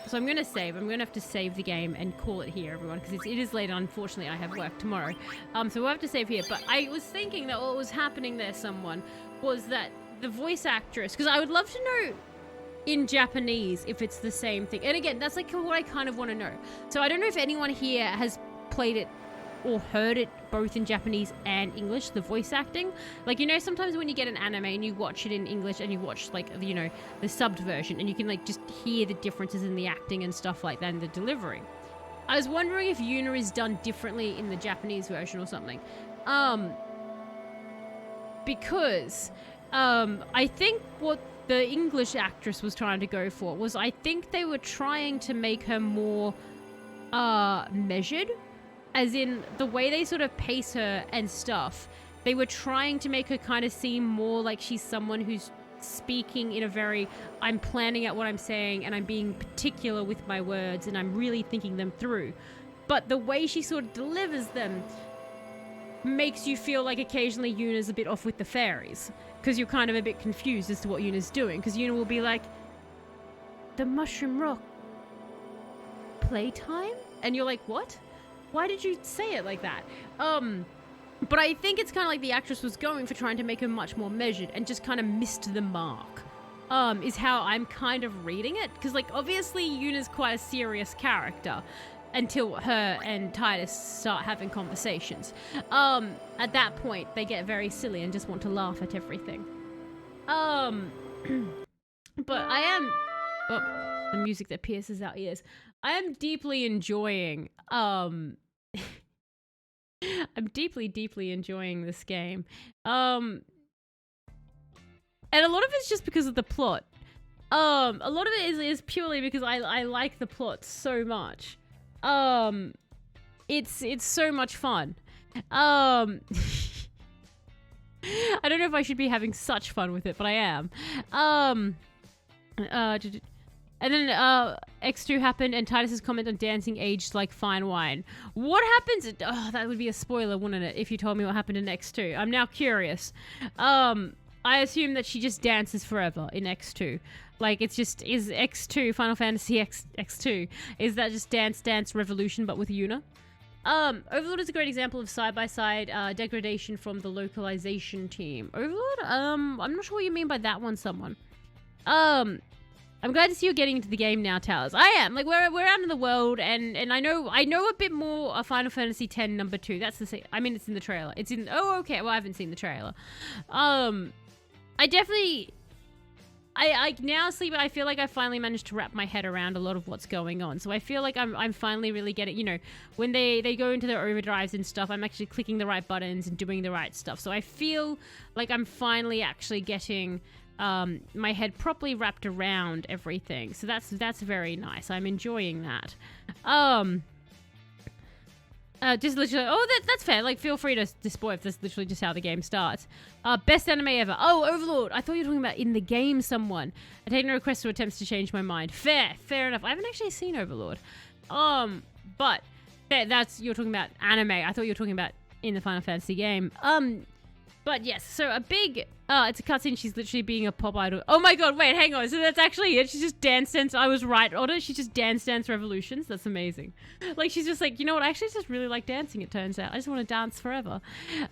Speaker 1: so I'm going to have to save the game and call it here, everyone, because it is late. Unfortunately, I have work tomorrow. So we'll have to save here. But I was thinking that what was happening there, was that the voice actress, because I would love to know in Japanese if it's the same thing. And again, that's like what I kind of want to know. So I don't know if anyone here has played it or heard it both in Japanese and English, the voice acting. Like, you know, sometimes when you get an anime and you watch it in English and you watch, like, you know, the subbed version, and you can, like, just hear the differences in the acting and stuff like that and the delivery. I was wondering if Yuna is done differently in the Japanese version or something. Because I think what the English actress was trying to go for was, I think they were trying to make her more measured. As in, the way they sort of pace her and stuff, they were trying to make her kind of seem more like she's someone who's speaking in a very, I'm planning out what I'm saying and I'm being particular with my words and I'm really thinking them through. But the way she sort of delivers them makes you feel like occasionally Yuna's a bit off with the fairies, because you're kind of a bit confused as to what Yuna's doing, because Yuna will be like, the mushroom rock playtime? And you're like, what? Why did you say it like that? But I think it's kind of like the actress was going for trying to make her much more measured and just kind of missed the mark, is how I'm kind of reading it. Because, like, obviously Yuna's quite a serious character until her and Titus start having conversations. At that point, they get very silly and just want to laugh at everything. But I am... Oh, the music that pierces our ears. I am deeply enjoying, I'm deeply, deeply enjoying this game. And a lot of it's just because of the plot. A lot of it is purely because I like the plot so much. It's so much fun. I don't know if I should be having such fun with it, but I am. And then X2 happened, and Titus's comment on dancing aged like fine wine. What happens? Oh, that would be a spoiler, wouldn't it? If you told me what happened in X2, I'm now curious. I assume that she just dances forever in X2. Like, it's just, is X2 Final Fantasy X2? Is that just Dance Revolution but with Yuna? Overlord is a great example of side-by-side degradation from the localization team. Overlord? I'm not sure what you mean by that one, someone. I'm glad to see you're getting into the game now, Towers. I am. Like, we're out in the world, and I know a bit more of Final Fantasy X number 2. That's the same. I mean, it's in the trailer. It's in. Oh, okay. Well, I haven't seen the trailer. I definitely. I now sleep. I feel like I finally managed to wrap my head around a lot of what's going on. So I feel like I'm finally really getting. You know, when they go into their overdrives and stuff, I'm actually clicking the right buttons and doing the right stuff. So I feel like I'm finally actually getting. My head properly wrapped around everything, so that's very nice. I'm enjoying that. Just literally, that's fair. Like, feel free to spoil if that's literally just how the game starts. Best anime ever. Oh, Overlord. I thought you were talking about in the game. Someone. I take no requests or attempts to change my mind. Fair enough. I haven't actually seen Overlord. But that's you're talking about anime. I thought you were talking about in the Final Fantasy game. But yes, so a big, it's a cutscene. She's literally being a pop idol. Oh my god, wait, hang on. So that's actually it. She's just Dance Dance. I was right, Otter. She's just Dance Dance Revolutions. That's amazing. Like, she's just like, you know what? I actually just really like dancing, it turns out. I just want to dance forever.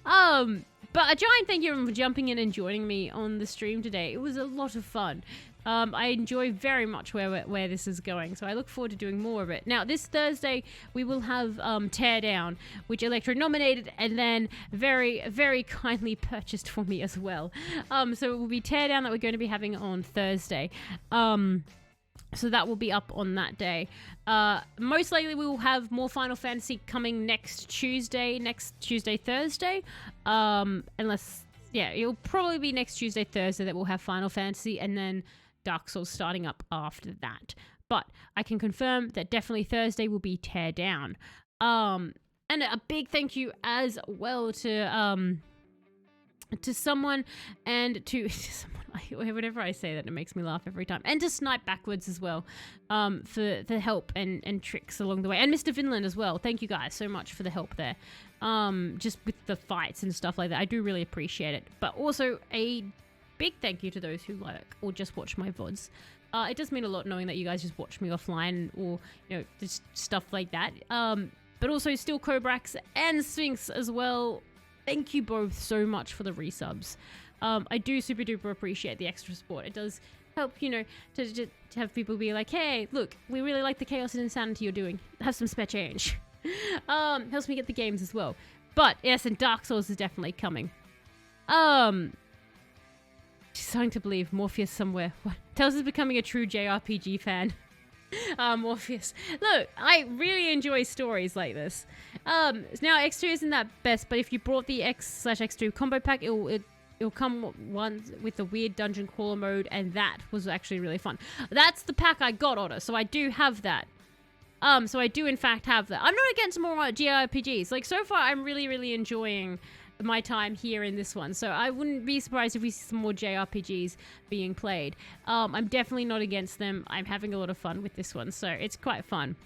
Speaker 1: But a giant thank you for jumping in and joining me on the stream today. It was a lot of fun. I enjoy very much where this is going, so I look forward to doing more of it. Now, this Thursday, we will have Teardown, which Electro nominated and then very, very kindly purchased for me as well. So it will be Teardown that we're going to be having on Thursday. So that will be up on that day. Most likely we will have more Final Fantasy coming next Tuesday, Thursday. Unless, yeah, it'll probably be next Tuesday, Thursday that we'll have Final Fantasy, and then Dark Souls starting up after that. But I can confirm that definitely Thursday will be Teardown. And a big thank you as well to someone and to someone. Whenever I say that, it makes me laugh every time. And to Snipe Backwards as well, for the help and tricks along the way. And Mr. Vinland as well. Thank you guys so much for the help there. Just with the fights and stuff like that. I do really appreciate it. But also a big thank you to those who like or just watch my VODs. It does mean a lot knowing that you guys just watch me offline or, you know, just stuff like that. But also still Cobrax and Sphinx as well. Thank you both so much for the resubs. I do super duper appreciate the extra support. It does help, you know, to have people be like, hey, look, we really like the chaos and insanity you're doing. Have some spare change. Helps me get the games as well. But yes, and Dark Souls is definitely coming. Starting to believe Morpheus somewhere. What? Tells us becoming a true JRPG fan. Morpheus. Look, I really enjoy stories like this. Now X2 isn't that best, but if you brought the X/X2 combo pack, it'll come one with the weird dungeon crawler mode, and that was actually really fun. That's the pack I got, Otter, so I do have that. So I do in fact have that. I'm not against more JRPGs. Like, so far I'm really, really enjoying my time here in this one, so I wouldn't be surprised if we see some more JRPGs being played. I'm definitely not against them. I'm having a lot of fun with this one, so it's quite fun.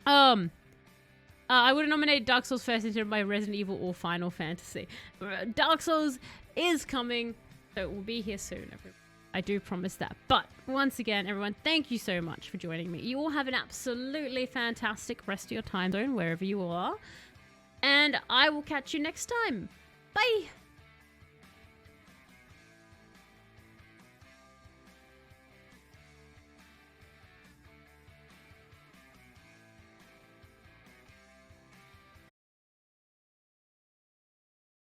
Speaker 1: I would have nominated Dark Souls first instead of my Resident Evil or Final Fantasy. Dark Souls is coming, so it will be here soon, everyone. I do promise that. But once again, everyone, thank you so much for joining me. You all have an absolutely fantastic rest of your time zone, wherever you all are. And I will catch you next time. Bye!